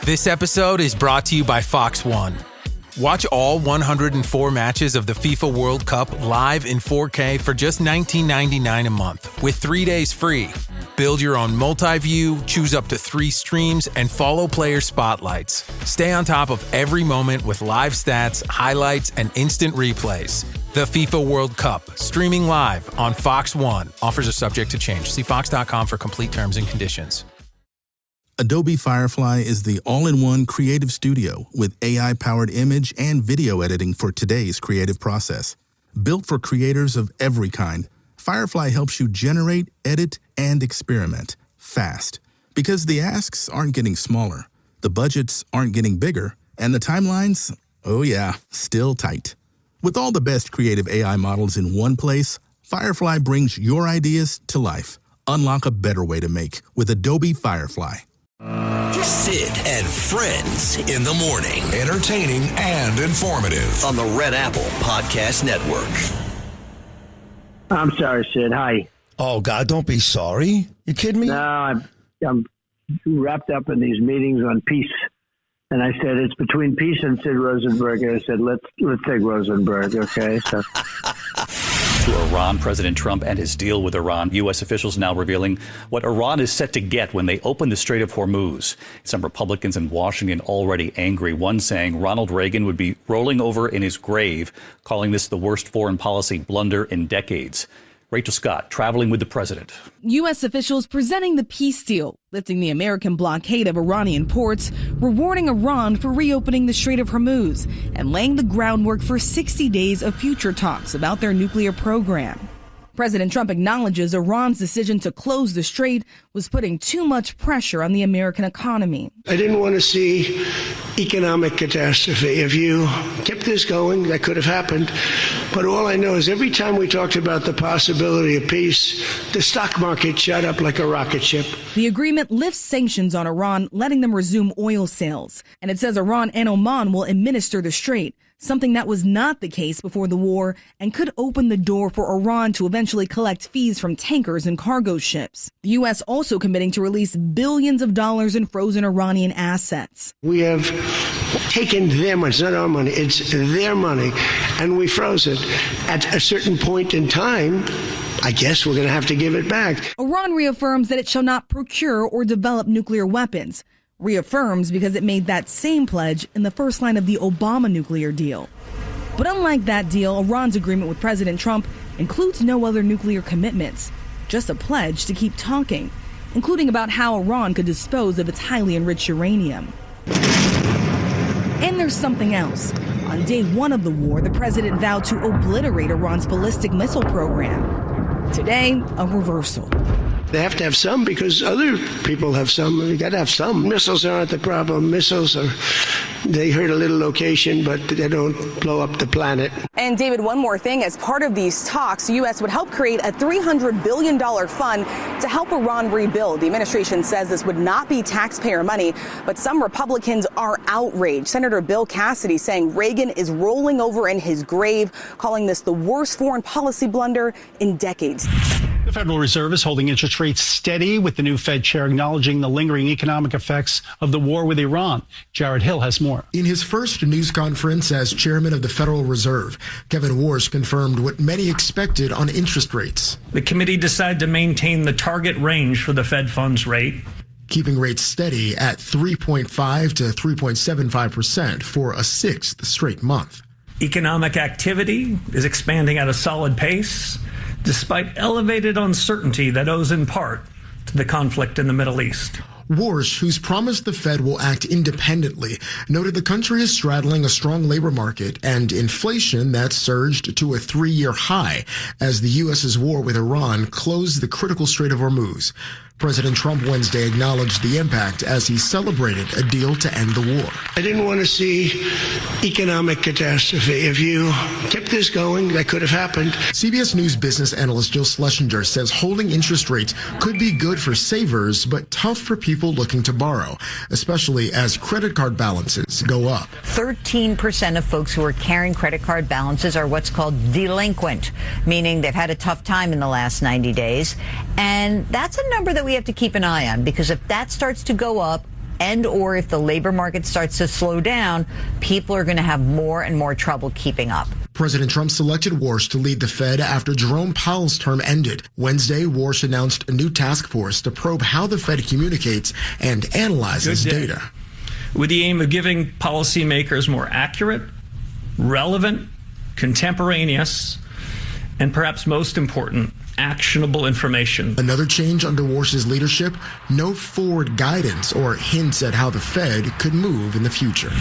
This episode is brought to you by Fox One. Watch all 104 matches of the FIFA World Cup live in 4K for just $19.99 a month with 3 days free. Build your own multi-view, choose up to 3 streams, and follow player spotlights. Stay on top of every moment with live stats, highlights, and instant replays. The FIFA World Cup, streaming live on Fox One. Offers are subject to change. See fox.com for complete terms and conditions. Adobe Firefly is the all-in-one creative studio with AI-powered image and video editing for today's creative process. Built for creators of every kind, Firefly helps you generate, edit, and experiment fast. Because the asks aren't getting smaller, the budgets aren't getting bigger, and the timelines, oh yeah, still tight. With all the best creative AI models in one place, Firefly brings your ideas to life. Unlock a better way to make with Adobe Firefly. Sid and Friends in the morning. Entertaining and informative on the Red Apple Podcast Network. I'm sorry, Sid. Hi. Oh, God, don't be sorry. You kidding me? No, I'm wrapped up in these meetings on peace. And I said, it's between peace and Sid Rosenberg. And I said, let's take Rosenberg, okay? So. To Iran, President Trump and his deal with Iran. U.S. officials now revealing what Iran is set to get when they open the Strait of Hormuz. Some Republicans in Washington already angry, one saying Ronald Reagan would be rolling over in his grave, calling this the worst foreign policy blunder in decades. Rachel Scott traveling with the president. U.S. officials presenting the peace deal, lifting the American blockade of Iranian ports, rewarding Iran for reopening the Strait of Hormuz, and laying the groundwork for 60 days of future talks about their nuclear program. President Trump acknowledges Iran's decision to close the strait was putting too much pressure on the American economy. I didn't want to see economic catastrophe. If you kept this going, that could have happened. But all I know is every time we talked about the possibility of peace, the stock market shot up like a rocket ship. The agreement lifts sanctions on Iran, letting them resume oil sales. And it says Iran and Oman will administer the strait, something that was not the case before the war and could open the door for Iran to eventually collect fees from tankers and cargo ships. The U.S. also committing to release billions of dollars in frozen Iranian assets. We have taken their money. It's not our money. It's their money. And we froze it. At a certain point in time, I guess we're going to have to give it back. Iran reaffirms that it shall not procure or develop nuclear weapons. Reaffirms because it made that same pledge in the first line of the Obama nuclear deal. But unlike that deal, Iran's agreement with President Trump includes no other nuclear commitments, just a pledge to keep talking, including about how Iran could dispose of its highly enriched uranium. And there's something else. On day one of the war, the president vowed to obliterate Iran's ballistic missile program. Today, a reversal. They have to have some because other people have some. You got to have some. Missiles aren't the problem. Missiles are, they hurt a little location, but they don't blow up the planet. And David, one more thing. As part of these talks, the U.S. would help create a $300 billion fund to help Iran rebuild. The administration says this would not be taxpayer money, but some Republicans are outraged. Senator Bill Cassidy saying Reagan is rolling over in his grave, calling this the worst foreign policy blunder in decades. The Federal Reserve is holding interest rates steady, with the new Fed chair acknowledging the lingering economic effects of the war with Iran. Jared Hill has more. In his first news conference as chairman of the Federal Reserve, Kevin Warsh confirmed what many expected on interest rates. The committee decided to maintain the target range for the Fed funds rate, keeping rates steady at 3.5 to 3.75% for a sixth straight month. Economic activity is expanding at a solid pace, despite elevated uncertainty that owes in part to the conflict in the Middle East. Warsh, who's promised the Fed will act independently, noted the country is straddling a strong labor market and inflation that surged to a 3-year high as the U.S.'s war with Iran closed the critical Strait of Hormuz. President Trump Wednesday acknowledged the impact as he celebrated a deal to end the war. I didn't want to see economic catastrophe. If you kept this going, that could have happened. CBS News business analyst Jill Schlesinger says holding interest rates could be good for savers, but tough for people looking to borrow, especially as credit card balances go up. 13% of folks who are carrying credit card balances are what's called delinquent, meaning they've had a tough time in the last 90 days. And that's a number that we have to keep an eye on, because if that starts to go up, and or if the labor market starts to slow down, people are going to have more and more trouble keeping up. President Trump selected Warsh to lead the Fed after Jerome Powell's term ended. Wednesday, Warsh announced a new task force to probe how the Fed communicates and analyzes data. With the aim of giving policymakers more accurate, relevant, contemporaneous, and perhaps most important, actionable information. Another change under Warsh's leadership, no forward guidance or hints at how the Fed could move in the future.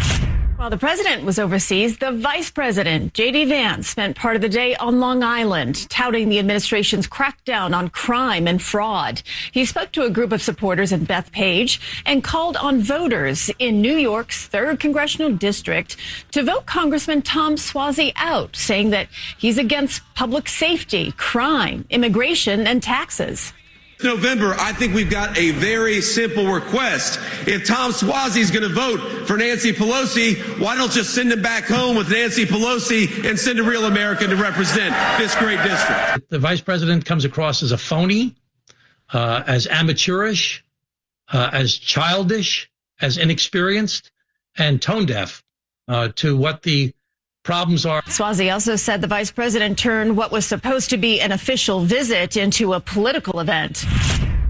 While the president was overseas, the vice president, JD Vance, spent part of the day on Long Island, touting the administration's crackdown on crime and fraud. He spoke to a group of supporters in Bethpage and called on voters in New York's 3rd Congressional District to vote Congressman Tom Suozzi out, saying that he's against public safety, crime, immigration, and taxes. November, I think we've got a very simple request. If Tom Suozzi is going to vote for Nancy Pelosi, why don't just send him back home with Nancy Pelosi and send a real American to represent this great district? The vice president comes across as a phony, as amateurish, as childish, as inexperienced, and tone deaf to what the problems are. Suozzi also said the vice president turned what was supposed to be an official visit into a political event.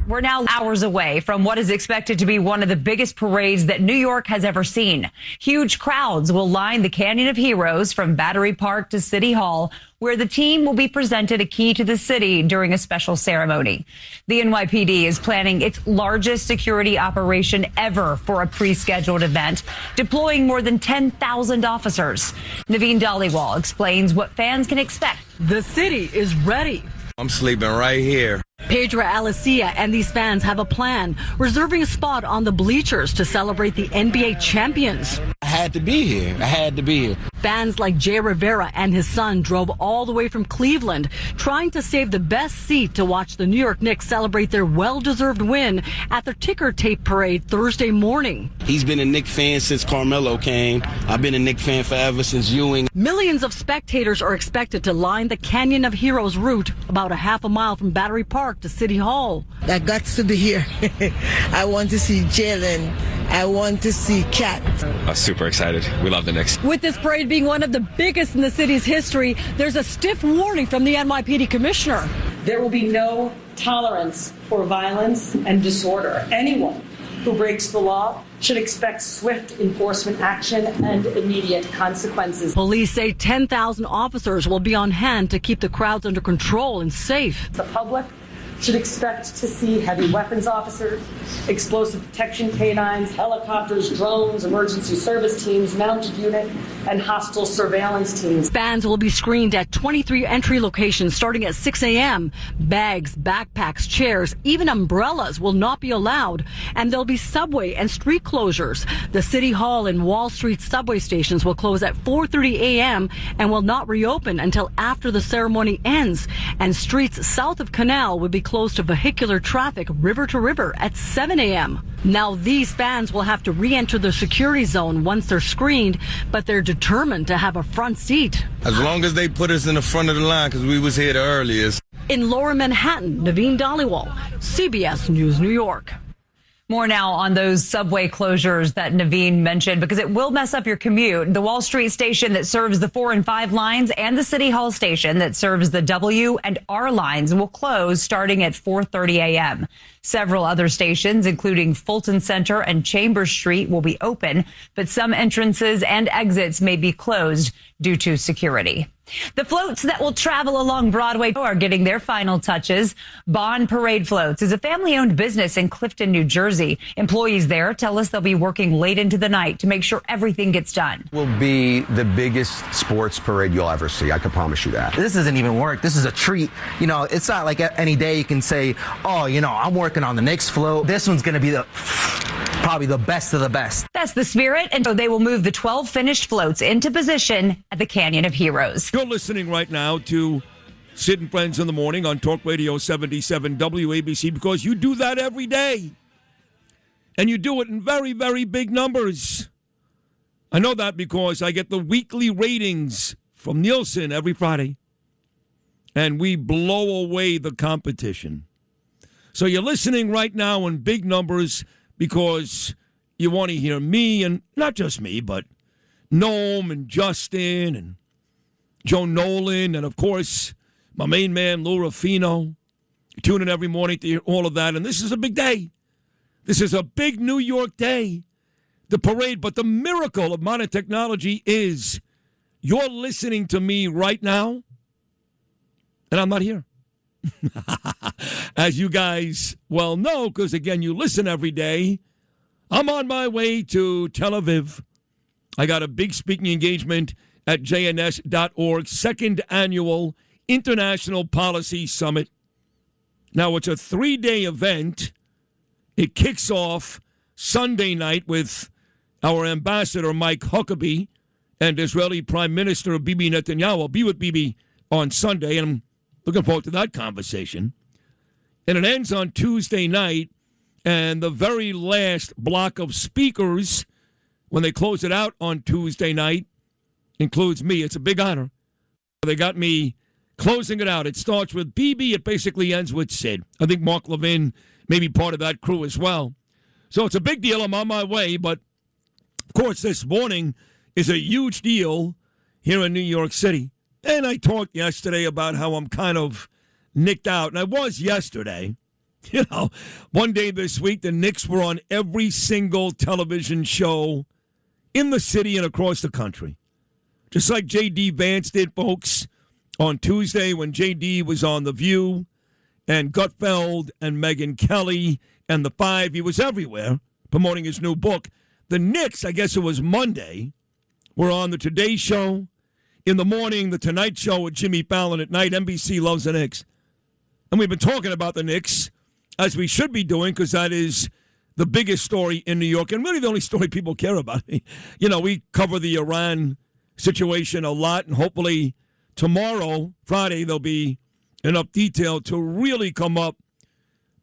We're now hours away from what is expected to be one of the biggest parades that New York has ever seen. Huge crowds will line the Canyon of Heroes from Battery Park to City Hall, where the team will be presented a key to the city during a special ceremony. The NYPD is planning its largest security operation ever for a pre-scheduled event, deploying more than 10,000 officers. Naveen Dhaliwal explains what fans can expect. The city is ready. I'm sleeping right here. Pedra Alicia and these fans have a plan, reserving a spot on the bleachers to celebrate the NBA champions. I had to be here. Fans like Jay Rivera and his son drove all the way from Cleveland, trying to save the best seat to watch the New York Knicks celebrate their well-deserved win at the ticker tape parade Thursday morning. He's been a Knicks fan since Carmelo came. I've been a Knicks fan forever since Ewing. Millions of spectators are expected to line the Canyon of Heroes route about a half a mile from Battery Park to City Hall. I got to be here. I want to see Jalen. I want to see Cat. I'm super excited. We love the Knicks. With this parade being one of the biggest in the city's history, there's a stiff warning from the NYPD commissioner. There will be no tolerance for violence and disorder. Anyone who breaks the law should expect swift enforcement action and immediate consequences. Police say 10,000 officers will be on hand to keep the crowds under control and safe. The public should expect to see heavy weapons officers, explosive detection canines, helicopters, drones, emergency service teams, mounted unit, and hostile surveillance teams. Fans will be screened at 23 entry locations starting at 6 a.m. Bags, backpacks, chairs, even umbrellas will not be allowed, and there'll be subway and street closures. The City Hall and Wall Street subway stations will close at 4:30 a.m. and will not reopen until after the ceremony ends, and streets south of Canal will be closed to vehicular traffic river to river at 7 a.m. Now these fans will have to re-enter the security zone once they're screened, but they're determined to have a front seat. As long as they put us in the front of the line, because we was here the earliest. In Lower Manhattan, Naveen Dhaliwal, CBS News, New York. More now on those subway closures that Naveen mentioned, because it will mess up your commute. The Wall Street station that serves the 4 and 5 lines and the City Hall station that serves the W and R lines will close starting at 4:30 a.m. Several other stations, including Fulton Center and Chambers Street, will be open, but some entrances and exits may be closed due to security. The floats that will travel along Broadway are getting their final touches. Bond Parade Floats is a family-owned business in Clifton, New Jersey. Employees there tell us they'll be working late into the night to make sure everything gets done. Will be the biggest sports parade you'll ever see. I can promise you that. This isn't even work. This is a treat. You know, it's not like any day you can say, oh, you know, I'm working on the Knicks float. This one's going to be probably the best of the best. That's the spirit, and so they will move the 12 finished floats into position at the Canyon of Heroes. You're listening right now to Sid and Friends in the Morning on Talk Radio 77 WABC, because you do that every day. And you do it in very, very big numbers. I know that because I get the weekly ratings from Nielsen every Friday. And we blow away the competition. So you're listening right now in big numbers because you want to hear me, and not just me, but Noam and Justin and Joe Nolan, and, of course, my main man, Lou Ruffino. Tune in every morning to hear all of that, and this is a big day. This is a big New York day, the parade, but the miracle of modern technology is you're listening to me right now, and I'm not here. As you guys well know, because, again, you listen every day, I'm on my way to Tel Aviv. I got a big speaking engagement at jns.org, second annual International Policy Summit. Now, it's a 3-day event. It kicks off Sunday night with our ambassador, Mike Huckabee, and Israeli Prime Minister Bibi Netanyahu. I'll be with Bibi on Sunday, and I'm looking forward to that conversation. And it ends on Tuesday night, and the very last block of speakers, when they close it out on Tuesday night, includes me. It's a big honor. They got me closing it out. It starts with Bibi. It basically ends with Sid. I think Mark Levin may be part of that crew as well. So it's a big deal. I'm on my way. But, of course, this morning is a huge deal here in New York City. And I talked yesterday about how I'm kind of nicked out. And I was yesterday. You know, one day this week, the Knicks were on every single television show in the city and across the country. Just like JD Vance did, folks, on Tuesday when JD was on The View, and Gutfeld and Megyn Kelly and The Five. He was everywhere promoting his new book. The Knicks, I guess it was Monday, were on the Today Show. In the morning, the Tonight Show with Jimmy Fallon. At night, NBC loves the Knicks. And we've been talking about the Knicks, as we should be doing, because that is the biggest story in New York, and really the only story people care about. You know, we cover the Iran situation a lot, and hopefully tomorrow, Friday, there'll be enough detail to really come up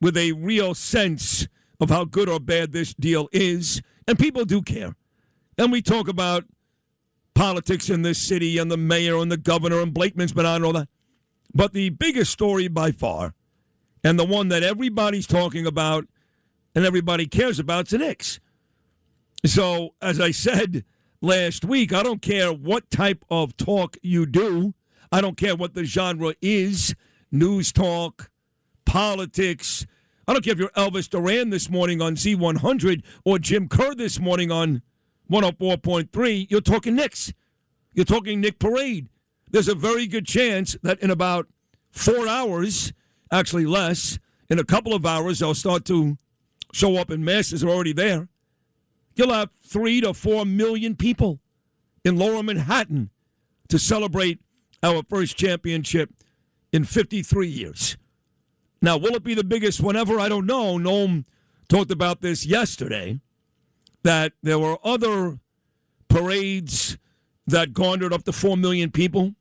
with a real sense of how good or bad this deal is. And people do care. And we talk about politics in this city and the mayor and the governor and Blakeman's been on and all that. But the biggest story by far, and the one that everybody's talking about and everybody cares about, is the Knicks. So, as I said last week, I don't care what type of talk you do. I don't care what the genre is, news talk, politics. I don't care if you're Elvis Duran this morning on Z100 or Jim Kerr this morning on 104.3. You're talking Knicks. You're talking Knick Parade. There's a very good chance that in about 4 hours, actually less, in a couple of hours, they'll start to show up in masses. They're already there. You'll have 3 to 4 million people in Lower Manhattan to celebrate our first championship in 53 years. Now, will it be the biggest one ever? I don't know. Noam talked about this yesterday, that there were other parades that garnered up to 4 million people.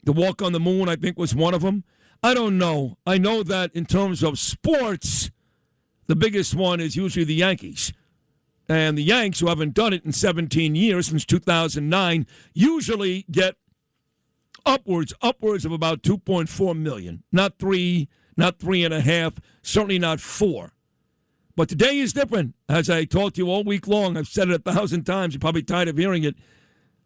The Walk on the Moon, I think, was one of them. I don't know. I know that in terms of sports, the biggest one is usually the Yankees. And the Yanks, who haven't done it in 17 years, since 2009, usually get upwards of about 2.4 million. Not 3, not 3.5, certainly not 4. But today is different. As I talked to you all week long, I've said it 1,000 times. You're probably tired of hearing it.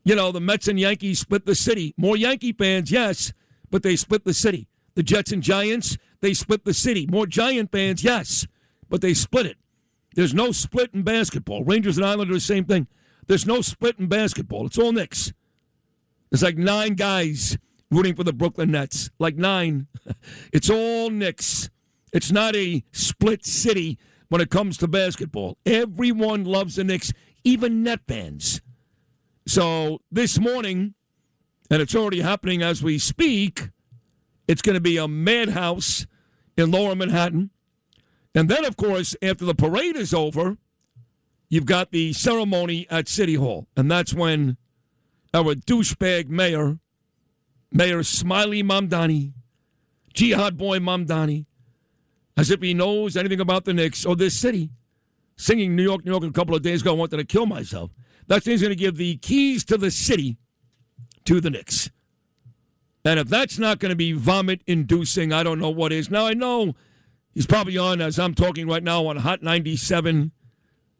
You know, the Mets and Yankees split the city. More Yankee fans, yes, but they split the city. The Jets and Giants, they split the city. More Giant fans, yes, but they split it. There's no split in basketball. Rangers and Islanders, same thing. There's no split in basketball. It's all Knicks. There's like 9 guys rooting for the Brooklyn Nets. Like 9. It's all Knicks. It's not a split city when it comes to basketball. Everyone loves the Knicks, even Net fans. So this morning, and it's already happening as we speak, it's going to be a madhouse in Lower Manhattan. And then, of course, after the parade is over, you've got the ceremony at City Hall. And that's when our douchebag mayor, Mayor Smiley Mamdani, Jihad Boy Mamdani, as if he knows anything about the Knicks or this city, singing New York, New York a couple of days ago, I wanted to kill myself. That's when he's going to give the keys to the city to the Knicks. And if that's not going to be vomit-inducing, I don't know what is. Now, I know he's probably on, as I'm talking right now, on Hot 97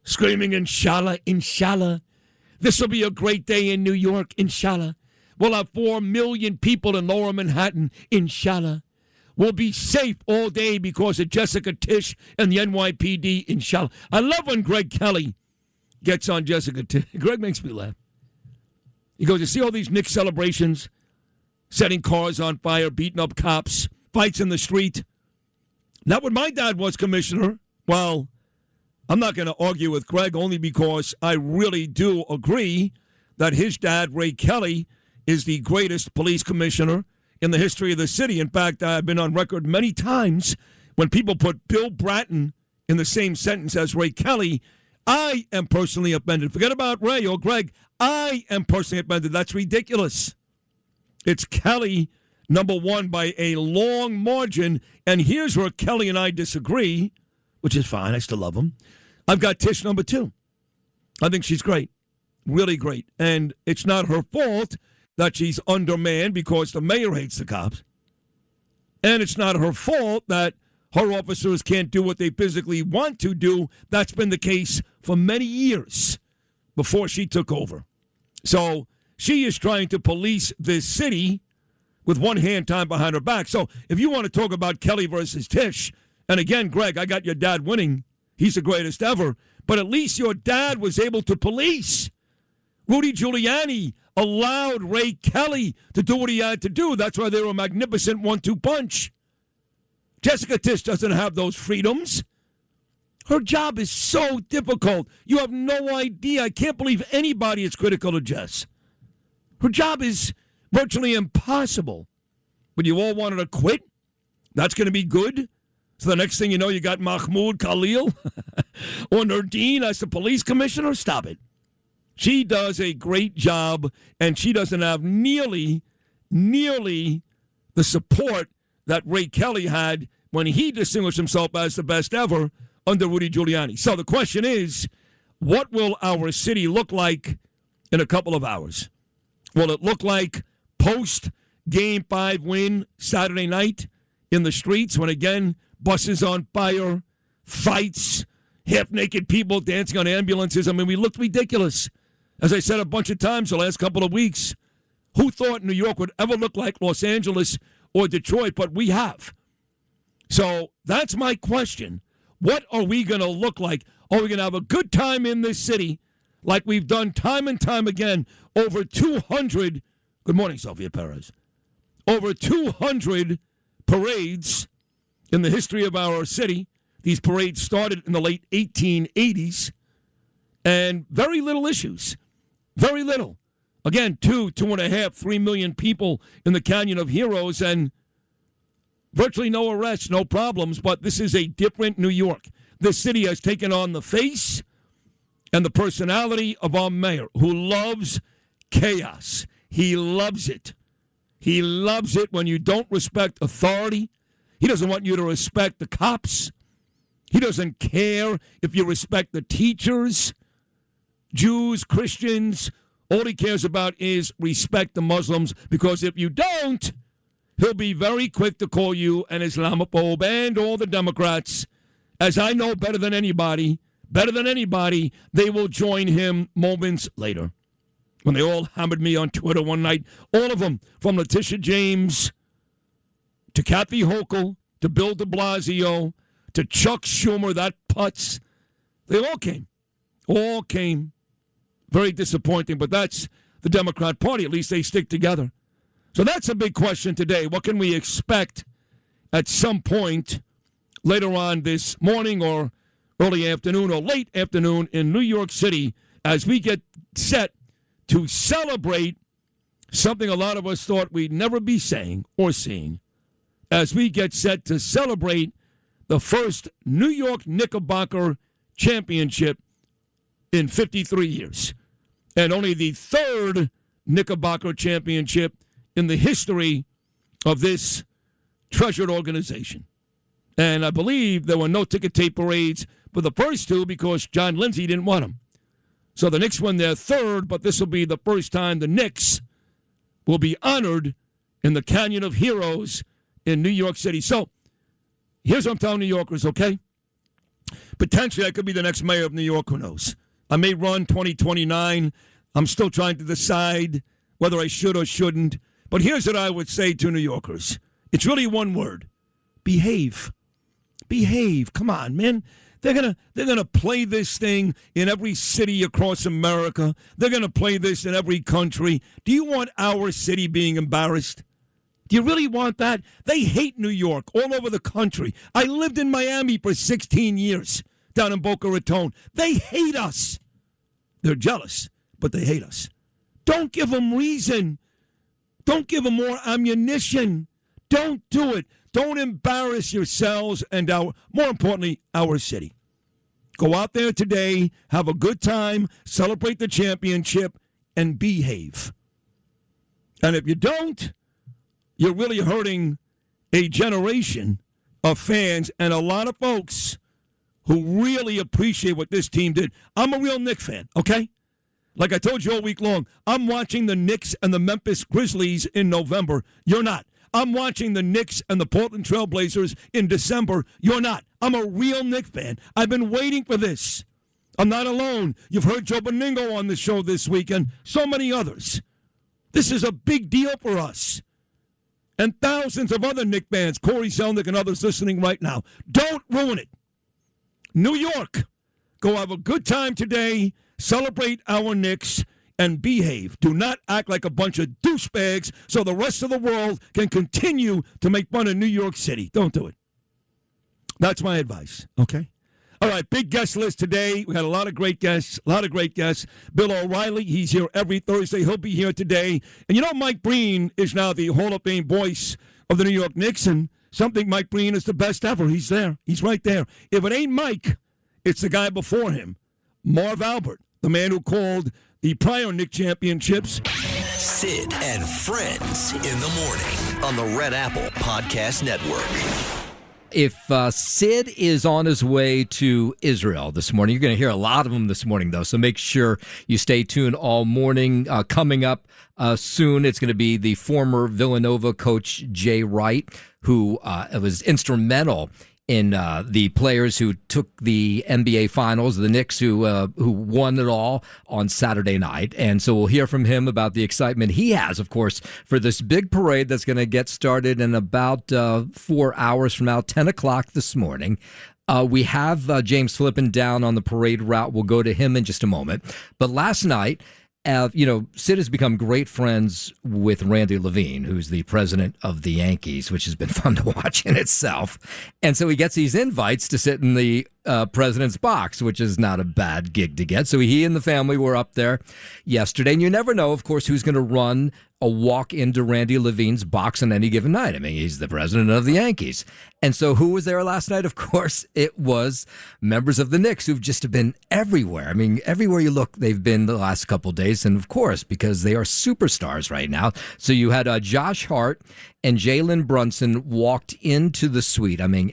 screaming, inshallah, inshallah. This will be a great day in New York, inshallah. We'll have 4 million people in Lower Manhattan, inshallah. We'll be safe all day because of Jessica Tisch and the NYPD, inshallah. I love when Greg Kelly gets on Jessica Tisch. Greg makes me laugh. He goes, you see all these Knicks celebrations, setting cars on fire, beating up cops, fights in the street. Not when my dad was commissioner. Well, I'm not going to argue with Greg only because I really do agree that his dad, Ray Kelly, is the greatest police commissioner in the history of the city. In fact, I've been on record many times when people put Bill Bratton in the same sentence as Ray Kelly, I am personally offended. Forget about Ray or Greg. I am personally offended. That's ridiculous. It's Kelly, number one, by a long margin. And here's where Kelly and I disagree, which is fine. I still love him. I've got Tish, number two. I think she's great. Really great. And it's not her fault that she's undermanned because the mayor hates the cops. And it's not her fault that her officers can't do what they physically want to do. That's been the case for many years before she took over. So she is trying to police this city with one hand tied behind her back. So if you want to talk about Kelly versus Tish, and again, Greg, I got your dad winning. He's the greatest ever. But at least your dad was able to police. Rudy Giuliani allowed Ray Kelly to do what he had to do. That's why they were a magnificent 1-2 punch. Jessica Tisch doesn't have those freedoms. Her job is so difficult. You have no idea. I can't believe anybody is critical of Jess. Her job is virtually impossible. But you all wanted to quit? That's going to be good? So the next thing you know, you got Mahmoud Khalil or Nardine as the police commissioner? Stop it. She does a great job, and she doesn't have nearly the support that Ray Kelly had when he distinguished himself as the best ever under Rudy Giuliani. So the question is, what will our city look like in a couple of hours? Will it look like post-Game 5 win Saturday night in the streets when, again, buses on fire, fights, half-naked people dancing on ambulances? I mean, we looked ridiculous. As I said a bunch of times the last couple of weeks, who thought New York would ever look like Los Angeles or Detroit? But we have. So that's my question. What are we going to look like? Are we going to have a good time in this city like we've done time and time again? Over 200, good morning, Sophia Perez, over 200 parades in the history of our city. These parades started in the late 1880s, and very little issues. Very little. Again, 2.5, 3 million people in the Canyon of Heroes, and virtually no arrests, no problems, but this is a different New York. This city has taken on the face and the personality of our mayor, who loves chaos. He loves it. He loves it when you don't respect authority. He doesn't want you to respect the cops. He doesn't care if you respect the teachers, Jews, Christians. All he cares about is respect the Muslims, because if you don't, he'll be very quick to call you an Islamophobe, and all the Democrats, as I know better than anybody, they will join him moments later. When they all hammered me on Twitter one night, all of them, from Letitia James to Kathy Hochul to Bill de Blasio to Chuck Schumer, that putz, they all came. All came. Very disappointing, but that's the Democrat Party. At least they stick together. So that's a big question today. What can we expect at some point later on this morning or early afternoon or late afternoon in New York City as we get set to celebrate something a lot of us thought we'd never be saying or seeing, as we get set to celebrate the first New York Knickerbocker championship in 53 years, and only the third Knickerbocker championship in the history of this treasured organization. And I believe there were no ticket tape parades for the first two because John Lindsay didn't want them. So the Knicks won their third, but this will be the first time the Knicks will be honored in the Canyon of Heroes in New York City. So here's what I'm telling New Yorkers, okay? Potentially, I could be the next mayor of New York. Who knows? I may run 2029. I'm still trying to decide whether I should or shouldn't. But here's what I would say to New Yorkers. It's really one word. Behave. Behave. Come on, man. They're gonna play this thing in every city across America. They're gonna play this in every country. Do you want our city being embarrassed? Do you really want that? They hate New York all over the country. I lived in Miami for 16 years down in Boca Raton. They hate us. They're jealous, but they hate us. Don't give them reason. Don't give them more ammunition. Don't do it. Don't embarrass yourselves and more importantly, our city. Go out there today, have a good time, celebrate the championship, and behave. And if you don't, you're really hurting a generation of fans and a lot of folks who really appreciate what this team did. I'm a real Knicks fan, okay? Like I told you all week long, I'm watching the Knicks and the Memphis Grizzlies in November. You're not. I'm watching the Knicks and the Portland Trail Blazers in December. You're not. I'm a real Knicks fan. I've been waiting for this. I'm not alone. You've heard Joe Beningo on the show this week and so many others. This is a big deal for us. And thousands of other Knicks fans, Corey Zelnick and others listening right now. Don't ruin it. New York, go have a good time today. Celebrate our Knicks. And behave. Do not act like a bunch of douchebags so the rest of the world can continue to make fun of New York City. Don't do it. That's my advice, okay? All right, big guest list today. We had a lot of great guests, Bill O'Reilly, he's here every Thursday. He'll be here today. And you know Mike Breen is now the Hall of Fame voice of the New York Knicks, and something Mike Breen is the best ever. He's there. He's right there. If it ain't Mike, it's the guy before him, Marv Albert, the man who called the prior Knicks championships. Sid and Friends in the morning on the Red Apple Podcast Network. If Sid is on his way to Israel this morning, you're going to hear a lot of them this morning, though, so make sure you stay tuned all morning. Coming up soon, it's going to be the former Villanova coach, Jay Wright, who was instrumental in the players who took the NBA Finals, the Knicks who won it all on Saturday night. And so we'll hear from him about the excitement he has, of course, for this big parade that's going to get started in about 4 hours from now, 10 o'clock this morning. We have James Flippin down on the parade route. We'll go to him in just a moment. But last night, Sid has become great friends with Randy Levine, who's the president of the Yankees, which has been fun to watch in itself. And so he gets these invites to sit in the president's box, which is not a bad gig to get. So he and the family were up there yesterday. And you never know, of course, who's going to run a walk into Randy Levine's box on any given night. I mean, he's the president of the Yankees. And so who was there last night? Of course, it was members of the Knicks who've just been everywhere. I mean, everywhere you look, they've been the last couple of days. And of course, because they are superstars right now. So you had Josh Hart and Jalen Brunson walked into the suite. I mean,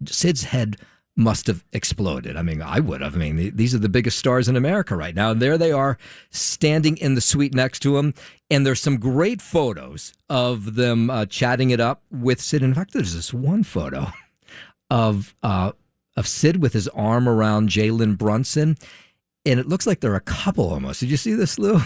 Sid's head must have exploded. I mean, I would have. I mean, these are the biggest stars in America right now. And there they are standing in the suite next to him. And there's some great photos of them chatting it up with Sid. In fact, there's this one photo of Sid with his arm around Jalen Brunson. And it looks like they're a couple almost. Did you see this, Lou?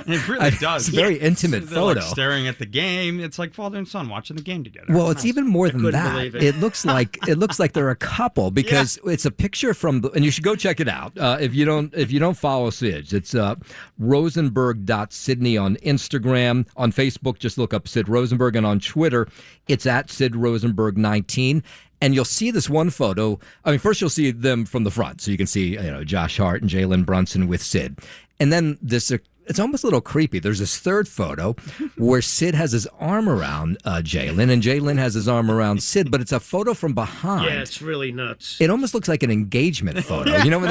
It really does. It's a very intimate photo. Like staring at the game. It's like father and son watching the game together. Well, it's even more than that. It looks like they're a couple because it's a picture from and you should go check it out. If you don't follow Sid, it's rosenberg.sydney on Instagram. On Facebook, just look up Sid Rosenberg, and on Twitter, it's at Sid Rosenberg 19. And you'll see this one photo. I mean, first you'll see them from the front, so you can see Josh Hart and Jalen Brunson with Sid, and then this. It's almost a little creepy. There's this third photo where Sid has his arm around Jalen, and Jalen has his arm around Sid, but it's a photo from behind. Yeah, it's really nuts. It almost looks like an engagement photo. You know when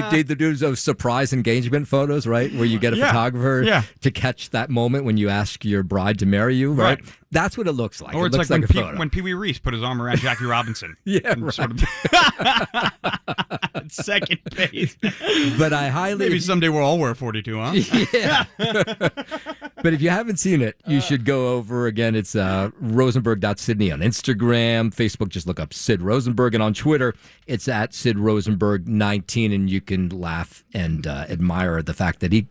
they do those surprise engagement photos, right? Where you get a photographer to catch that moment when you ask your bride to marry you, right? That's what it looks like. Or it it's looks like when Pee Wee Reese put his arm around Jackie Robinson. Right. Sort of second base. But I highly... Maybe someday we'll all wear 42, huh? Yeah. But if you haven't seen it, you should go over again. It's rosenberg.sydney on Instagram. Facebook, just look up Sid Rosenberg. And on Twitter, it's at Sid Rosenberg19. And you can laugh and admire the fact that he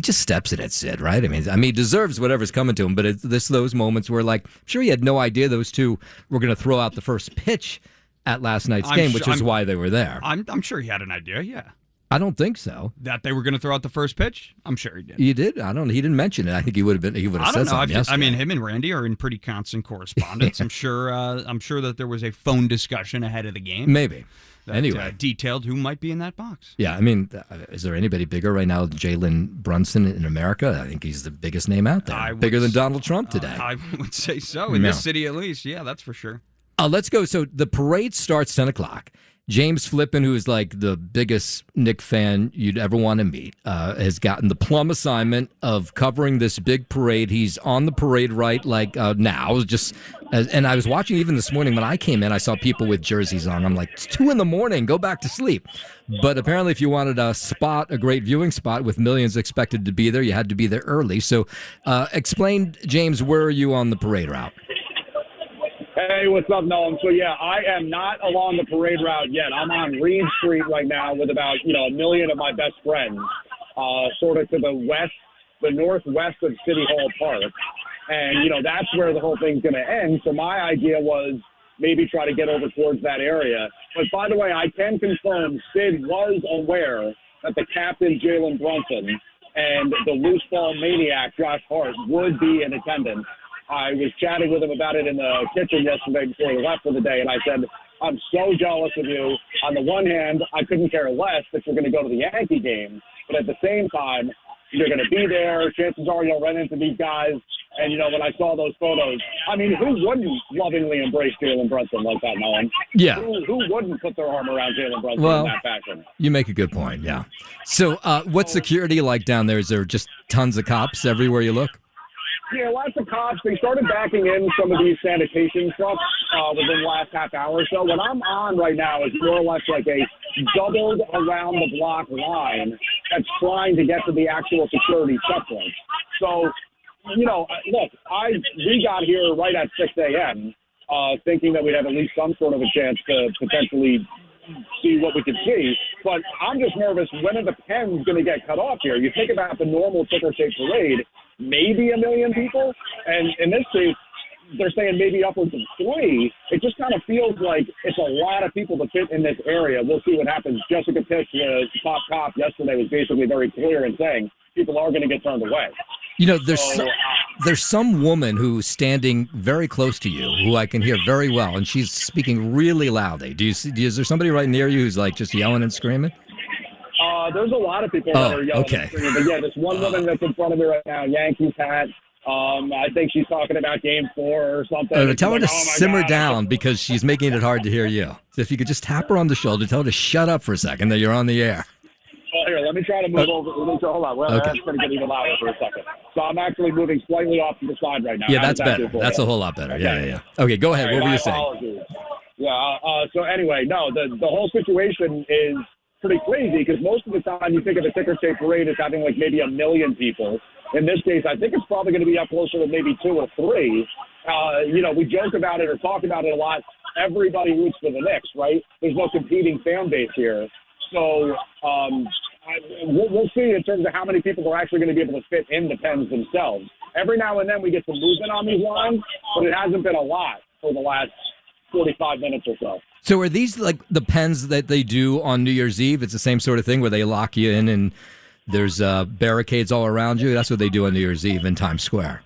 just steps it at Sid, right? I mean, he deserves whatever's coming to him. But it's those moments where, like, I'm sure he had no idea those two were going to throw out the first pitch at last night's game, which is why they were there. I'm sure he had an idea, yeah. I don't think so. That they were going to throw out the first pitch? I'm sure he did. You did? I don't know. He didn't mention it. I think he would have said something yesterday. I mean, him and Randy are in pretty constant correspondence. I'm sure that there was a phone discussion ahead of the game. Maybe. Anyway. Detailed who might be in that box. Yeah, I mean, is there anybody bigger right now than Jalen Brunson in America? I think he's the biggest name out there. Bigger than Donald Trump today. I would say so. In this city, at least. Yeah, that's for sure. Let's go. So the parade starts 10 o'clock. James Flippin, who is like the biggest Knicks fan you'd ever want to meet, has gotten the plum assignment of covering this big parade. He's on the parade right now. And I was watching even this morning when I came in, I saw people with jerseys on. I'm like, it's 2 a.m. Go back to sleep. But apparently if you wanted a great viewing spot with millions expected to be there, you had to be there early. So explain, James, where are you on the parade route? Hey, what's up, Nolan? So, yeah, I am not along the parade route yet. I'm on Reed Street right now with about, a million of my best friends, sort of to the northwest of City Hall Park. And, that's where the whole thing's going to end. So my idea was maybe try to get over towards that area. But, by the way, I can confirm Sid was aware that the captain, Jalen Brunson, and the loose ball maniac, Josh Hart, would be in attendance. I was chatting with him about it in the kitchen yesterday before he left for the day, and I said, I'm so jealous of you. On the one hand, I couldn't care less that you're going to go to the Yankee game, but at the same time, you're going to be there. Chances are you'll run into these guys. And, when I saw those photos, I mean, who wouldn't lovingly embrace Jalen Brunson like that, Nolan? Yeah. Who wouldn't put their arm around Jalen Brunson in that fashion? You make a good point, yeah. So what's security like down there? Is there just tons of cops everywhere you look? Yeah, lots of cops. They started backing in some of these sanitation trucks within the last half hour or so. What I'm on right now is more or less like a doubled around the block line that's trying to get to the actual security checkpoint. So, look, we got here right at 6 a.m. Thinking that we'd have at least some sort of a chance to potentially see what we could see. But I'm just nervous, when are the pens going to get cut off here? You think about the normal ticker tape parade, maybe 1 million people, and in this case, they're saying maybe upwards of 3. It just kind of feels like it's a lot of people to fit in this area. We'll see what happens. Jessica Tisch, the top cop yesterday, was basically very clear in saying people are going to get turned away. There's some woman who's standing very close to you who I can hear very well, and she's speaking really loudly. Is there somebody right near you who's like just yelling and screaming? There's a lot of people that are yelling and screaming. But yeah, this one woman that's in front of me right now, Yankees hat. I think she's talking about Game 4 or something. Tell her to simmer down because she's making it hard to hear you. So if you could just tap her on the shoulder, tell her to shut up for a second, that you're on the air. Well, here, let me try to move over. Hold on. Well, that's going to get even louder for a second. So I'm actually moving slightly off to the side right now. Yeah, that's better. That's a whole lot better. Okay. Yeah. Okay, go ahead. What were you saying? Apologies. Yeah, so anyway, no, the whole situation is pretty crazy because most of the time you think of a ticker tape parade as having like maybe 1 million people. In this case, I think it's probably going to be up closer to maybe 2 or 3. We joke about it or talk about it a lot. Everybody roots for the Knicks, right? There's no competing fan base here. So we'll see in terms of how many people are actually going to be able to fit in the pens themselves. Every now and then we get some movement on these lines, but it hasn't been a lot for the last 45 minutes or so. So are these like the pens that they do on New Year's Eve? It's the same sort of thing where they lock you in and there's barricades all around you? That's what they do on New Year's Eve in Times Square.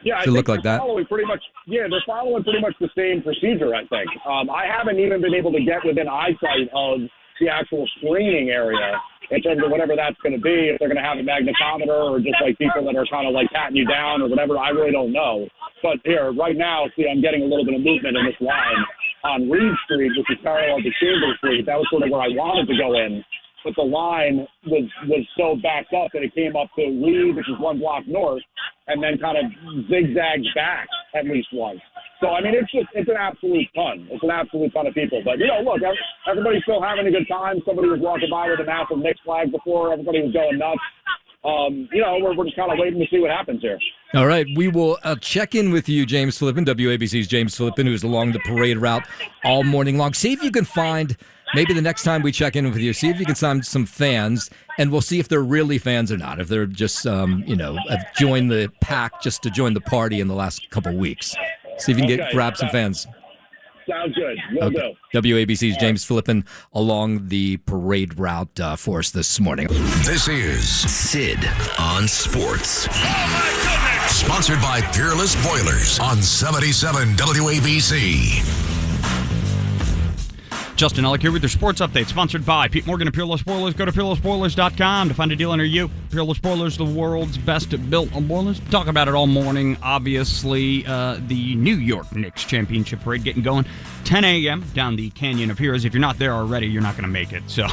Yeah, I think they're following pretty much the same procedure, I think. I haven't even been able to get within eyesight of the actual screening area in terms of whatever that's going to be, if they're going to have a magnetometer or just like people that are kind of like patting you down or whatever. I really don't know. But here, right now, see, I'm getting a little bit of movement in this line on Reed Street, which is parallel to Chambers Street. That was sort of where I wanted to go in. But the line was so backed up that it came up to Reed, which is 1 block north, and then kind of zigzags back at least once. So, I mean, it's an absolute ton. It's an absolute ton of people. But, look, everybody's still having a good time. Somebody was walking by with a massive Knicks flag before. Everybody was going nuts. we're just kind of waiting to see what happens here. All right, we will check in with you, James Flippin, WABC's James Flippin, who's along the parade route all morning long. See if you can find, maybe the next time we check in with you, see if you can find some fans, and we'll see if they're really fans or not, if they're just, have joined the pack just to join the party in the last couple weeks. See if you can grab some fans. Sounds good. Will do. WABC's James Flippin along the parade route for us this morning. This is Sid on Sports. Sponsored by Peerless Boilers on 77 WABC. Justin Ellick here with your sports update, sponsored by Pete Morgan and Peerless Boilers. Go to peerlessboilers.com to find a deal near you. Peerless Boilers, the world's best built boilers. Talk about it all morning. Obviously, the New York Knicks championship parade getting going 10 a.m. down the Canyon of Heroes. If you're not there already, you're not going to make it. So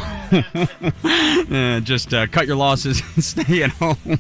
just cut your losses and stay at home.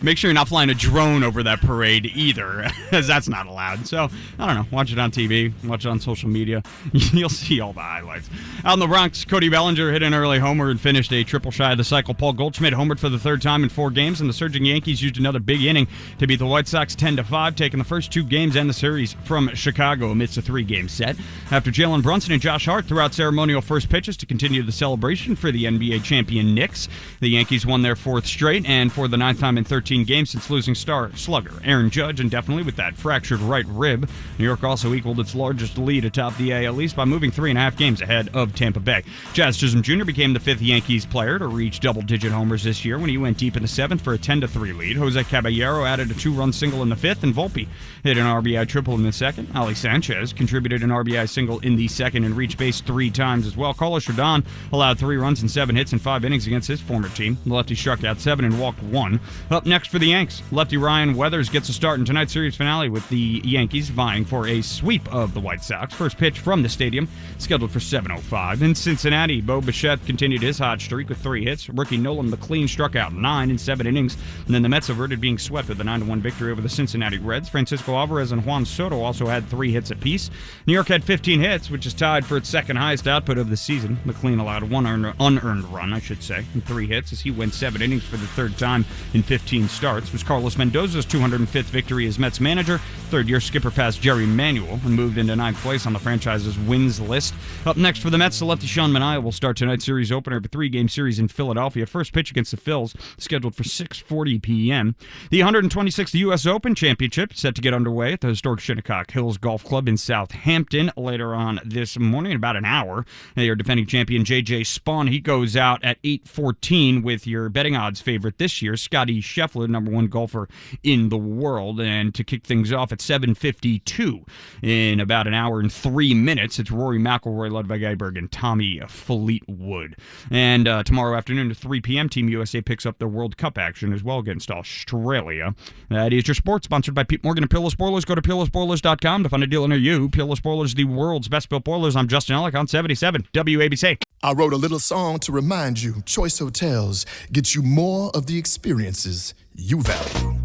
Make sure you're not flying a drone over that parade either, as that's not allowed. So, I don't know. Watch it on TV. Watch it on social media. You'll see all the highlights. Out in the Bronx, Cody Bellinger hit an early homer and finished a triple shy of the cycle. Paul Goldschmidt homered for the third time in 4 games, and the surging Yankees used another big inning to beat the White Sox 10-5, taking the first 2 games and the series from Chicago amidst a 3-game set. After Jalen Brunson and Josh Hart threw out ceremonial first pitches to continue the celebration for the NBA champion Knicks, the Yankees won their 4th straight, and for the 9th time in 13 games since losing star slugger Aaron Judge, and definitely with that fractured right rib. New York also equaled its largest lead atop the AL East by moving 3.5 games ahead of Tampa Bay. Jazz Chisholm Jr. became the 5th Yankees player to reach double-digit homers this year when he went deep in the 7th for a 10-3 lead. Jose Caballero added a 2-run single in the 5th, and Volpe hit an RBI triple in the 2nd. Ali Sanchez contributed an RBI single in the 2nd and reached base 3 times as well. Carlos Rodon allowed 3 runs and 7 hits in 5 innings against his former team. The lefty struck out 7 and walked 1. Up next for the Yanks, lefty Ryan Weathers gets a start in tonight's series finale with the Yankees vying for a sweep of the White Sox. First pitch from the stadium scheduled for 7:05. In Cincinnati, Bo Bichette continued his hot streak with 3 hits. Rookie Nolan McLean struck out 9 in 7 innings, and then the Mets averted being swept with a 9-1 victory over the Cincinnati Reds. Francisco Alvarez and Juan Soto also had 3 hits apiece. New York had 15 hits, which is tied for its 2nd highest output of the season. McLean allowed 1 unearned run, and 3 hits as he went 7 innings for the 3rd time in 15 starts. It was Carlos Mendoza's 205th victory as Mets manager. 3rd-year skipper passed Jerry Manuel and moved into 9th place on the franchise's wins list. Up next for the Mets, the lefty Sean Manaea will start tonight's series opener of a 3-game series in Philadelphia. First pitch against the Phils scheduled for 6:40 p.m. The 126th U.S. Open Championship set to get underway at the historic Shinnecock Hills Golf Club in Southampton later on this morning in about an hour. Your defending champion J.J. Spaun, he goes out at 8:14 with your betting odds favorite this year, Scottie Scheffler, number 1 golfer in the world. And to kick things off at 7:52 in about an hour and 3 minutes, it's Rory McIlroy, Ludwig Heiberg, and Tommy Fleetwood. And tomorrow afternoon at 3 p.m., Team USA picks up their World Cup action as well against Australia. That is your sports, sponsored by Pete Morgan and Peerless Boilers. Go to peerlessboilers.com to find a deal near you. Peerless Boilers, the world's best built boilers. I'm Justin Ellick on 77 WABC. I wrote a little song to remind you, Choice Hotels get you more of the experiences you value.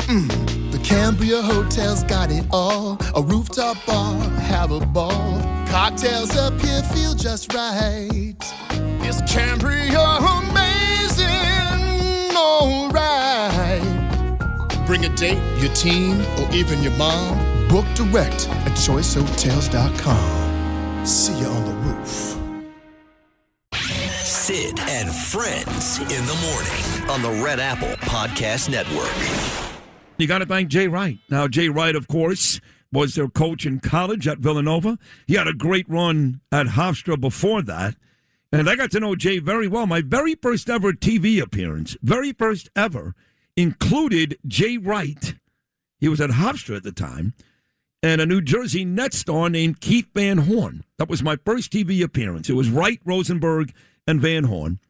The Cambria Hotel's got it all. A rooftop bar, have a ball. Cocktails up here feel just right. Is Cambria amazing? All right. Bring a date, your team, or even your mom. Book direct at choicehotels.com. See you on the roof. Sid and Friends in the morning on the Red Apple Podcast Network. You got to thank Jay Wright. Now, Jay Wright, of course, was their coach in college at Villanova. He had a great run at Hofstra before that. And I got to know Jay very well. My very first ever TV appearance, very first ever, included Jay Wright. He was at Hofstra at the time. And a New Jersey Nets star named Keith Van Horn. That was my first TV appearance. It was Wright, Rosenberg, and Van Horn.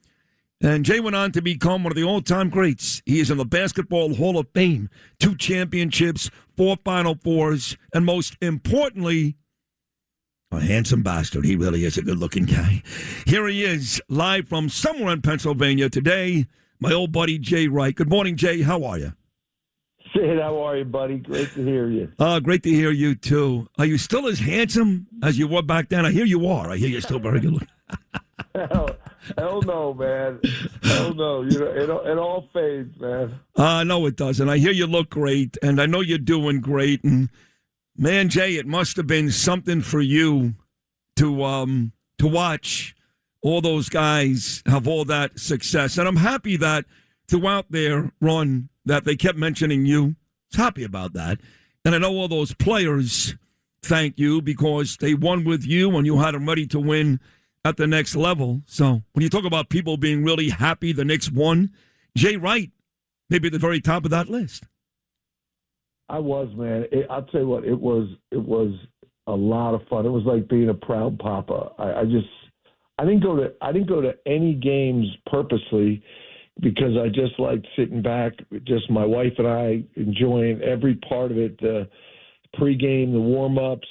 And Jay went on to become one of the all-time greats. He is in the Basketball Hall of Fame. 2 championships, 4 Final Fours, and most importantly, a handsome bastard. He really is a good-looking guy. Here he is, live from somewhere in Pennsylvania today, my old buddy Jay Wright. Good morning, Jay. How are you? Sid, how are you, buddy? Great to hear you. Great to hear you, too. Are you still as handsome as you were back then? I hear you are. I hear you're still very good looking. Hell no, man. Hell no. You know, it all fades, man. No, it doesn't. I hear you look great, and I know you're doing great. And man, Jay, it must have been something for you to watch all those guys have all that success. And I'm happy that throughout their run that they kept mentioning you. I was happy about that. And I know all those players thank you because they won with you and you had them ready to win at the next level. So when you talk about people being really happy the Knicks won, Jay Wright maybe at the very top of that list. I was, man. I'll tell you what, it was a lot of fun. It was like being a proud papa. I didn't go to any games purposely because I just liked sitting back, just my wife and I enjoying every part of it, the pregame, the warm-ups,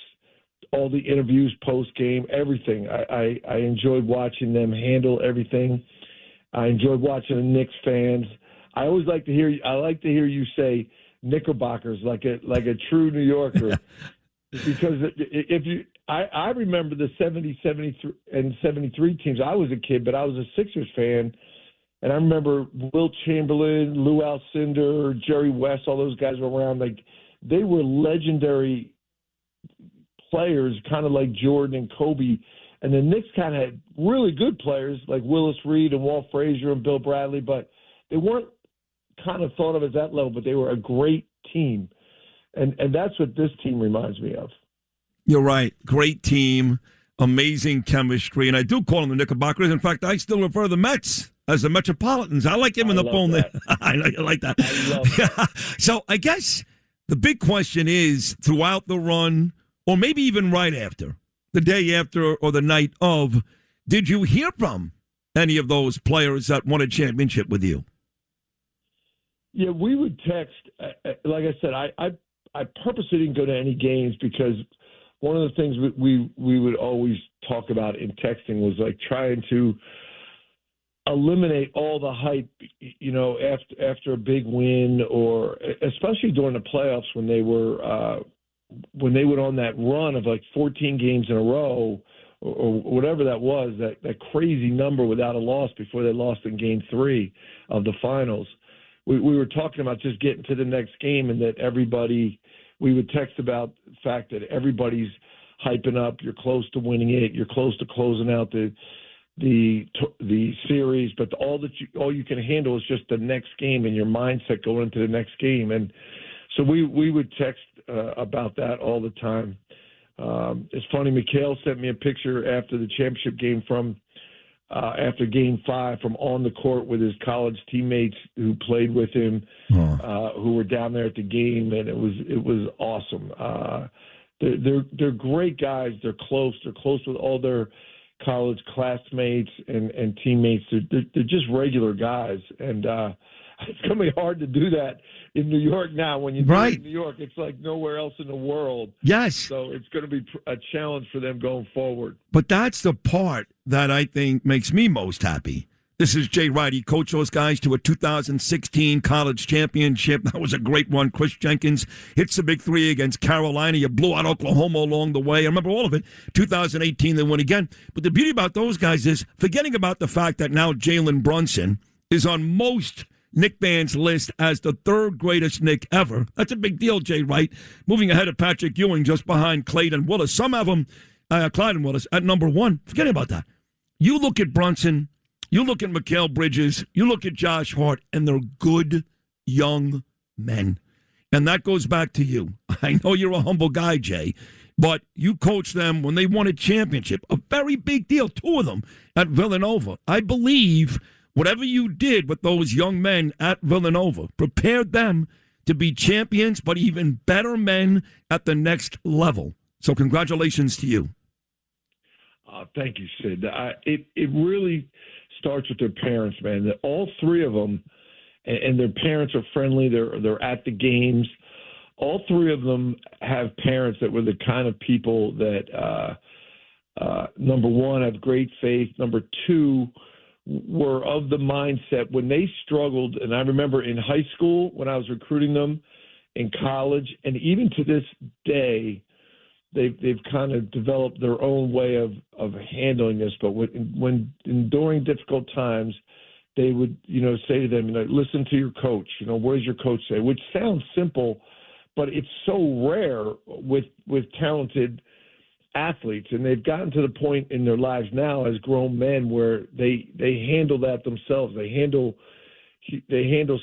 all the interviews post-game, everything. I enjoyed watching them handle everything. I enjoyed watching the Knicks fans. I always like to hear you say Knickerbockers like a true New Yorker. Because I remember the 70, 73, and 73 teams. I was a kid, but I was a Sixers fan. And I remember Wilt Chamberlain, Lou Alcindor, Jerry West, all those guys were around. Like, they were legendary players, kind of like Jordan and Kobe. And the Knicks kind of had really good players like Willis Reed and Walt Frazier and Bill Bradley, but they weren't kind of thought of as that level, but they were a great team. And that's what this team reminds me of. You're right. Great team, amazing chemistry. And I do call them the Knickerbockers. In fact, I still refer to the Mets as the Metropolitans. I like him in the phone there. I know you like that. So I guess the big question is throughout the run, or maybe even right after, the day after or the night of, did you hear from any of those players that won a championship with you? Yeah, we would text. Like I said, I purposely didn't go to any games because one of the things we would always talk about in texting was like trying to eliminate all the hype, you know, after a big win, or especially during the playoffs when they were on that run of like 14 games in a row or whatever that was, that crazy number without a loss before they lost in Game 3 of the finals. We were talking about just getting to the next game, and that we would text about the fact that everybody's hyping up. You're close to winning it. You're close to closing out the series, but all you can handle is just the next game and your mindset going into the next game. And so we would text about that all the time. It's funny, Mikhail sent me a picture after the championship game from after Game 5 from on the court with his college teammates who played with him, who were down there at the game, and it was awesome. They're great guys. They're close. They're close with all their college classmates and teammates. They're just regular guys, and it's going to be hard to do that in New York now. When you do it in New York, it's like nowhere else in the world. Yes. So it's going to be a challenge for them going forward. But that's the part that I think makes me most happy. This is Jay Wright. He coached those guys to a 2016 college championship. That was a great one. Chris Jenkins hits the big three against Carolina. You blew out Oklahoma along the way. I remember all of it. 2018, they won again. But the beauty about those guys is forgetting about the fact that now Jalen Brunson is on most Knick fans' list as the third greatest Knick ever. That's a big deal, Jay Wright. Moving ahead of Patrick Ewing just behind Clayton Willis. Some have him, Clyde Willis, at number one. Forgetting about that. You look at Brunson, you look at Mikal Bridges, you look at Josh Hart, and they're good young men. And that goes back to you. I know you're a humble guy, Jay, but you coached them when they won a championship, a very big deal, two of them at Villanova. I believe whatever you did with those young men at Villanova prepared them to be champions, but even better men at the next level. So congratulations to you. Thank you, Sid. It really starts with their parents, man. That all three of them, and their parents are friendly. They're at the games. All three of them have parents that were the kind of people that, number one, have great faith. Number two, were of the mindset when they struggled. And I remember in high school when I was recruiting them, in college, and even to this day, they've kind of developed their own way of handling this. But when during difficult times, they would, say to them, listen to your coach. What does your coach say? Which sounds simple, but it's so rare with talented athletes. And they've gotten to the point in their lives now as grown men where they handle that themselves. They handle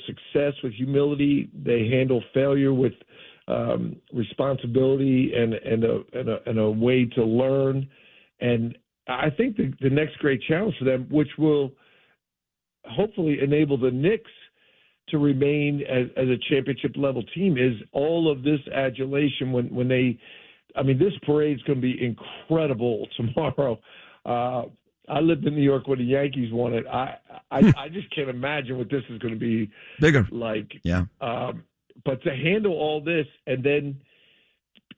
success with humility. They handle failure with responsibility and a way to learn. And I think the next great challenge for them, which will hopefully enable the Knicks to remain as a championship level team, is all of this adulation when they. I mean, this parade's going to be incredible tomorrow. I lived in New York when the Yankees won it. I just can't imagine what this is going to be bigger like. Yeah. But to handle all this and then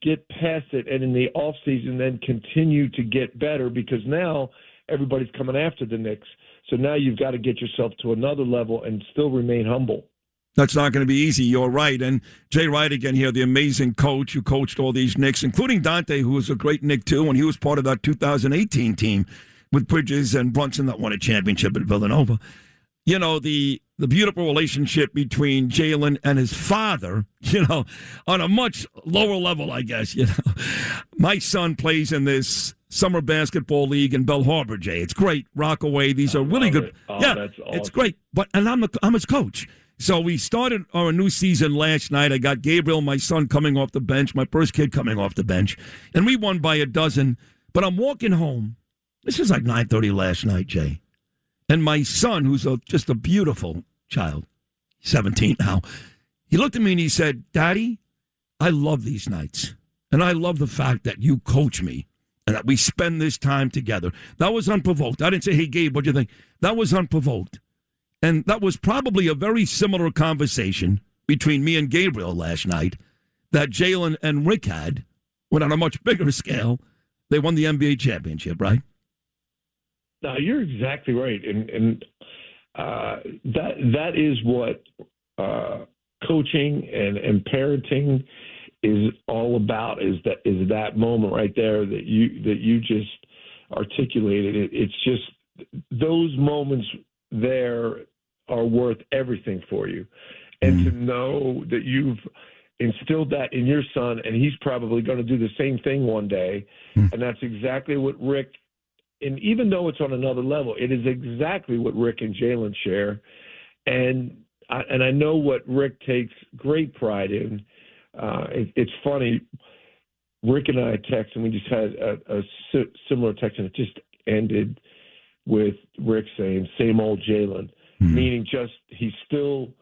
get past it, and in the off season then continue to get better, because now everybody's coming after the Knicks. So now you've got to get yourself to another level and still remain humble. That's not going to be easy. You're right. And Jay Wright again here, the amazing coach who coached all these Knicks, including Dante, who was a great Knick too, and he was part of that 2018 team with Bridges and Brunson that won a championship at Villanova. The beautiful relationship between Jalen and his father, on a much lower level, I guess. My son plays in this summer basketball league in Bell Harbor, Jay. It's great. Rockaway. These are really good. Yeah, that's awesome. It's great. And I'm his coach. So we started our new season last night. I got Gabriel, my son, coming off the bench, my first kid coming off the bench, and we won by 12. But I'm walking home. This is like 9:30 last night, Jay. And my son, who's just a beautiful child, 17 now, he looked at me and he said, "Daddy, I love these nights. And I love the fact that you coach me and that we spend this time together." That was unprovoked. I didn't say, "Hey, Gabe, what do you think?" That was unprovoked. And that was probably a very similar conversation between me and Gabriel last night that Jalen and Rick had, but on a much bigger scale. They won the NBA championship, right? No, you're exactly right. And that is what coaching and parenting is all about, is that moment right there that you just articulated. It's just those moments there are worth everything for you. And to know that you've instilled that in your son, and he's probably going to do the same thing one day. And that's exactly what Rick, and even though it's on another level, it is exactly what Rick and Jalen share. And I know what Rick takes great pride in. It's funny, Rick and I text, and we just had a similar text, and it just ended with Rick saying, "Same old Jalen," meaning just he's still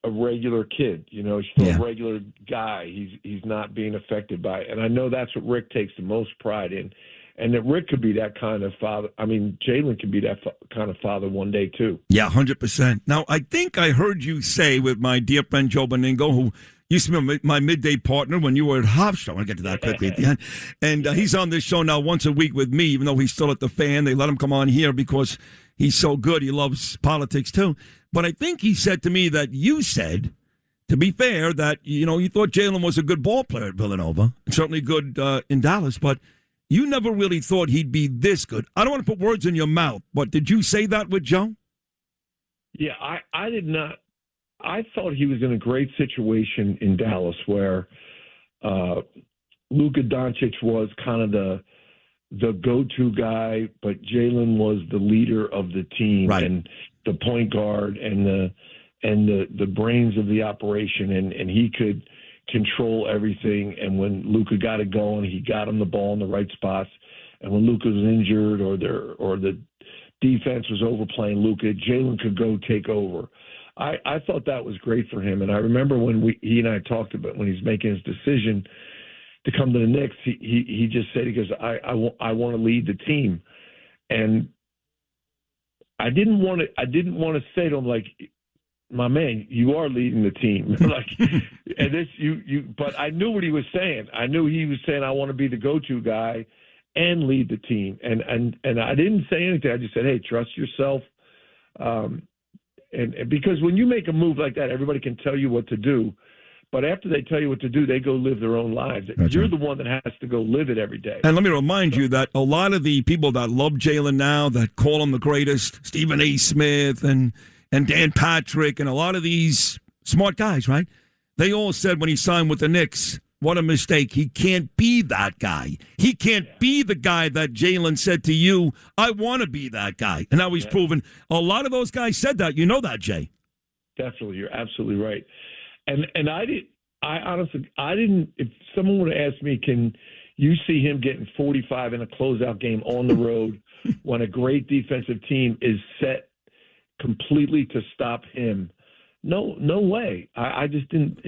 a regular kid, he's still a regular guy. He's not being affected by it. And I know that's what Rick takes the most pride in, and that Rick could be that kind of father. I mean, Jalen could be that kind of father one day too. Yeah, 100%. Now, I think I heard you say with my dear friend Joe Beningo, who used to be my midday partner when you were at Hofstra. I want to get to that quickly at the end. And he's on this show now once a week with me, even though he's still at the Fan. They let him come on here because he's so good. He loves politics too. But I think he said to me that you said, to be fair, that, you thought Jalen was a good ball player at Villanova, and certainly good in Dallas, but you never really thought he'd be this good. I don't want to put words in your mouth, but did you say that with Joe? Yeah, I did not. I thought he was in a great situation in Dallas where Luka Doncic was kind of the go-to guy, but Jalen was the leader of the team, right, and the point guard and the brains of the operation, and he could control everything. And when Luka got it going, he got him the ball in the right spots. And when Luka was injured or the defense was overplaying Luka, Jalen could go take over. I thought that was great for him. And I remember when he and I talked about when he's making his decision to come to the Knicks, he just said, he goes, I want to lead the team. And I didn't want to say to him, like, my man, you are leading the team. And this, but I knew what he was saying. I knew he was saying, I want to be the go-to guy and lead the team. And I didn't say anything. I just said, hey, trust yourself. And because when you make a move like that, everybody can tell you what to do. But after they tell you what to do, they go live their own lives. That's You're right. the one that has to go live it every day. And let me remind you that a lot of the people that love Jalen now, that call him the greatest, Stephen A. Smith and Dan Patrick and a lot of these smart guys, right? They all said when he signed with the Knicks, what a mistake. He can't be that guy. He can't be the guy that Jalen said to you, I want to be that guy. And now he's proven a lot of those guys said that. You know that, Jay. Definitely. You're absolutely right. And I didn't, if someone would have asked me, can you see him getting 45 in a closeout game on the road when a great defensive team is set completely to stop him? No way. I just didn't.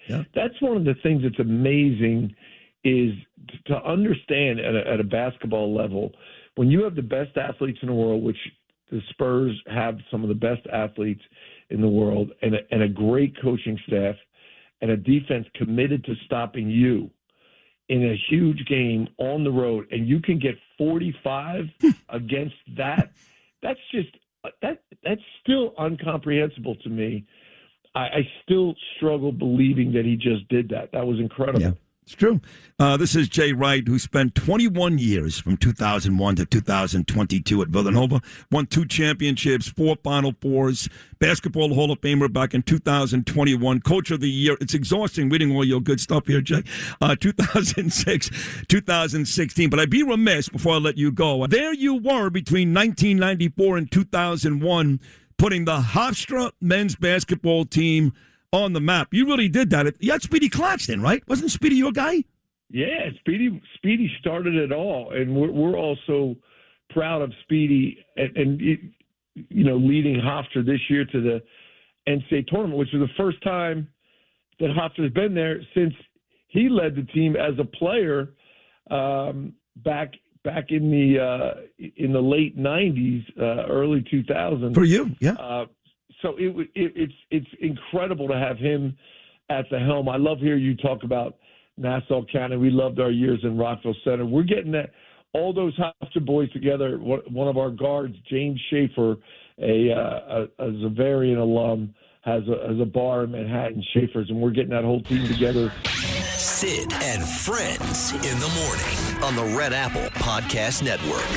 That's one of the things that's amazing is to understand at a basketball level, when you have the best athletes in the world, which the Spurs have some of the best athletes in the world, and a great coaching staff, and a defense committed to stopping you in a huge game on the road, and you can get 45 against that. That's still incomprehensible to me. I still struggle believing that he just did that. That was incredible. Yeah, it's true. This is Jay Wright, who spent 21 years from 2001 to 2022 at Villanova, won 2 championships, 4 Final Fours, Basketball Hall of Famer back in 2021, Coach of the Year. It's exhausting reading all your good stuff here, Jay. 2006, 2016. But I'd be remiss before I let you go. There you were between 1994 and 2001, putting the Hofstra men's basketball team on the map. You really did that. You had Speedy Claxton, right? Wasn't Speedy your guy? Yeah, Speedy started it all, and we're also proud of Speedy and leading Hofstra this year to the NCAA tournament, which is the first time that Hofstra's been there since he led the team as a player back in the late 90s, early 2000s. For you, yeah. So it's incredible to have him at the helm. I love hearing you talk about Nassau County. We loved our years in Rockville Center. We're getting all those Hofstra boys together. One of our guards, James Schaefer, a Zavarian alum, has a bar in Manhattan, Schaefer's, and we're getting that whole team together. Sid and Friends in the morning on the Red Apple Podcast Network.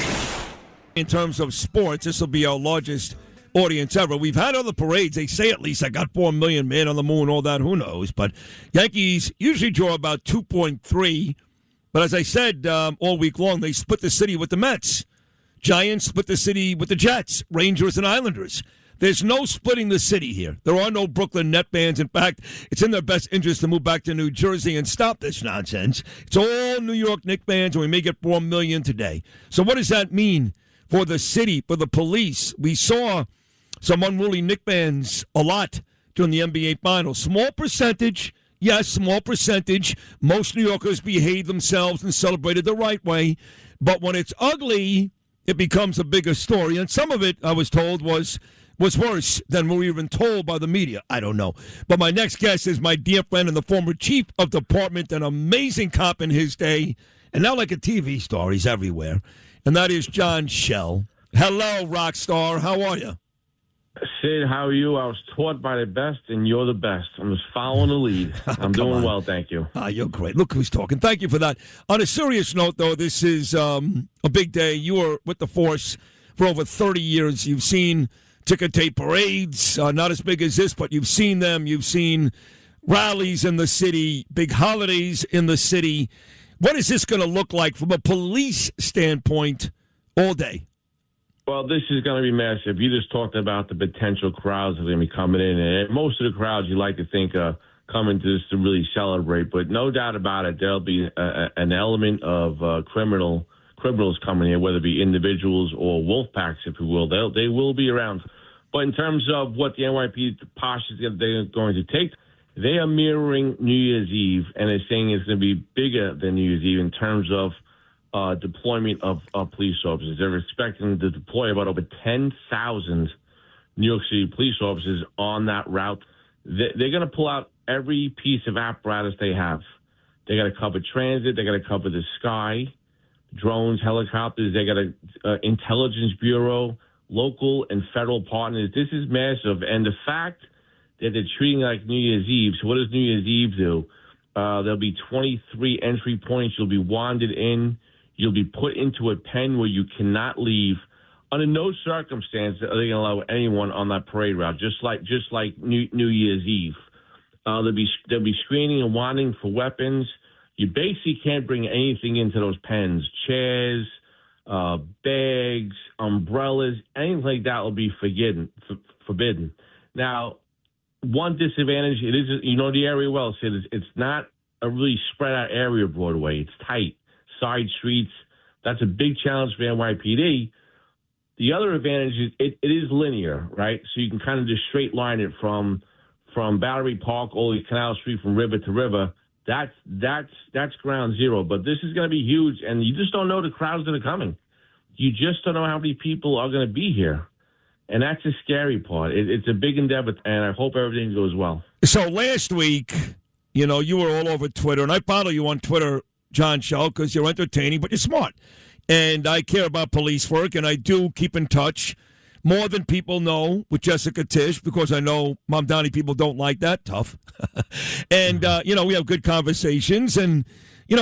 In terms of sports, this will be our largest audience ever. We've had other parades. They say at least I got 4 million, man on the moon, all that. Who knows? But Yankees usually draw about 2.3. But as I said all week long, they split the city with the Mets. Giants split the city with the Jets, Rangers, and Islanders. There's no splitting the city here. There are no Brooklyn Net fans. In fact, it's in their best interest to move back to New Jersey and stop this nonsense. It's all New York Knicks fans, and we may get 4 million today. So what does that mean for the city, for the police? We saw some unruly Knicks fans a lot during the NBA Finals. Small percentage, yes, small percentage. Most New Yorkers behaved themselves and celebrated the right way. But when it's ugly, it becomes a bigger story. And some of it, I was told, was worse than we were even told by the media. I don't know. But my next guest is my dear friend and the former chief of department, an amazing cop in his day, and now like a TV star. He's everywhere. And that is John Chell. Hello, rock star. How are you? Sid, how are you? I was taught by the best, and you're the best. I'm just following the lead. I'm doing well, thank you. You're great. Look who's talking. Thank you for that. On a serious note, though, this is a big day. You were with the force for over 30 years. You've seen ticker tape parades, not as big as this, but you've seen them. You've seen rallies in the city, big holidays in the city. What is this going to look like from a police standpoint all day? Well, this is going to be massive. You just talked about the potential crowds that are going to be coming in. And most of the crowds you like to think are coming to this to really celebrate. But no doubt about it, there'll be an element of criminals coming here, whether it be individuals or wolf packs, if you will. They will be around. But in terms of what the NYPD postures they're going to take, they are mirroring New Year's Eve, and they're saying it's going to be bigger than New Year's Eve in terms of deployment of police officers. They're expecting to deploy about over 10,000 New York City police officers on that route. They're going to pull out every piece of apparatus they have. They got to cover transit. They got to cover the sky, drones, helicopters. They got an intelligence bureau, local and federal partners. This is massive. And the fact that they're treating like New Year's Eve. So what does New Year's Eve do? There'll be 23 entry points. You'll be wanded in. You'll be put into a pen where you cannot leave. Under no circumstance are they going to allow anyone on that parade route, just like New Year's Eve. There'll be screening and wanding for weapons. You basically can't bring anything into those pens. Chairs, bags, umbrellas, anything like that will be forbidden. Now, one disadvantage, it is, you know the area well, Sid, it's not a really spread out area of Broadway. It's tight. Side streets. That's a big challenge for NYPD. The other advantage is it is linear, right? So you can kind of just straight line it from Battery Park all the way Canal Street from river to river. That's ground zero. But this is going to be huge, and you just don't know the crowds that are coming. You just don't know how many people are going to be here. And that's the scary part. It's a big endeavor, and I hope everything goes well. So last week, you were all over Twitter, and I follow you on Twitter, John Chell, because you're entertaining, but you're smart. And I care about police work, and I do keep in touch more than people know with Jessica Tisch, because I know Mom Downey people don't like that. Tough. And, we have good conversations, and,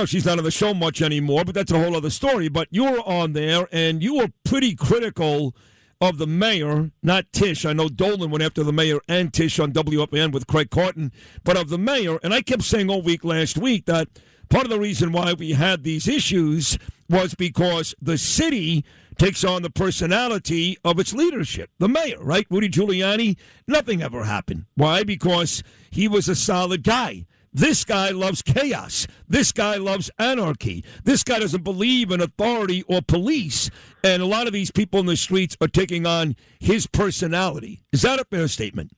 she's not on the show much anymore, but that's a whole other story. But you were on there, and you were pretty critical of the mayor, not Tisch. I know Dolan went after the mayor and Tisch on WFAN with Craig Carton, but of the mayor. And I kept saying all week last week that part of the reason why we had these issues was because the city takes on the personality of its leadership. The mayor, right? Rudy Giuliani, nothing ever happened. Why? Because he was a solid guy. This guy loves chaos. This guy loves anarchy. This guy doesn't believe in authority or police. And a lot of these people in the streets are taking on his personality. Is that a fair statement?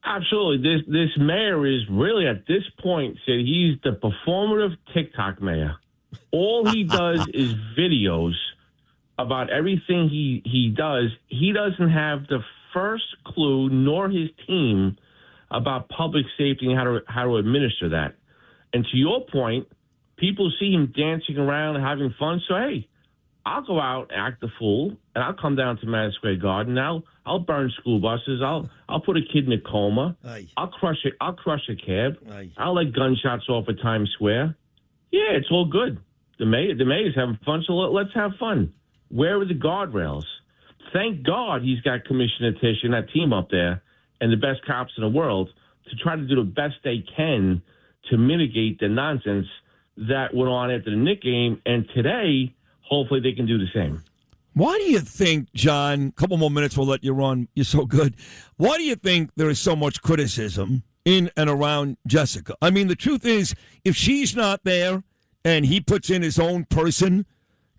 Absolutely. This mayor is really, at this point, Sid, he's the performative TikTok mayor. All he does is videos about everything he does. He doesn't have the first clue, nor his team, about public safety and how to administer that. And to your point, people see him dancing around and having fun. So, hey, I'll go out, act the fool, and I'll come down to Madison Square Garden. I'll burn school buses. I'll put a kid in a coma. Aye. I'll crush a cab. Aye. I'll let gunshots off at Times Square. Yeah, it's all good. The mayor's having fun, so let's have fun. Where are the guardrails? Thank God he's got Commissioner Tisch and that team up there and the best cops in the world to try to do the best they can to mitigate the nonsense that went on after the Knicks game. And today, hopefully they can do the same. Why do you think, John, a couple more minutes, we'll let you run. You're so good. Why do you think there is so much criticism in and around Jessica? I mean, the truth is, if she's not there and he puts in his own person,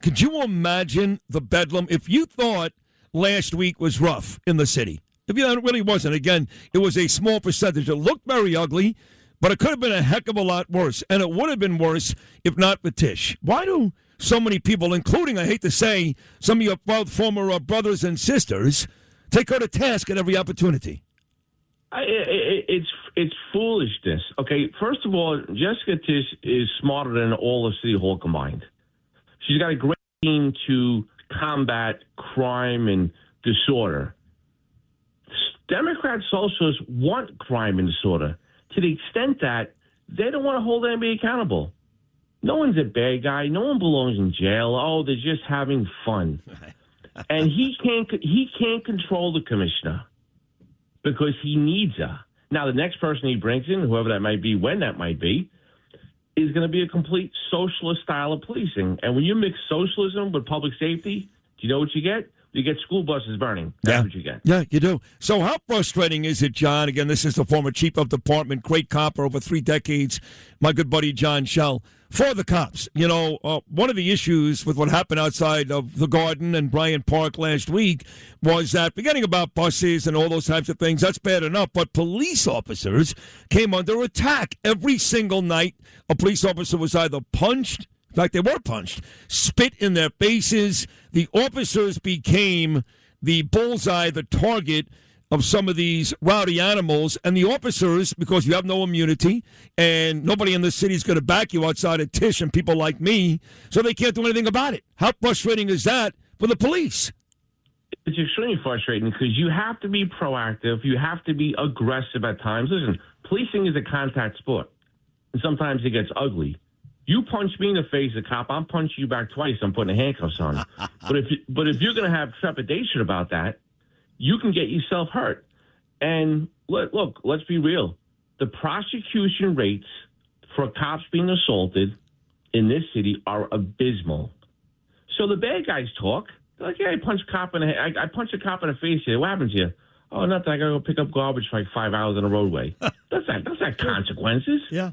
could you imagine the bedlam? If you thought last week was rough in the city, if it really wasn't, again, it was a small percentage. It looked very ugly, but it could have been a heck of a lot worse. And it would have been worse if not for Tisch. Why do so many people, including, I hate to say, some of your both former brothers and sisters, take her to task at every opportunity? It's foolishness. Okay, first of all, Jessica Tisch is smarter than all of City Hall combined. She's got a great team to combat crime and disorder. Democrats, socialists want crime and disorder to the extent that they don't want to hold anybody accountable. No one's a bad guy. No one belongs in jail. Oh, they're just having fun. And he can't control the commissioner because he needs her. Now, the next person he brings in, whoever that might be, when that might be, is going to be a complete socialist style of policing. And when you mix socialism with public safety, do you know what you get? You get school buses burning. That's what you get. Yeah, you do. So how frustrating is it, John? Again, this is the former chief of department, great cop over 3 decades, my good buddy John Chell, for the cops. You know, one of the issues with what happened outside of the Garden and Bryant Park last week was that, forgetting about buses and all those types of things, that's bad enough, but police officers came under attack. Every single night, a police officer was either punched, in fact, they were punched, spit in their faces. The officers became the bullseye, the target of some of these rowdy animals. And the officers, because you have no immunity and nobody in the city is going to back you outside of Tisch and people like me, so they can't do anything about it. How frustrating is that for the police? it's extremely frustrating because you have to be proactive. You have to be aggressive at times. Listen, policing is a contact sport, and sometimes it gets ugly. You punch me in the face, a cop, I'm punching you back twice. I'm putting handcuffs on. But if you're going to have trepidation about that, you can get yourself hurt. And look, let's be real. The prosecution rates for cops being assaulted in this city are abysmal. So the bad guys talk. They're like, yeah, I punched a cop in the face here. What happens here? Oh, nothing. I got to go pick up garbage for like 5 hours on the roadway. That's not consequences. Yeah.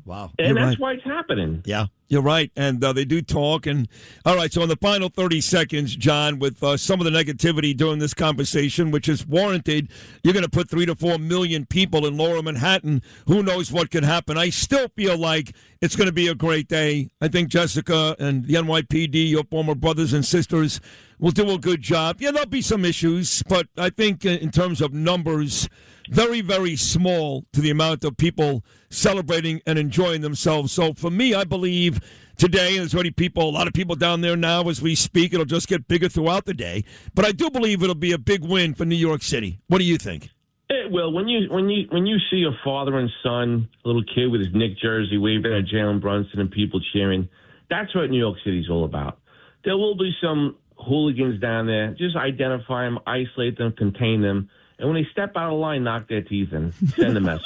Wow. And that's why it's happening. Yeah. You're right. And they do talk. And all right. So in the final 30 seconds, John, with some of the negativity during this conversation, which is warranted, you're going to put 3 to 4 million people in Lower Manhattan. Who knows what could happen? I still feel like it's going to be a great day. I think Jessica and the NYPD, your former brothers and sisters, will do a good job. Yeah, there'll be some issues, but I think in terms of numbers, very, very small to the amount of people celebrating and enjoying themselves. So for me, I believe today, and there's already a lot of people down there now as we speak. It'll just get bigger throughout the day. But I do believe it'll be a big win for New York City. What do you think? It will. When you see a father and son, a little kid with his Knicks jersey waving at Jalen Brunson and people cheering, that's what New York City's all about. There will be some hooligans down there. Just identify them, isolate them, contain them. And when they step out of line, knock their teeth in. Send a message.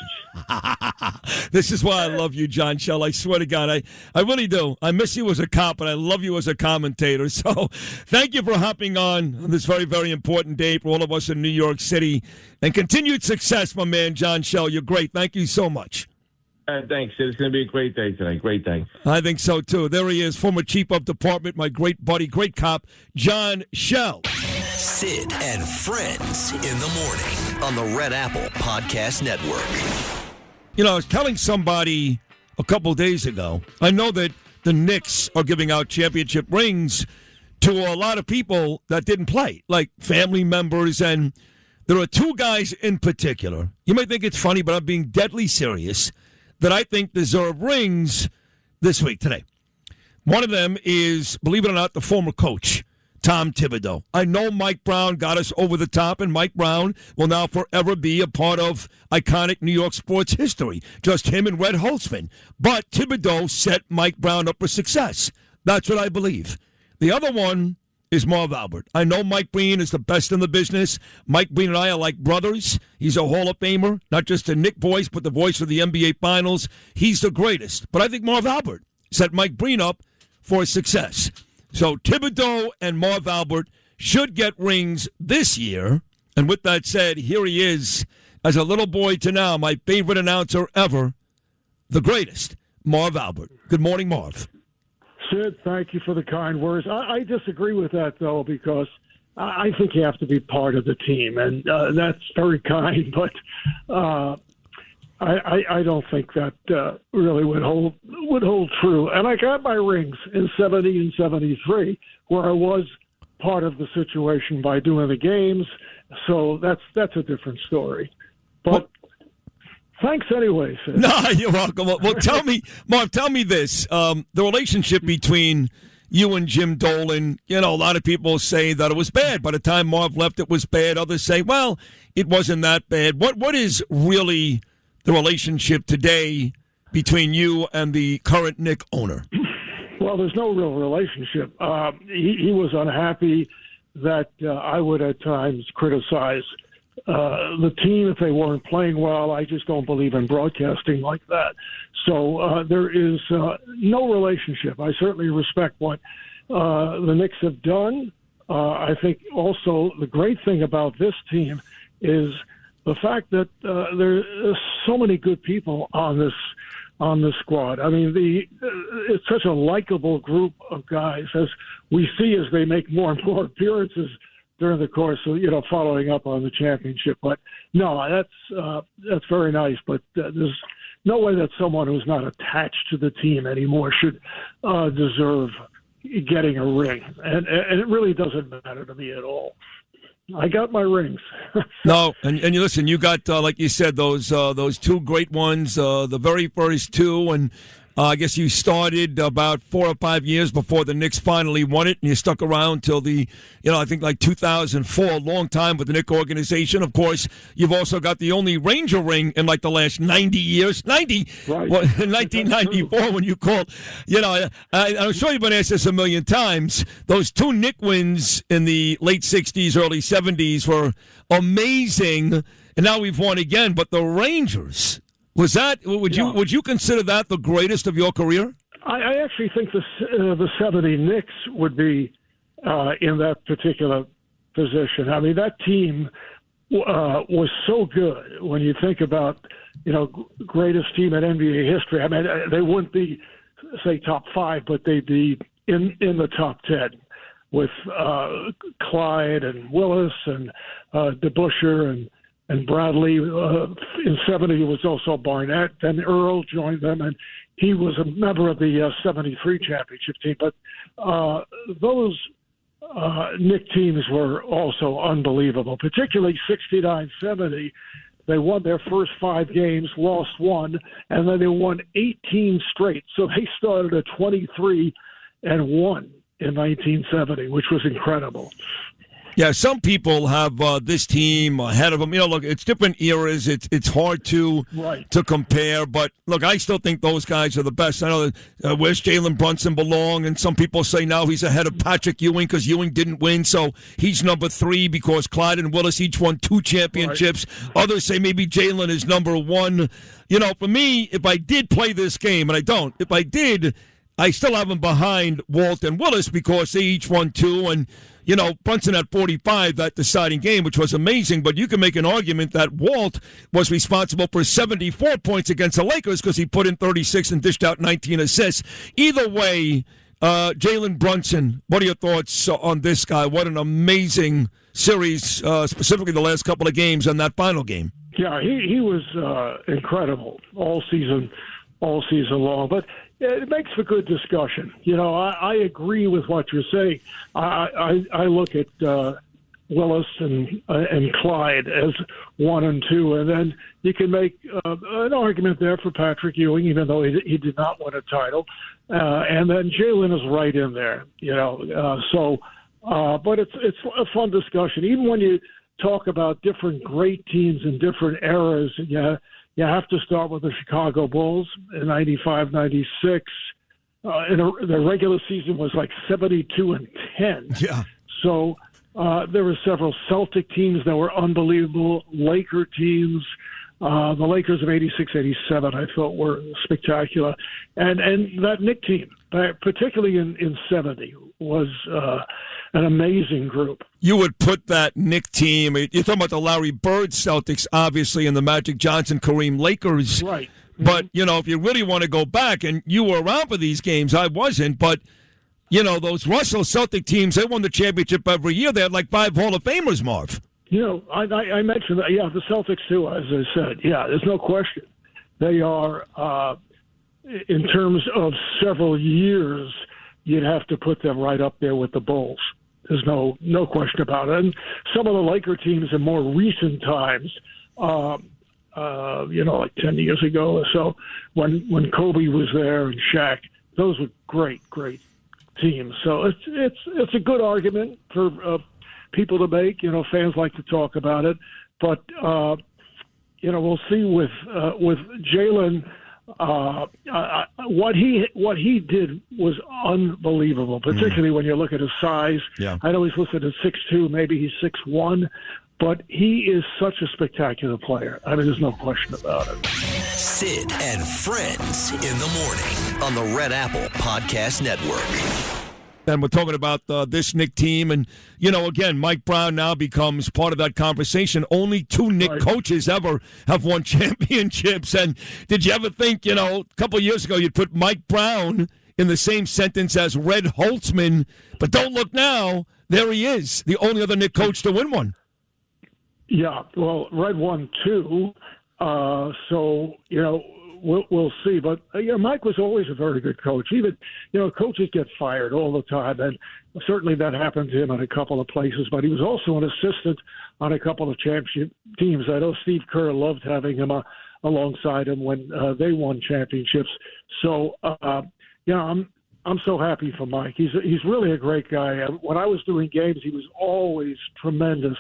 This is why I love you, John Chell. I swear to God, I really do. I miss you as a cop, but I love you as a commentator. So thank you for hopping on this very, very important day for all of us in New York City. And continued success, my man, John Chell. You're great. Thank you so much. Thanks, Sid. It's going to be a great day today. Great day. I think so, too. There he is, former chief of department, my great buddy, great cop, John Chell. Sid and Friends in the morning on the Red Apple Podcast Network. You know, I was telling somebody a couple days ago, I know that the Knicks are giving out championship rings to a lot of people that didn't play, like family members, and there are 2 guys in particular. You might think it's funny, but I'm being deadly serious, that I think deserve rings this week, today. One of them is, believe it or not, the former coach, Tom Thibodeau. I know Mike Brown got us over the top, and Mike Brown will now forever be a part of iconic New York sports history. Just him and Red Holtzman. But Thibodeau set Mike Brown up for success. That's what I believe. The other one is Marv Albert. I know Mike Breen is the best in the business. Mike Breen and I are like brothers. He's a Hall of Famer, not just a Knick voice, but the voice of the NBA Finals. He's the greatest. But I think Marv Albert set Mike Breen up for success. So Thibodeau and Marv Albert should get rings this year. And with that said, here he is, as a little boy to now, my favorite announcer ever, the greatest, Marv Albert. Good morning, Marv. Sid, thank you for the kind words. I disagree with that, though, because I think you have to be part of the team, and that's very kind, but I don't think that really would hold true. And I got my rings in 70 and 73, where I was part of the situation by doing the games, so that's a different story. But thanks anyway, Sid. No, you're welcome. Well, tell me, Marv, tell me this. The relationship between you and Jim Dolan, you know, a lot of people say that it was bad. By the time Marv left, it was bad. Others say, well, it wasn't that bad. What is really the relationship today between you and the current Knick owner? Well, there's no real relationship. He was unhappy that I would at times criticize the team if they weren't playing well. I just don't believe in broadcasting like that. So there is no relationship. I certainly respect what the Knicks have done. I think also the great thing about this team is the fact that there are so many good people on this squad. I mean, it's such a likable group of guys, as we see as they make more and more appearances during the course of, following up on the championship. But no, that's very nice. But there's no way that someone who's not attached to the team anymore should deserve getting a ring. And it really doesn't matter to me at all. I got my rings. No, and you listen, you got, like you said, those 2 great ones, the very first 2, and I guess you started about 4 or 5 years before the Knicks finally won it, and you stuck around till I think like 2004, a long time with the Knicks organization. Of course, you've also got the only Ranger ring in like the last 90 years. 90? Right. Well, in 1994 when you called. I'm sure you've been asked this a million times. Those 2 Knicks wins in the late 60s, early 70s were amazing, and now we've won again. But the Rangers... Would you consider that the greatest of your career? I actually think the 70 Knicks would be in that particular position. I mean, that team was so good when you think about, greatest team in NBA history. I mean, they wouldn't be, say, top 5, but they'd be in the top 10 with Clyde and Willis and DeBusschere and Bradley. In 70, it was also Barnett. Then Earl joined them, and he was a member of the 73 championship team. But those Knicks teams were also unbelievable, particularly 69-70. They won their first 5 games, lost 1, and then they won 18 straight. So they started at 23-1 in 1970, which was incredible. Yeah, some people have this team ahead of them. Look, it's different eras. It's hard to compare. But, look, I still think those guys are the best. I know where's Jalen Brunson belong, and some people say now he's ahead of Patrick Ewing because Ewing didn't win, so he's number 3 because Clyde and Willis each won 2 championships. Right. Others say maybe Jalen is number 1. For me, if I did play this game, and I don't, if I did, I still have him behind Walt and Willis because they each won 2, and Brunson had 45 that deciding game, which was amazing, but you can make an argument that Walt was responsible for 74 points against the Lakers because he put in 36 and dished out 19 assists. Either way, Jalen Brunson, what are your thoughts on this guy? What an amazing series, specifically the last couple of games and that final game. Yeah, he was incredible all season long, but it makes for good discussion. I agree with what you're saying. I look at Willis and Clyde as 1 and 2, and then you can make an argument there for Patrick Ewing, even though he did not win a title, and then Jalen is right in there. But it's a fun discussion, even when you talk about different great teams in different eras. You have to start with the Chicago Bulls in 95, 96. The regular season was like 72-10. Yeah. So there were several Celtic teams that were unbelievable, Laker teams. The Lakers of 86, 87, I thought were spectacular. And that Knicks team, particularly in 70, was an amazing group. You would put that Knicks team, you're talking about the Larry Bird Celtics, obviously, and the Magic Johnson, Kareem Lakers. Right. But, if you really want to go back, and you were around for these games, I wasn't, but, those Russell Celtic teams, they won the championship every year. They had like 5 Hall of Famers, Marv. I mentioned that. Yeah, the Celtics too, as I said. Yeah, there's no question. They are, in terms of several years, you'd have to put them right up there with the Bulls. There's no question about it. And some of the Laker teams in more recent times, like 10 years ago or so, when Kobe was there and Shaq, those were great teams. So it's a good argument for people to make. Fans like to talk about it, but we'll see with Jalen. What he did was unbelievable, particularly when you look at his size. Yeah. I know he's listed at 6'2", maybe he's 6'1", but he is such a spectacular player. I mean, there's no question about it. Sid and Friends in the morning on the Red Apple Podcast Network. And we're talking about this Knicks team. And, again, Mike Brown now becomes part of that conversation. Only 2 Knicks coaches ever have won championships. And did you ever think, a couple of years ago, you'd put Mike Brown in the same sentence as Red Holtzman? But don't look now. There he is, the only other Knicks coach to win one. Yeah, well, Red won 2. So, we'll see. But, Mike was always a very good coach. Even, coaches get fired all the time, and certainly that happened to him in a couple of places. But he was also an assistant on a couple of championship teams. I know Steve Kerr loved having him alongside him when they won championships. So, I'm so happy for Mike. He's really a great guy. When I was doing games, he was always tremendous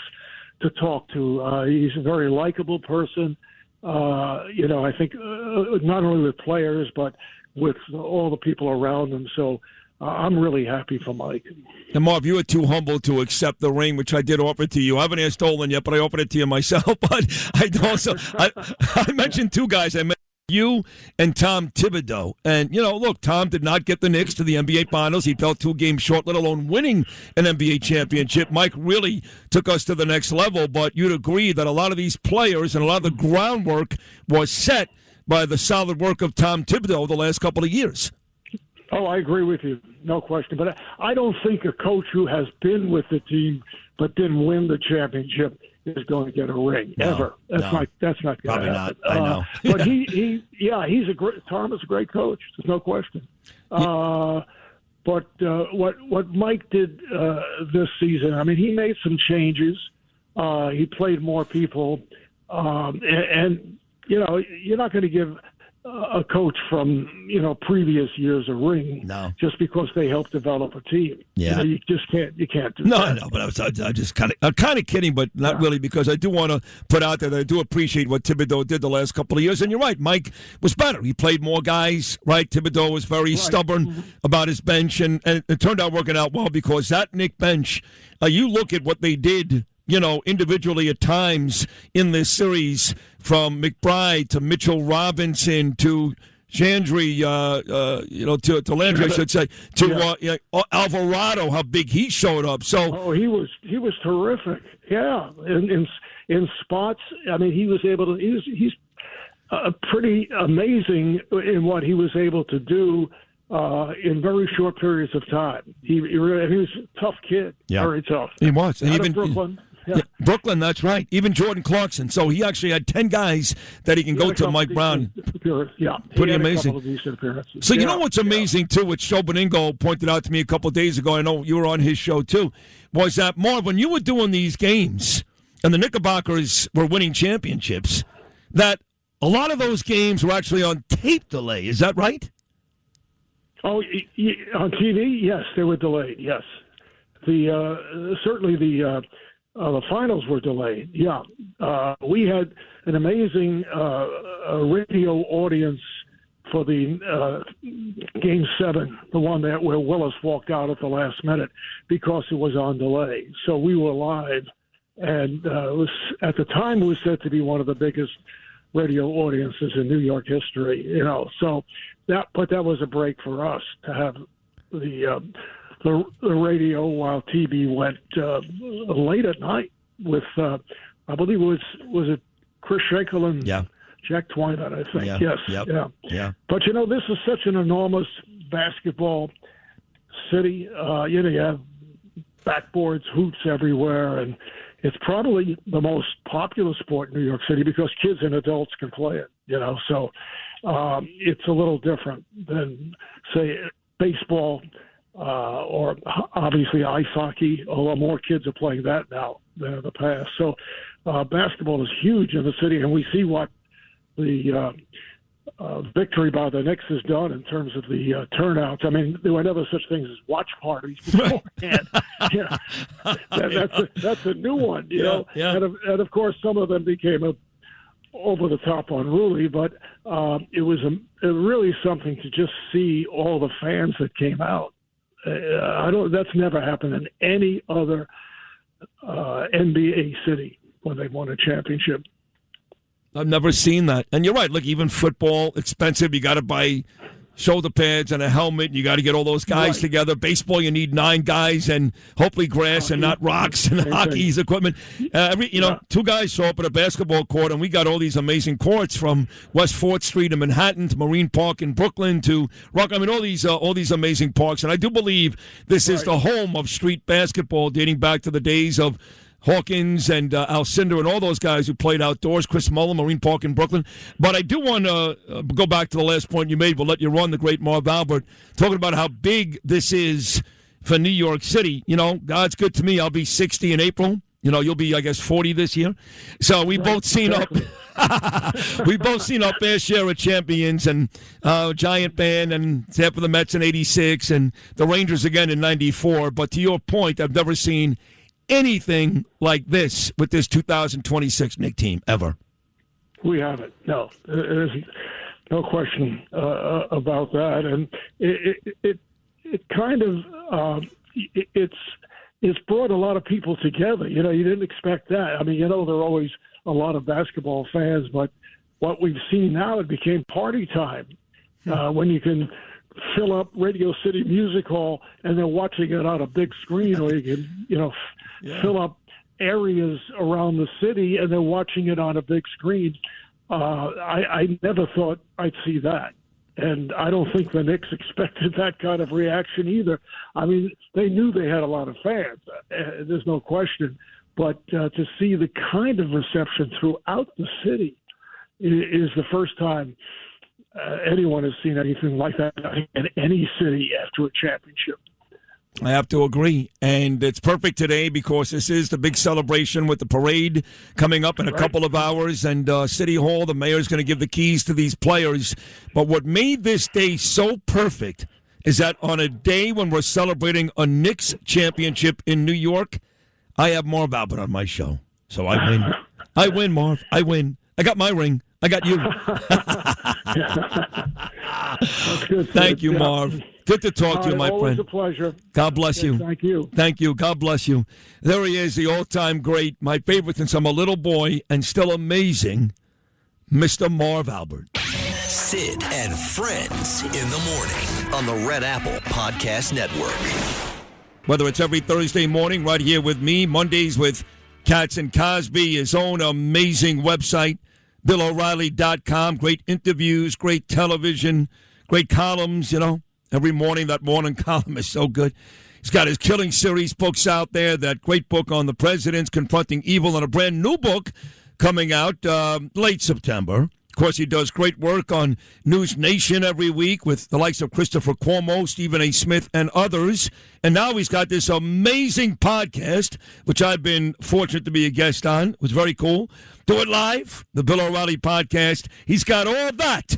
to talk to. He's a very likable person. I think not only with players but with all the people around him. So I'm really happy for Mike. And Marv, you were too humble to accept the ring, which I did offer to you. I haven't asked Dolan yet, but I offered it to you myself. But I mentioned two guys. I mentioned you and Tom Thibodeau. And, look, Tom did not get the Knicks to the NBA Finals. He fell 2 games short, let alone winning an NBA championship. Mike really took us to the next level, but you'd agree that a lot of these players and a lot of the groundwork was set by the solid work of Tom Thibodeau the last couple of years. Oh, I agree with you. No question. But I don't think a coach who has been with the team but didn't win the championship is going to get a ring ever. That's not going to happen. I know. But Tom is a great coach. There's no question. But what Mike did this season, I mean, he made some changes. He played more people, and you're not going to give a coach from previous years a ring just because they helped develop a team. Yeah, you just can't do that. No, I know, but I just kind of kidding, but not really, because I do want to put out there that I do appreciate what Thibodeau did the last couple of years. And you're right, Mike was better. He played more guys, right? Thibodeau was very stubborn about his bench, and it turned out working out well, because that Knick bench, you look at what they did, individually at times in this series, from McBride to Mitchell Robinson to Chandry, to Landry, I should say, to Alvarado, how big he showed up. So, he was terrific. Yeah, in spots. I mean, he was able to. He's pretty amazing in what he was able to do in very short periods of time. He was a tough kid. Yeah. Very tough. He was, and even Brooklyn. Yeah, Brooklyn, that's right. Even Jordan Clarkson. So he actually had 10 guys that he can go to Mike Brown. Yeah, pretty amazing. So you know what's amazing, too, which Joe Beningo pointed out to me a couple of days ago, I know you were on his show, too, was that, Marv, when you were doing these games and the Knickerbockers were winning championships, that a lot of those games were actually on tape delay. Is that right? Oh, on TV? Yes, they were delayed, yes. Certainly the finals were delayed. Yeah, we had an amazing radio audience for the Game 7, the one where Willis walked out at the last minute, because it was on delay. So we were live, and at the time it was said to be one of the biggest radio audiences in New York history. So that was a break for us to have the radio while TV went late at night with I believe was it Chris Shackle and Jack Twyman, I think. Yeah. Yes. Yeah. But this is such an enormous basketball city. You have backboards, hoops everywhere, and it's probably the most popular sport in New York City because kids and adults can play it. So it's a little different than, say, baseball. Or obviously ice hockey, although more kids are playing that now than in the past. So basketball is huge in the city, and we see what the victory by the Knicks has done in terms of the turnouts. I mean, there were never such things as watch parties beforehand. That's a new one, know. Yeah. And of course, some of them became over the top unruly, but it was really something to just see all the fans that came out. That's never happened in any other NBA city when they won a championship. I've never seen that. And you're right. Look, even football, expensive. You got to buy shoulder pads and a helmet. And you got to get all those guys together. Baseball, you need 9 guys and hopefully grass and not rocks, and hockey's equipment. Two guys show up at a basketball court, and we got all these amazing courts from West 4th Street in Manhattan to Marine Park in Brooklyn to Rock. I mean, all these amazing parks. And I do believe this is the home of street basketball, dating back to the days of Hawkins and Alcindor and all those guys who played outdoors, Chris Mullin, Marine Park in Brooklyn. But I do want to go back to the last point you made. We'll let you run, the great Marv Albert, talking about how big this is for New York City. God's good to me. I'll be 60 in April. You'll be, I guess, 40 this year. So we've both seen up. We've both seen our fair share of champions, and Giant fan, and except for the Mets in '86 and the Rangers again in '94. But to your point, I've never seen anything like this with this 2026 Knicks team ever. We haven't. No, there's no question about that, and it kind of it's brought a lot of people together. You know, you didn't expect that. I mean, you know, there are always a lot of basketball fans, but what we've seen now, it became party time when you can fill up Radio City Music Hall and they're watching it on a big screen, or you can, you know, fill up areas around the city and they're watching it on a big screen. I never thought I'd see that. And I don't think the Knicks expected that kind of reaction either. I mean, they knew they had a lot of fans. There's no question. But to see the kind of reception throughout the city is the first time anyone has seen anything like that in any city after a championship. I have to agree. And it's perfect today because this is the big celebration with the parade coming up in a couple of hours. And City Hall, the mayor's going to give the keys to these players. But what made this day so perfect is that on a day when we're celebrating a Knicks championship in New York, I have Marv Albert on my show. So I win. I win, Marv. I win. I got my ring. I got you. Thank you, Marv. Good to talk to you, my friend. Always a pleasure. God bless you. Thank you. Thank you. God bless you. There he is, the all-time great, my favorite since I'm a little boy, and still amazing, Mr. Marv Albert. Sid and Friends in the morning on the Red Apple Podcast Network. Whether it's every Thursday morning right here with me, Mondays with Katz and Cosby, his own amazing website, BillO'Reilly.com. Great interviews, great television, great columns, you know. Every morning, that morning column is so good. He's got his Killing Series books out there, that great book on the presidents confronting evil, and a brand new book coming out late September. Of course, he does great work on News Nation every week with the likes of Christopher Cuomo, Stephen A. Smith, and others. And now he's got this amazing podcast, which I've been fortunate to be a guest on. It was very cool. Do It Live, the Bill O'Reilly podcast. He's got all that.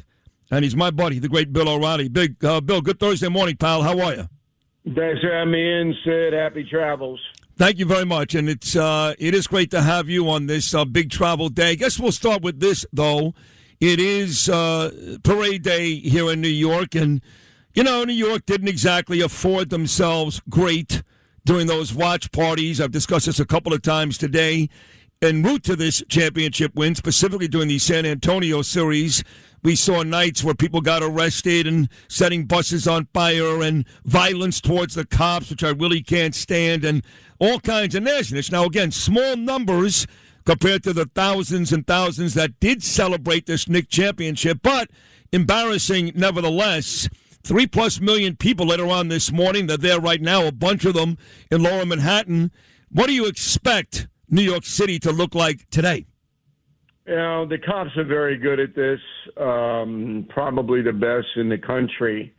And he's my buddy, the great Bill O'Reilly. Big Bill, good Thursday morning, pal. How are you? Thanks for having me in, Sid. Happy travels. Thank you very much. And it is great to have you on this big travel day. I guess we'll start with this, though. It is parade day here in New York. And, you know, New York didn't exactly afford themselves great during those watch parties. I've discussed this a couple of times today. En route to this championship win, specifically during the San Antonio series, we saw nights where people got arrested and setting buses on fire and violence towards the cops, which I really can't stand, and all kinds of nastiness. Now, again, small numbers compared to the thousands and thousands that did celebrate this Knicks championship, but embarrassing nevertheless. 3+ million people later on this morning. They're there right now, a bunch of them in Lower Manhattan. What do you expect New York City to look like today? You know, the cops are very good at this, probably the best in the country,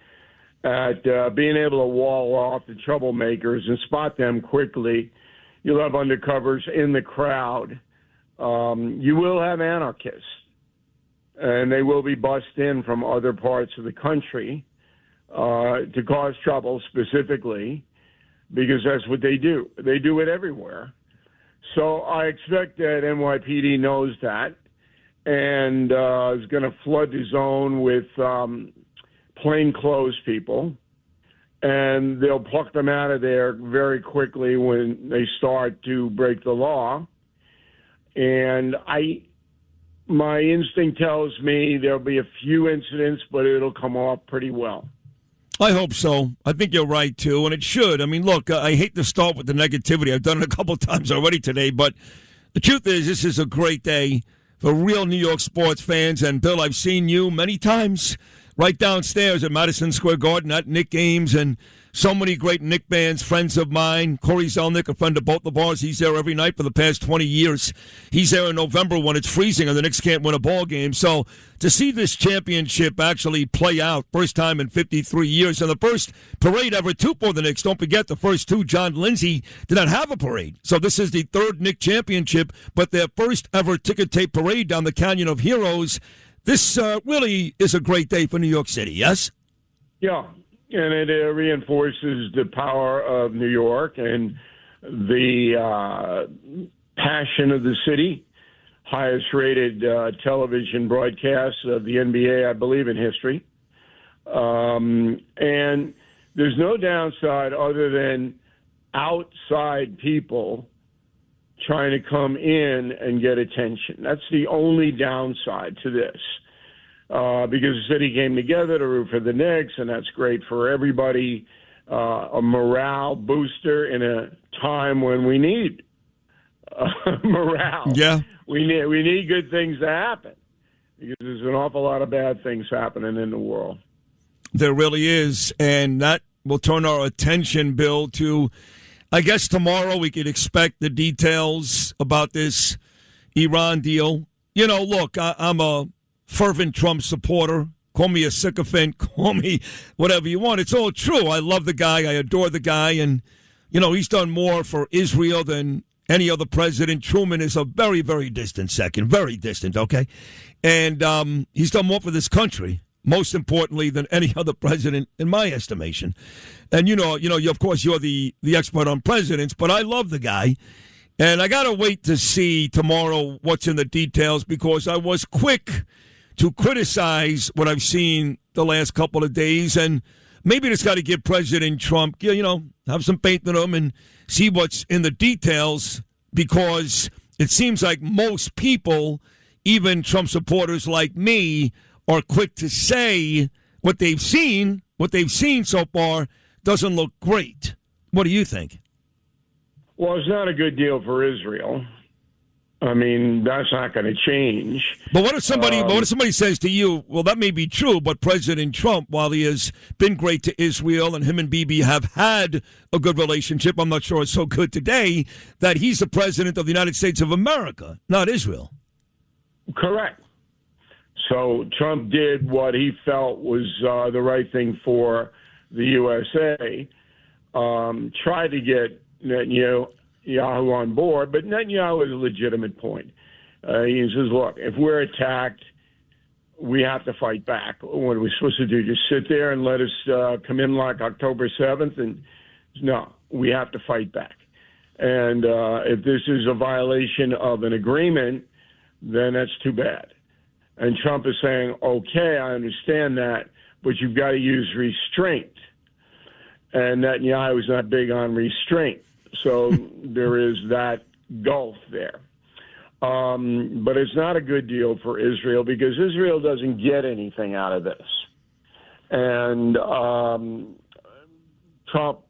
at being able to wall off the troublemakers and spot them quickly. You'll have undercovers in the crowd. You will have anarchists, and they will be bussed in from other parts of the country to cause trouble specifically, because that's what they do. They do it everywhere. So I expect that NYPD knows that and is going to flood the zone with plainclothes people, and they'll pluck them out of there very quickly when they start to break the law. And my instinct tells me there'll be a few incidents, but it'll come off pretty well. I hope so. I think you're right, too, and it should. I mean, look, I hate to start with the negativity. I've done it a couple of times already today, but the truth is this is a great day for real New York sports fans. And, Bill, I've seen you many times right downstairs at Madison Square Garden at Knicks games, and So many great Knicks fans, friends of mine. Corey Zelnick, a friend of both of ours. He's there every night for the past 20 years. He's there in November when it's freezing and the Knicks can't win a ball game. So to see this championship actually play out, first time in 53 years, and the first parade ever, too, for the Knicks. Don't forget, the first two, John Lindsay, did not have a parade. So this is the third Knicks championship, but their first ever ticker tape parade down the Canyon of Heroes. This really is a great day for New York City, yes? Yeah. And it reinforces the power of New York and the passion of the city. Highest rated television broadcast of the NBA, I believe, in history. And there's no downside other than outside people trying to come in and get attention. That's the only downside to this. Because the city came together to root for the Knicks, and that's great for everybody. A morale booster in a time when we need morale. Yeah, we need good things to happen because there's an awful lot of bad things happening in the world. There really is, and that will turn our attention, Bill, to, I guess tomorrow we could expect the details about this Iran deal. You know, look, I'm a fervent Trump supporter. Call me a sycophant. Call me whatever you want. It's all true. I love the guy. I adore the guy. And, you know, he's done more for Israel than any other president. Truman is a very, very distant second. Very distant, okay? And he's done more for this country, most importantly, than any other president, in my estimation. And, you know, of course, you're the expert on presidents, but I love the guy. And I got to wait to see tomorrow what's in the details because I was quick to criticize what I've seen the last couple of days, and maybe it's got to give President Trump, you know, have some faith in him and see what's in the details, because it seems like most people, even Trump supporters like me, are quick to say what they've seen so far doesn't look great. What do you think? Well, it's not a good deal for Israel. I mean, that's not going to change. But what if somebody says to you, well, that may be true, but President Trump, while he has been great to Israel and him and Bibi have had a good relationship, I'm not sure it's so good today, that he's the president of the United States of America, not Israel. Correct. So Trump did what he felt was the right thing for the USA, tried to get Netanyahu on board, but Netanyahu has a legitimate point. He says, look, if we're attacked, we have to fight back. What are we supposed to do? Just sit there and let us come in like October 7th? And no, we have to fight back. And if this is a violation of an agreement, then that's too bad. And Trump is saying, okay, I understand that, but you've got to use restraint. And Netanyahu is not big on restraint. So there is that gulf there. But it's not a good deal for Israel because Israel doesn't get anything out of this. And Trump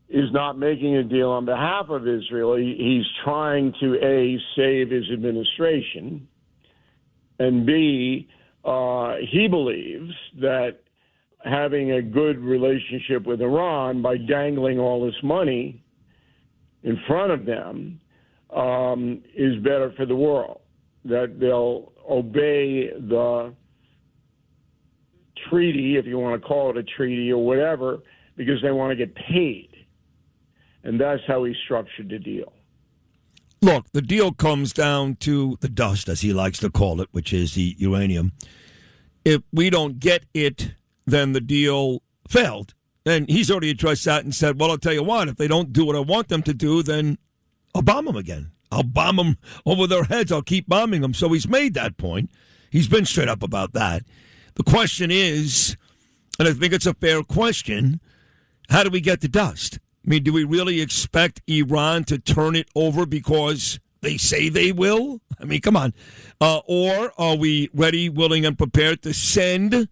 is not making a deal on behalf of Israel. He's trying to, A, save his administration, and B, he believes that having a good relationship with Iran by dangling all this money in front of them is better for the world, that they'll obey the treaty, if you want to call it a treaty or whatever, because they want to get paid. And that's how he structured the deal. Look, the deal comes down to the dust, as he likes to call it, which is the uranium. If we don't get it, then the deal failed. And he's already addressed that and said, well, I'll tell you what, if they don't do what I want them to do, then I'll bomb them again. I'll bomb them over their heads. I'll keep bombing them. So he's made that point. He's been straight up about that. The question is, and I think it's a fair question, how do we get the dust? I mean, do we really expect Iran to turn it over because they say they will? I mean, come on. Or are we ready, willing, and prepared to send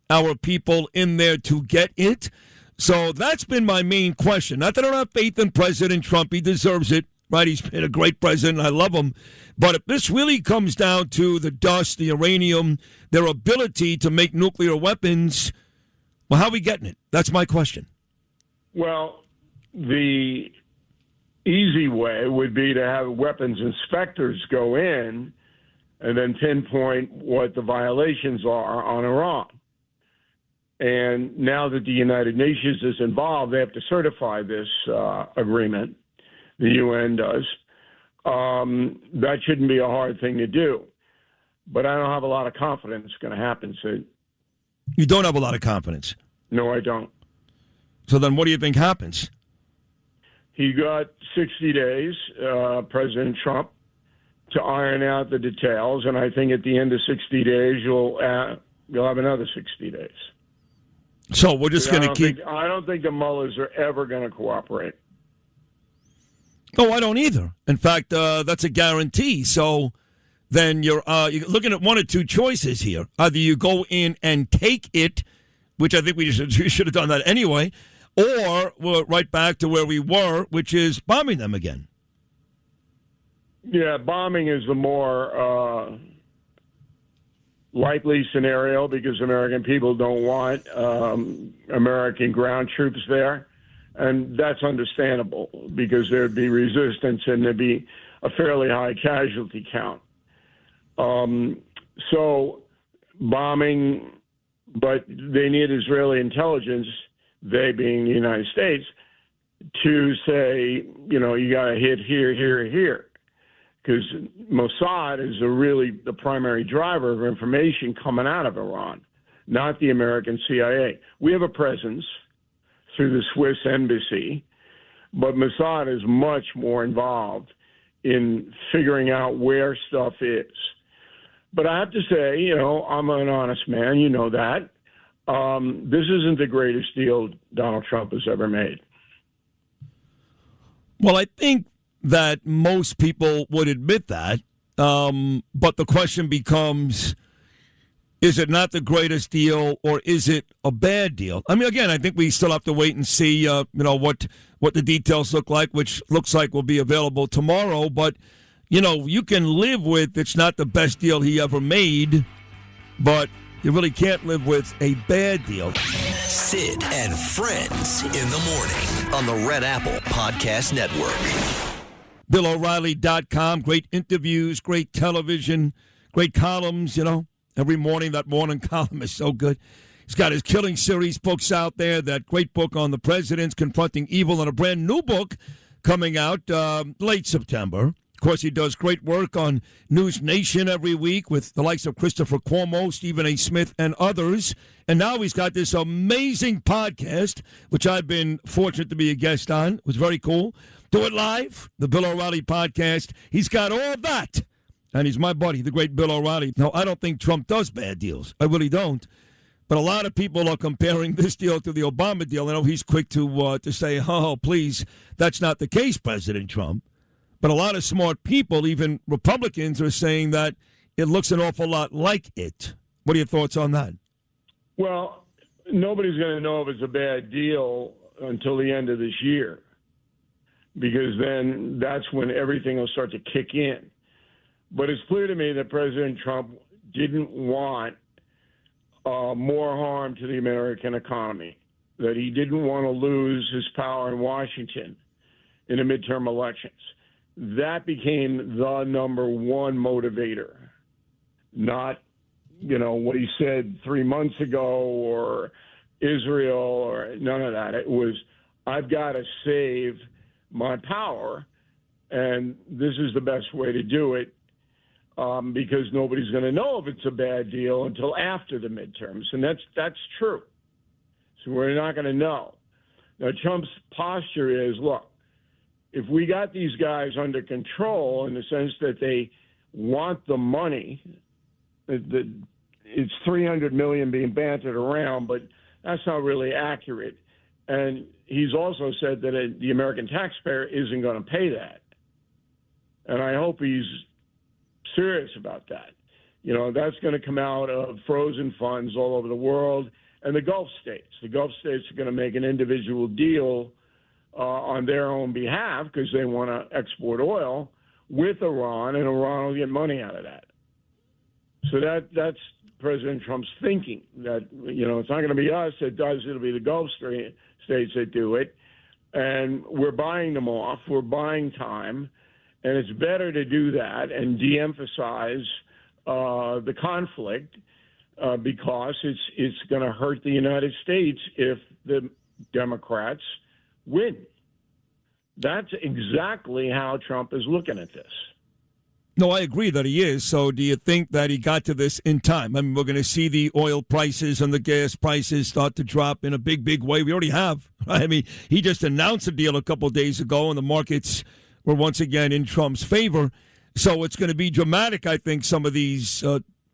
our people in there to get it? So that's been my main question. Not that I don't have faith in President Trump. He deserves it, right? He's been a great president. I love him. But if this really comes down to the dust, the uranium, their ability to make nuclear weapons, well, how are we getting it? That's my question. Well, the easy way would be to have weapons inspectors go in and then pinpoint what the violations are on Iran. And now that the United Nations is involved, they have to certify this agreement. The UN does. That shouldn't be a hard thing to do. But I don't have a lot of confidence it's going to happen, Sid. You don't have a lot of confidence? No, I don't. So then what do you think happens? He got 60 days, President Trump, to iron out the details, and I think at the end of 60 days, you'll have another 60 days. So we're just going to keep... I don't think the Mullahs are ever going to cooperate. No, I don't either. In fact, that's a guarantee. So then you're looking at one or two choices here. Either you go in and take it, which I think we should have done that anyway, or we're right back to where we were, which is bombing them again. Yeah, bombing is the more likely scenario because American people don't want American ground troops there. And that's understandable because there'd be resistance and there'd be a fairly high casualty count. So bombing, but they need Israeli intelligence, they being the United States, to say, you got to hit here, here, here. Because Mossad is really the primary driver of information coming out of Iran, not the American CIA. We have a presence through the Swiss embassy, but Mossad is much more involved in figuring out where stuff is. But I have to say, I'm an honest man, you know that. This isn't the greatest deal Donald Trump has ever made. Well, I think that most people would admit that, but the question becomes, is it not the greatest deal or is it a bad deal? I mean, again, I think we still have to wait and see, what the details look like, which looks like will be available tomorrow. But, you can live with it's not the best deal he ever made, but you really can't live with a bad deal. Sid and Friends in the morning on the Red Apple Podcast Network. BillO'Reilly.com. Great interviews, great television, great columns, Every morning, that morning column is so good. He's got his Killing Series books out there, that great book on the presidents confronting evil, and a brand new book coming out late September. Of course, he does great work on News Nation every week with the likes of Christopher Cuomo, Stephen A. Smith, and others. And now he's got this amazing podcast, which I've been fortunate to be a guest on. It was very cool. Do It Live, the Bill O'Reilly podcast. He's got all that. And he's my buddy, the great Bill O'Reilly. Now, I don't think Trump does bad deals. I really don't. But a lot of people are comparing this deal to the Obama deal. I know he's quick to say, oh, please, that's not the case, President Trump. But a lot of smart people, even Republicans, are saying that it looks an awful lot like it. What are your thoughts on that? Well, nobody's going to know if it's a bad deal until the end of this year, because then that's when everything will start to kick in. But it's clear to me that President Trump didn't want more harm to the American economy, that he didn't want to lose his power in Washington in the midterm elections. That became the number one motivator, not, what he said 3 months ago or Israel or none of that. It was, I've got to save my power, and this is the best way to do it. Because nobody's going to know if it's a bad deal until after the midterms, and that's true. So we're not going to know. Now, Trump's posture is, look, if we got these guys under control in the sense that they want the money, it's $300 million being bantered around, but that's not really accurate. And he's also said that the American taxpayer isn't going to pay that. And I hope he's serious about that. That's going to come out of frozen funds all over the world and the Gulf states. The Gulf states are going to make an individual deal on their own behalf because they want to export oil with Iran, and Iran will get money out of that. So that's President Trump's thinking, that, it's not going to be us that does it. It'll be the Gulf states that do it. and we're buying them off. We're buying time, and it's better to do that and de-emphasize the conflict because it's going to hurt the United States if the Democrats win. That's exactly how Trump is looking at this. No, I agree that he is. So do you think that he got to this in time? I mean, we're going to see the oil prices and the gas prices start to drop in a big, big way. We already have. I mean, he just announced a deal a couple of days ago, and the markets were once again in Trump's favor. So it's going to be dramatic, I think, some of these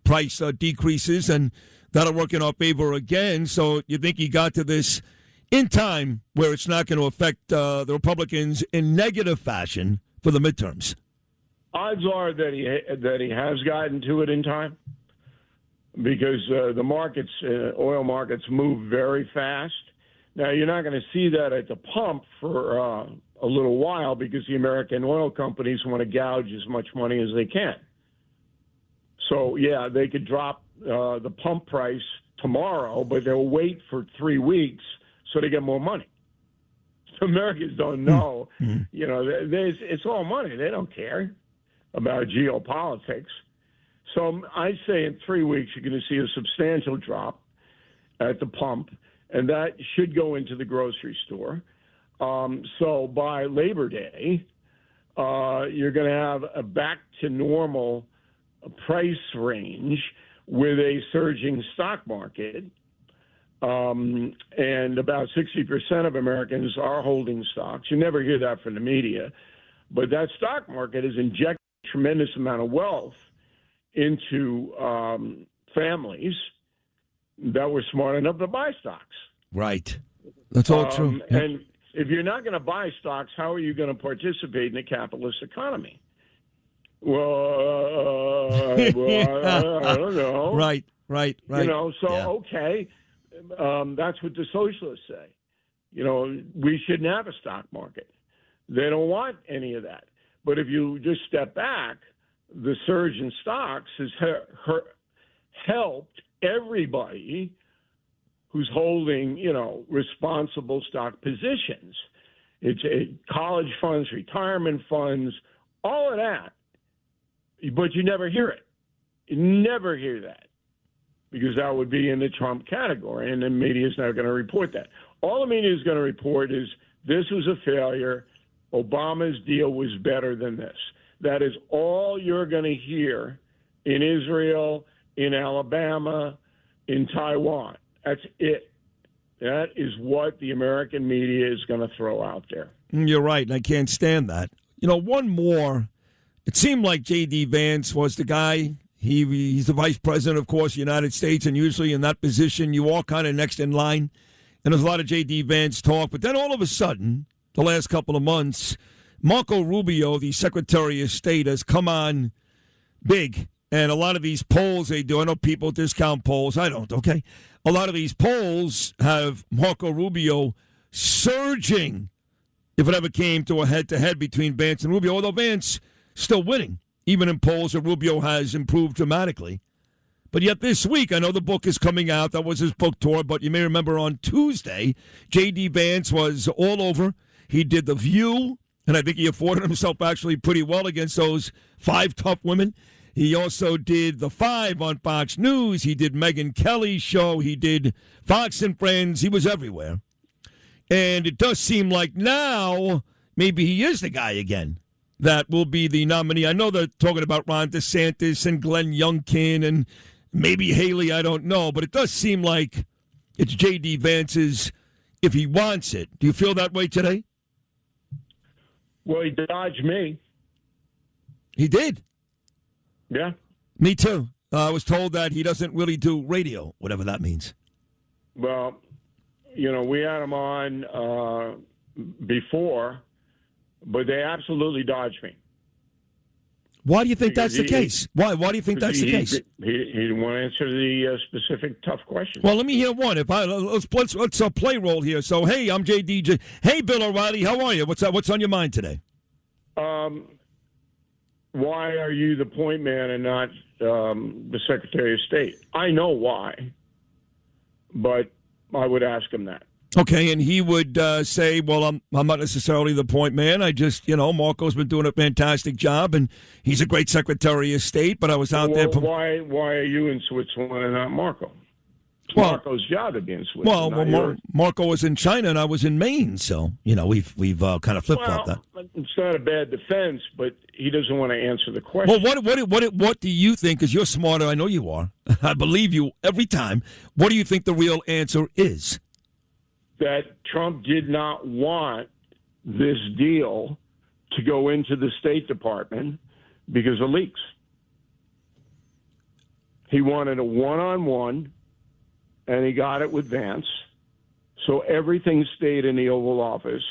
price decreases, and that'll work in our favor again. So you think he got to this in time where it's not going to affect the Republicans in negative fashion for the midterms? Odds are that he has gotten to it in time because the markets, oil markets, move very fast. Now, you're not going to see that at the pump for a little while because the American oil companies want to gouge as much money as they can. So, yeah, they could drop the pump price tomorrow, but they'll wait for 3 weeks so they get more money. So Americans don't know. You know, it's all money. They don't care about geopolitics. So I say in 3 weeks you're going to see a substantial drop at the pump, and that should go into the grocery store. So by Labor Day, you're going to have a back to normal price range with a surging stock market. And about 60% of Americans are holding stocks. You never hear that from the media. But that stock market is injecting a tremendous amount of wealth into families that were smart enough to buy stocks. Right. That's all true. Yep. And if you're not going to buy stocks, how are you going to participate in the capitalist economy? Well, I don't know. Right. You know, so, okay, that's what the socialists say. You know, we shouldn't have a stock market. They don't want any of that. But if you just step back, the surge in stocks has helped everybody who's holding, you know, responsible stock positions. It's college funds, retirement funds, all of that. But you never hear it. You never hear that because that would be in the Trump category, and the media is not going to report that. All the media is going to report is this was a failure. Obama's deal was better than this. That is all you're going to hear in Israel, in Alabama, in Taiwan. That's it. That is what the American media is going to throw out there. You're right, and I can't stand that. You know, one more. It seemed like JD Vance was the guy. He's the vice president, of course, of the United States, and usually in that position, you are kind of next in line. And there's a lot of JD Vance talk. But then all of a sudden, the last couple of months, Marco Rubio, the Secretary of State, has come on big. And a lot of these polls they do, I know people discount polls. I don't, okay? A lot of these polls have Marco Rubio surging if it ever came to a head-to-head between Vance and Rubio, although Vance still winning, even in polls that Rubio has improved dramatically. But yet this week, I know the book is coming out. That was his book tour, but you may remember on Tuesday, J.D. Vance was all over. He did The View, and I think he afforded himself actually pretty well against those 5 tough women. He also did The 5 on Fox News. He did Megyn Kelly's show. He did Fox and Friends. He was everywhere. And it does seem like now maybe he is the guy again that will be the nominee. I know they're talking about Ron DeSantis and Glenn Youngkin and maybe Haley, I don't know. But it does seem like it's J.D. Vance's if he wants it. Do you feel that way today? Well, he dodged me. He did. Yeah. Me too. I was told that he doesn't really do radio, whatever that means. Well, you know, we had him on before, but they absolutely dodged me. Why do you think that's the case? Why do you think that's the case? He didn't want to answer the specific tough questions. Well, let me hear one. Let's play roll here. So, hey, I'm JD. Hey, Bill O'Reilly, how are you? What's on your mind today? Why are you the point man and not the Secretary of State? I know why, but I would ask him that. Okay, and he would say, well, I'm not necessarily the point man. I just, Marco's been doing a fantastic job, and he's a great Secretary of State, but I was out there. Why are you in Switzerland and not Marco? It's Marco's job to be in Switzerland. Well, Marco was in China, and I was in Maine, so, we've kind of flip-flopped that. It's not a bad defense, but he doesn't want to answer the question. Well, what do you think, because you're smarter, I know you are, I believe you every time, what do you think the real answer is? That Trump did not want this deal to go into the State Department because of leaks. He wanted a one-on-one, and he got it with Vance. So everything stayed in the Oval Office,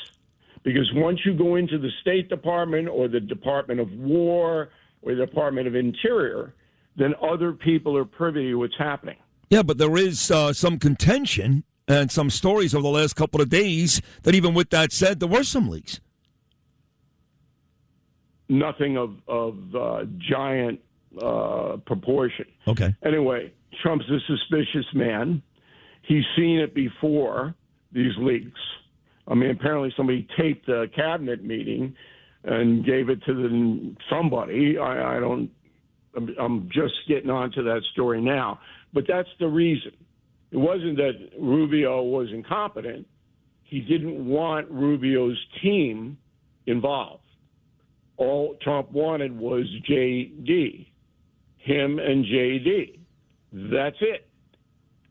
because once you go into the State Department or the Department of War or the Department of Interior, then other people are privy to what's happening. Yeah, but there is some contention and some stories over the last couple of days that even with that said, there were some leaks. Nothing of giant proportion. Okay. Anyway, Trump's a suspicious man. He's seen it before, these leaks. I mean, apparently somebody taped a cabinet meeting and gave it to somebody. I'm just getting onto that story now. But that's the reason. It wasn't that Rubio was incompetent. He didn't want Rubio's team involved. All Trump wanted was JD, him and JD. That's it.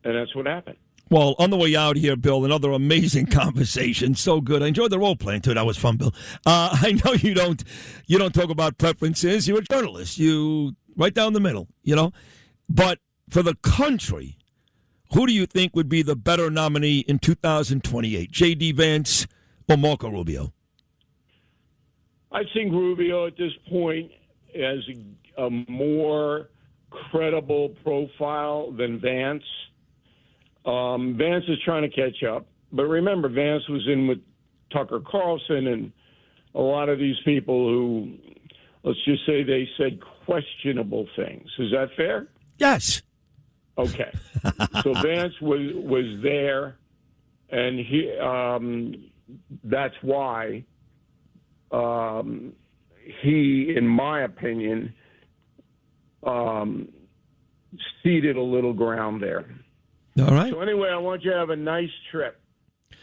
And that's what happened. Well, on the way out here, Bill, another amazing conversation. So good. I enjoyed the role playing too. That was fun, Bill. I know you don't talk about preferences. You're a journalist. You right down the middle, But for the country, who do you think would be the better nominee in 2028, J.D. Vance or Marco Rubio? I think Rubio at this point has a more credible profile than Vance. Vance is trying to catch up. But remember, Vance was in with Tucker Carlson and a lot of these people who, let's just say they said questionable things. Is that fair? Yes. Okay. So Vance was there, and that's why he, in my opinion, ceded a little ground there. All right. So anyway, I want you to have a nice trip,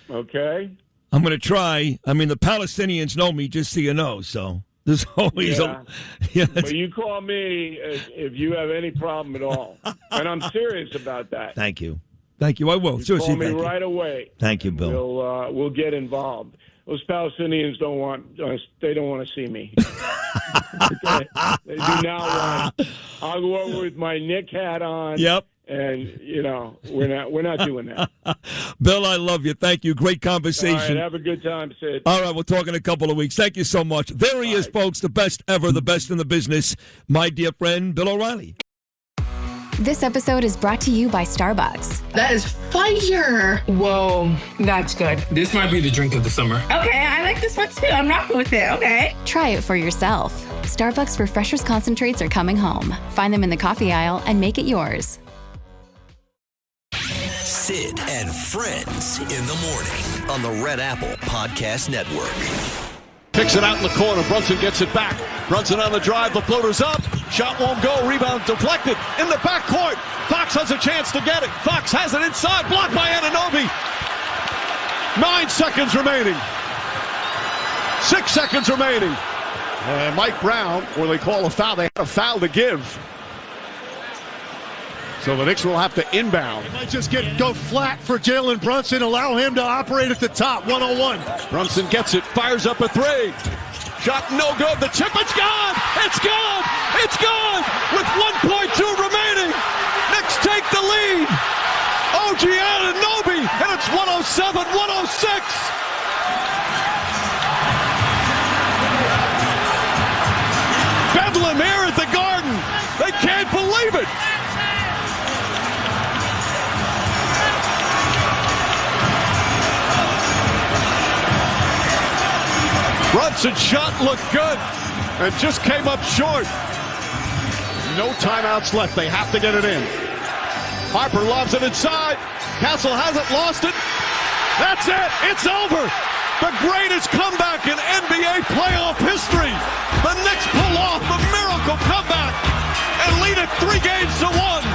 okay? I'm going to try. I mean, the Palestinians know me, just so you know, so there's always But you call me if you have any problem at all. And I'm serious about that. Thank you. Thank you. I will. Seriously, call me right away. Thank you, Bill. We'll get involved. Those Palestinians don't want to see me. Okay? They do not want. I'll go over with my Knick hat on. Yep. And we're not doing that. Bill, I love you. Thank you. Great conversation. All right, have a good time, Sid. All right, we'll talk in a couple of weeks. Thank you so much. There he is, folks, the best ever, the best in the business. My dear friend, Bill O'Reilly. This episode is brought to you by Starbucks. That is fire. Whoa, that's good. This might be the drink of the summer. Okay, I like this one too. I'm rocking with it. Okay. Try it for yourself. Starbucks Refreshers Concentrates are coming home. Find them in the coffee aisle and make it yours. Sid and Friends in the morning on the Red Apple Podcast Network. Picks it out in the corner. Brunson gets it back. Brunson on the drive. The floater's up. Shot won't go. Rebound deflected in the backcourt. Fox has a chance to get it. Fox has it inside. Blocked by Anunoby. 9 seconds remaining. 6 seconds remaining. And Mike Brown, or they call a foul. They had a foul to give. So the Knicks will have to inbound. They might just go flat for Jalen Brunson, allow him to operate at the top, 101. Brunson gets it, fires up a three. Shot no good. The chip, it's gone! It's gone! It's gone! With 1.2 remaining. Knicks take the lead. OG Anunoby, and it's 107-106. Bedlam here at the Garden. They can't believe it. Brunson's shot looked good and just came up short. No timeouts left. They have to get it in. Harper lobs it inside. Castle has it, lost it. That's it. It's over. The greatest comeback in NBA playoff history. The Knicks pull off a miracle comeback and lead it 3-1.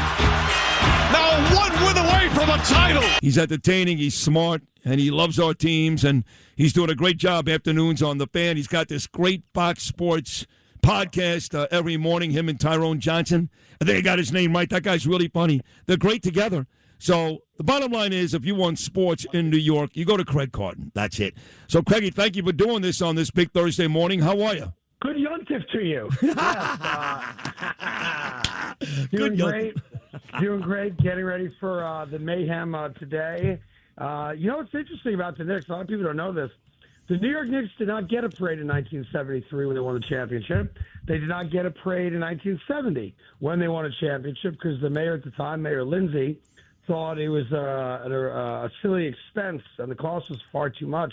Now 1 win away from a title. He's entertaining, he's smart, and he loves our teams, and he's doing a great job afternoons on The Fan. He's got this great Fox Sports podcast every morning, him and Tyrone Johnson. I think I got his name right. That guy's really funny. They're great together. So the bottom line is, if you want sports in New York, you go to Craig Carton. That's it. So, Craigie, thank you for doing this on this big Thursday morning. How are you? Good yontif to you. Yes, doing great. Doing great. Getting ready for the mayhem today. You know what's interesting about the Knicks? A lot of people don't know this. The New York Knicks did not get a parade in 1973 when they won the championship. They did not get a parade in 1970 when they won a championship because the mayor at the time, Mayor Lindsay, thought it was a silly expense and the cost was far too much.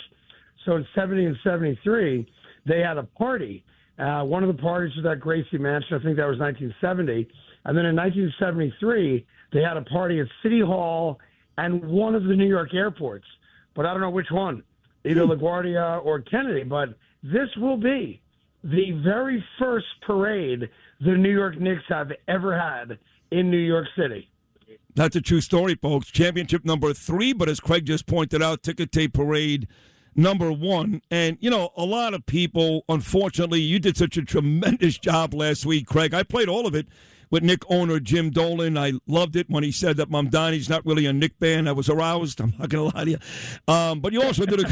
So in 70 and 73, they had a party. One of the parties was at Gracie Mansion. I think that was 1970. And then in 1973, they had a party at City Hall and one of the New York airports. But I don't know which one, either LaGuardia or Kennedy. But this will be the very first parade the New York Knicks have ever had in New York City. That's a true story, folks. Championship number 3, but as Craig just pointed out, ticket tape parade number 1. And, you know, a lot of people, unfortunately, you did such a tremendous job last week, Craig. I played all of it with Knick owner Jim Dolan. I loved it when he said that Mamdani's not really a Knick fan. I was aroused. I'm not going to lie to you. But you also did a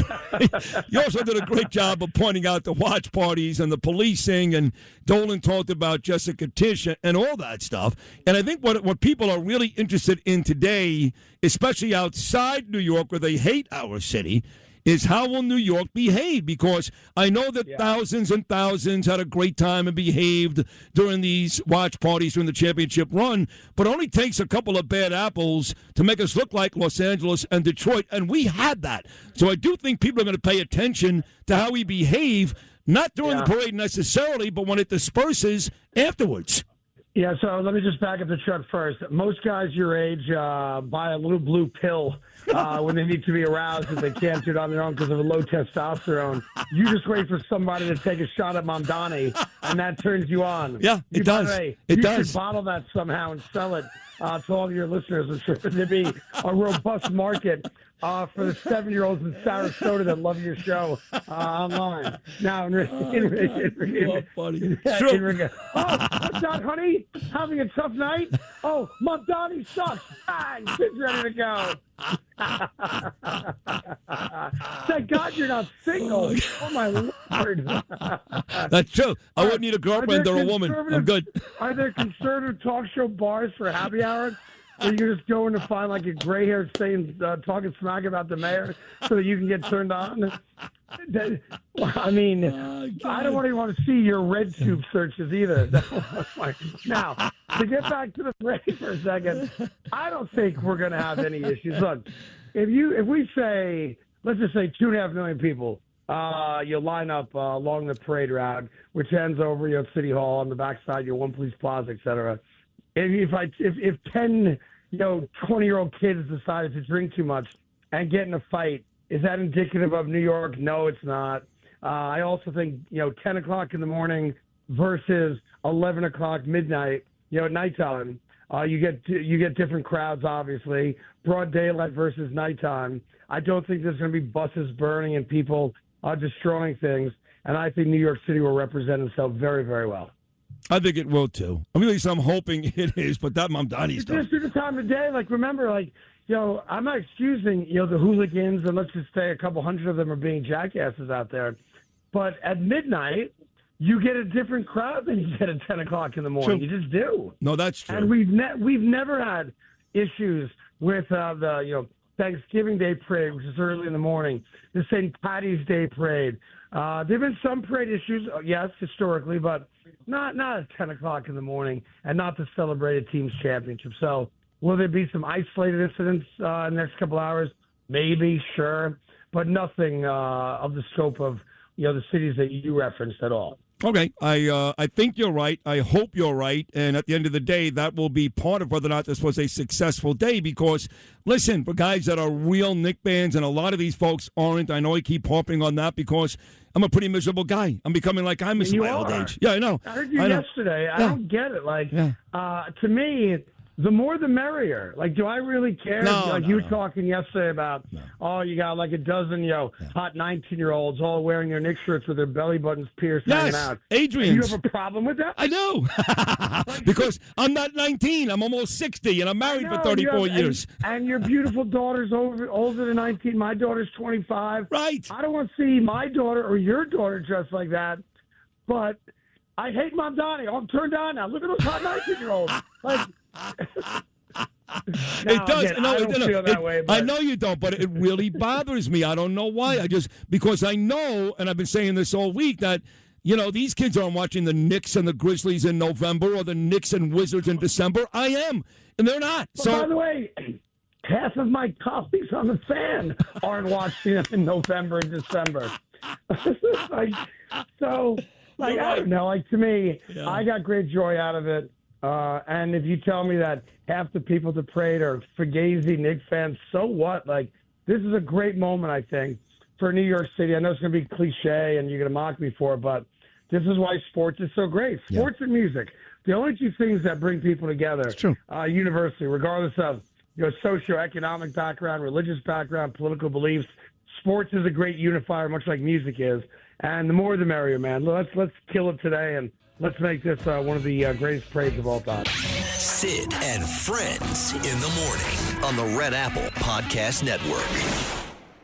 great job of pointing out the watch parties and the policing. And Dolan talked about Jessica Tisch and all that stuff. And I think what people are really interested in today, especially outside New York where they hate our city, is how will New York behave? Because I know that thousands and thousands had a great time and behaved during these watch parties during the championship run, but it only takes a couple of bad apples to make us look like Los Angeles and Detroit, and we had that. So I do think people are going to pay attention to how we behave, not during the parade necessarily, but when it disperses afterwards. Yeah, so let me just back up the truck first. Most guys your age buy a little blue pill when they need to be aroused if they can't do it on their own because of a low testosterone. You just wait for somebody to take a shot at Mamdani, and that turns you on. Yeah, it does. You should bottle that somehow and sell it to all of your listeners. I'm sure there'd be a robust market for the 7-year-olds in Sarasota that love your show online. Now, what's that, honey? Having a tough night? Oh, Mamdani sucks. Bang! Kid's ready to go. Thank God you're not single. Oh, my Lord. That's true. I wouldn't need a girlfriend or a woman. I'm good. Are there conservative talk show bars for happy hours? Where you're just going to find like a gray-haired saying, talking smack about the mayor so that you can get turned on? I mean, I don't even want to see your red tube searches either. Now, to get back to the parade for a second, I don't think we're going to have any issues. Look, if we say, let's just say 2.5 million people, you line up along the parade route, which ends over City Hall on the backside, your One Police Plaza, et cetera. If 10 20-year-old kids decided to drink too much and get in a fight, is that indicative of New York? No, it's not. I also think 10 o'clock in the morning versus 11 o'clock midnight, at nighttime, you get different crowds. Obviously, broad daylight versus nighttime. I don't think there's going to be buses burning and people destroying things, and I think New York City will represent itself very, very well. I think it will, too. I mean, at least I'm hoping it is, but that Mamdani stuff. Just through the time of day, remember, I'm not excusing, the hooligans, and let's just say a couple hundred of them are being jackasses out there. But at midnight, you get a different crowd than you get at 10 o'clock in the morning. True. You just do. No, that's true. And we've never had issues with the Thanksgiving Day parade, which is early in the morning, the St. Patty's Day parade. There have been some parade issues, yes, historically, but not at 10 o'clock in the morning and not to celebrate a team's championship. So will there be some isolated incidents in the next couple hours? Maybe, sure, but nothing of the scope of the cities that you referenced at all. Okay, I think you're right. I hope you're right. And at the end of the day, that will be part of whether or not this was a successful day. Because, listen, for guys that are real Knicks fans, and a lot of these folks aren't, I know I keep harping on that because I'm a pretty miserable guy. I'm becoming like I'm in my old age. Yeah, I know. I heard you yesterday. I don't get it. Like, to me, the more the merrier. Like, do I really care? You were talking yesterday about, you got like a dozen, hot 19-year-olds all wearing their Knicks shirts with their belly buttons pierced hanging out. Adrian. You have a problem with that? I know. Because I'm not 19. I'm almost 60, and I'm married for 34 years. And your beautiful daughter's older than 19. My daughter's 25. Right. I don't want to see my daughter or your daughter dressed like that, but I hate Mom Donnie. I'm turned on now. Look at those hot 19-year-olds. Like, it does. I know you don't, but it really bothers me. I don't know why. Because I know, and I've been saying this all week, that these kids aren't watching the Knicks and the Grizzlies in November or the Knicks and Wizards in December. I am, and they're not. By the way, half of my colleagues on the fan aren't watching them in November and December. I don't know. To me, I got great joy out of it. And if you tell me that half the people at the parade are Fugazi Knicks fans, so what? Like, this is a great moment, I think, for New York City. I know it's going to be cliche and you're going to mock me for it, but this is why sports is so great. Sports and music, the only two things that bring people together, universally, regardless of socioeconomic background, religious background, political beliefs. Sports is a great unifier, much like music is. And the more the merrier, man. Let's kill it today, and let's make this one of the greatest parades of all time. Sid and Friends in the morning on the Red Apple Podcast Network.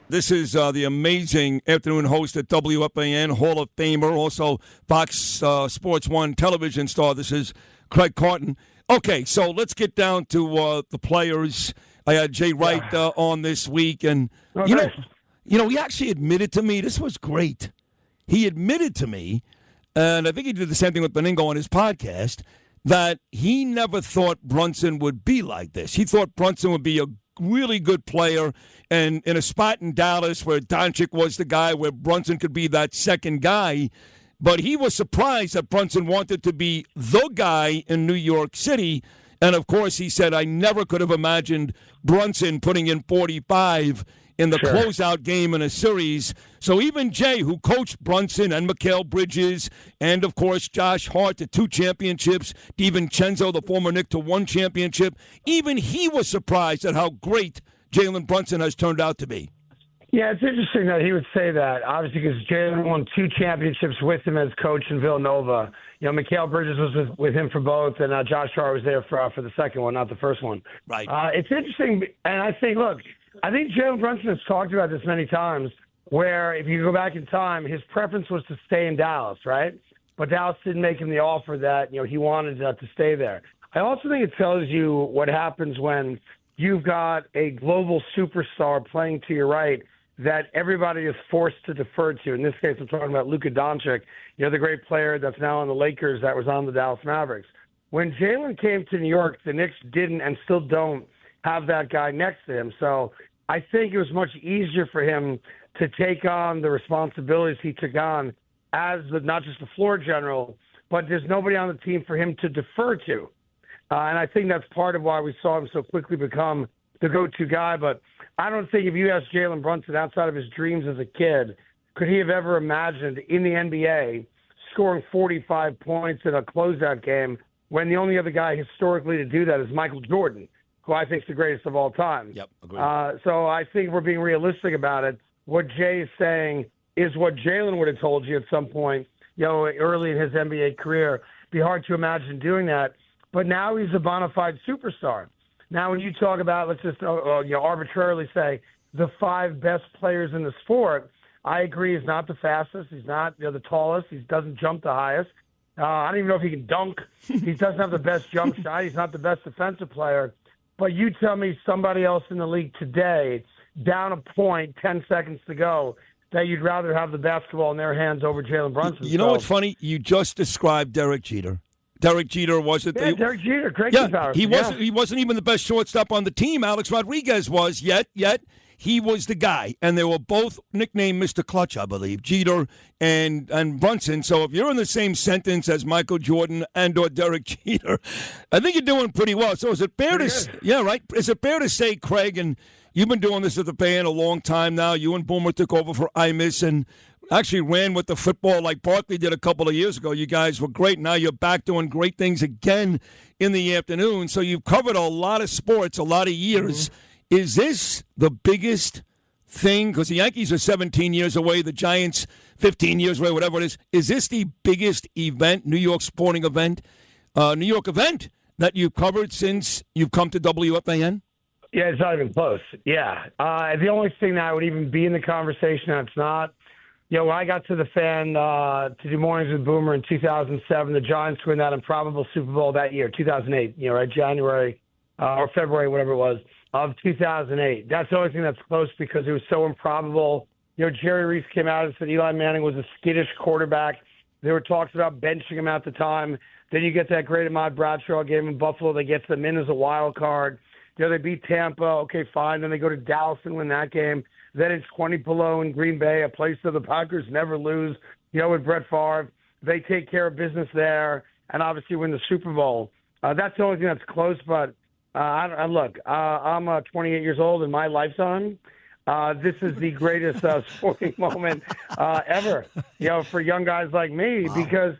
This is the amazing afternoon host at WFAN, Hall of Famer, also Fox Sports 1 television star. This is Craig Carton. Okay, so let's get down to the players. I had Jay Wright on this week, and he actually admitted to me, this was great. He admitted to me, and I think he did the same thing with Beningo on his podcast, that he never thought Brunson would be like this. He thought Brunson would be a really good player, and in a spot in Dallas where Doncic was the guy, where Brunson could be that second guy. But he was surprised that Brunson wanted to be the guy in New York City. And, of course, he said, I never could have imagined Brunson putting in 45 in the closeout game in a series. So even Jay, who coached Brunson and Mikal Bridges, and, of course, Josh Hart to 2 championships, DiVincenzo, the former Knick, to 1 championship, even he was surprised at how great Jalen Brunson has turned out to be. Yeah, it's interesting that he would say that, obviously, because Jalen won 2 championships with him as coach in Villanova. Mikal Bridges was with him for both, and Josh Hart was there for the second one, not the first one. Right. It's interesting, and I think Jalen Brunson has talked about this many times, where if you go back in time, his preference was to stay in Dallas, right? But Dallas didn't make him the offer that, he wanted to stay there. I also think it tells you what happens when you've got a global superstar playing to your right that everybody is forced to defer to. In this case, I'm talking about Luka Doncic, the great player that's now on the Lakers that was on the Dallas Mavericks. When Jalen came to New York, the Knicks didn't and still don't have that guy next to him. So I think it was much easier for him to take on the responsibilities he took on as not just the floor general, but there's nobody on the team for him to defer to. And I think that's part of why we saw him so quickly become the go-to guy. But I don't think if you ask Jalen Brunson outside of his dreams as a kid, could he have ever imagined in the NBA scoring 45 points in a closeout game when the only other guy historically to do that is Michael Jordan, who I think is the greatest of all time. Yep, agreed. So I think we're being realistic about it. What Jay is saying is what Jalen would have told you at some point, early in his NBA career. Be hard to imagine doing that. But now he's a bona fide superstar. Now, when you talk about, let's just arbitrarily say, the 5 best players in the sport, I agree he's not the fastest. He's not the tallest. He doesn't jump the highest. I don't even know if he can dunk. He doesn't have the best jump shot. He's not the best defensive player. But you tell me somebody else in the league today, down a point, 10 seconds to go, that you'd rather have the basketball in their hands over Jalen Brunson. You know what's funny? You just described Derek Jeter. Derek Jeter wasn't. Yeah, Derek Jeter, great comparison. He wasn't even the best shortstop on the team. Alex Rodriguez was. Yet he was the guy. And they were both nicknamed Mr. Clutch, I believe, Jeter and Brunson. So if you're in the same sentence as Michael Jordan and or Derek Jeter, I think you're doing pretty well. So is it fair Is it fair to say, Craig, and you've been doing this at the Bay a long time now. You and Boomer took over for Imus and actually ran with the football like Barkley did a couple of years ago. You guys were great. Now you're back doing great things again in the afternoon. So you've covered a lot of sports, a lot of years. Mm-hmm. Is this the biggest thing? Because the Yankees are 17 years away, the Giants 15 years away, whatever it is. Is this the biggest event, New York sporting event, New York event that you've covered since you've come to WFAN? Yeah, it's not even close. Yeah. The only thing that would even be in the conversation that's not, when I got to the Fan to do Mornings with Boomer in 2007, the Giants win that improbable Super Bowl that year, 2008, right, January or February, whatever it was, of 2008. That's the only thing that's close because it was so improbable. Jerry Reese came out and said Eli Manning was a skittish quarterback. There were talks about benching him at the time. Then you get that great Ahmad Bradshaw game in Buffalo that gets them in as a wild card. They beat Tampa. Okay, fine. Then they go to Dallas and win that game. Then it's 20 below in Green Bay, a place that the Packers never lose, with Brett Favre. They take care of business there and obviously win the Super Bowl. That's the only thing that's close. But look, I'm 28 years old in my lifetime. This is the greatest sporting moment ever, for young guys like me. Wow. Because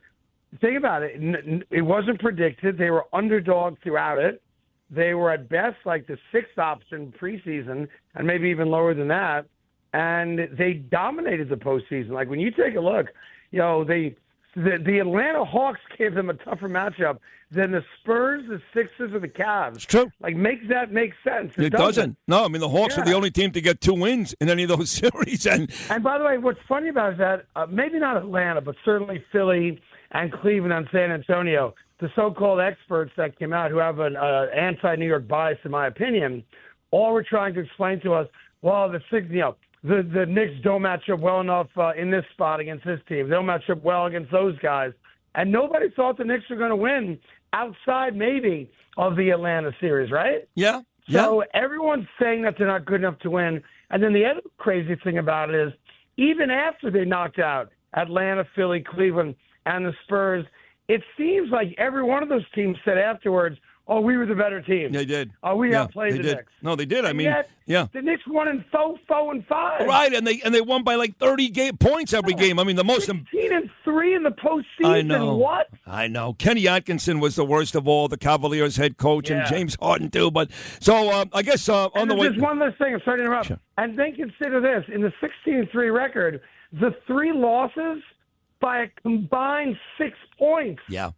think about it. It wasn't predicted. They were underdog throughout it. They were at best like the sixth option preseason and maybe even lower than that. And they dominated the postseason. Like when you take a look, the Atlanta Hawks gave them a tougher matchup than the Spurs, the Sixers, or the Cavs. It's true. Like, makes that make sense? It doesn't. No, I mean, the Hawks are the only team to get 2 wins in any of those series. And by the way, what's funny about it is that maybe not Atlanta, but certainly Philly and Cleveland and San Antonio, the so-called experts that came out who have an anti-New York bias, in my opinion, all were trying to explain to us, well, the Knicks don't match up well enough in this spot against this team. They don't match up well against those guys. And nobody thought the Knicks were going to win outside maybe of the Atlanta series, right? Yeah. So everyone's saying that they're not good enough to win. And then the other crazy thing about it is even after they knocked out Atlanta, Philly, Cleveland, and the Spurs, it seems like every one of those teams said afterwards, oh, we were the better team. They did. Oh, we outplayed the Knicks. No, they did. And yet, the Knicks won in 4-5. Right, and they won by like 30 points every game. I mean, the most 16-3 in the postseason. I know. What? I know. Kenny Atkinson was the worst of all, the Cavaliers head coach, and James Harden too. But so I guess on the way. Just one last thing. I'm sorry to interrupt. Sure. And then consider this: in the 16-3 record, the 3 losses by a combined 6 points. Yeah.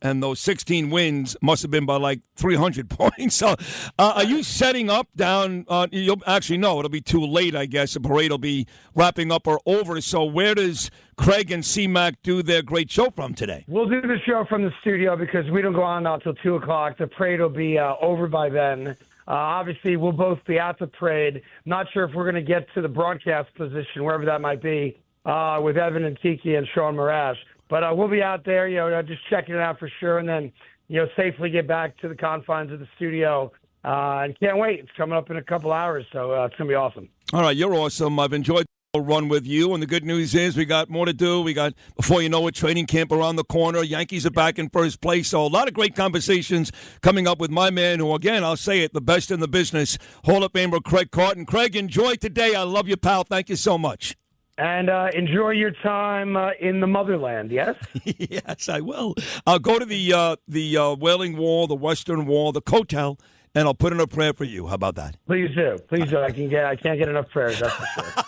And those 16 wins must have been by like 300 points. So are you setting up down? You'll actually, no, it'll be too late, I guess. The parade will be wrapping up or over. So where does Craig and C-Mac do their great show from today? We'll do the show from the studio because we don't go on until 2 o'clock. The parade will be over by then. Obviously, we'll both be at the parade. Not sure if we're going to get to the broadcast position, wherever that might be, with Evan and Tiki and Sean Marash. But we'll be out there, just checking it out for sure, and then, safely get back to the confines of the studio. And can't wait. It's coming up in a couple hours, so it's going to be awesome. All right, you're awesome. I've enjoyed the run with you, and the good news is we got more to do. We got, before you know it, training camp around the corner. Yankees are back in first place, so a lot of great conversations coming up with my man, who, again, I'll say it, the best in the business, Hall of Famer Craig Carton. Craig, enjoy today. I love you, pal. Thank you so much. And enjoy your time in the motherland, yes? Yes, I will. I'll go to the Wailing Wall, the Western Wall, the Kotel, and I'll put in a prayer for you. How about that? Please do. Please do. I can't get enough prayers, that's for sure.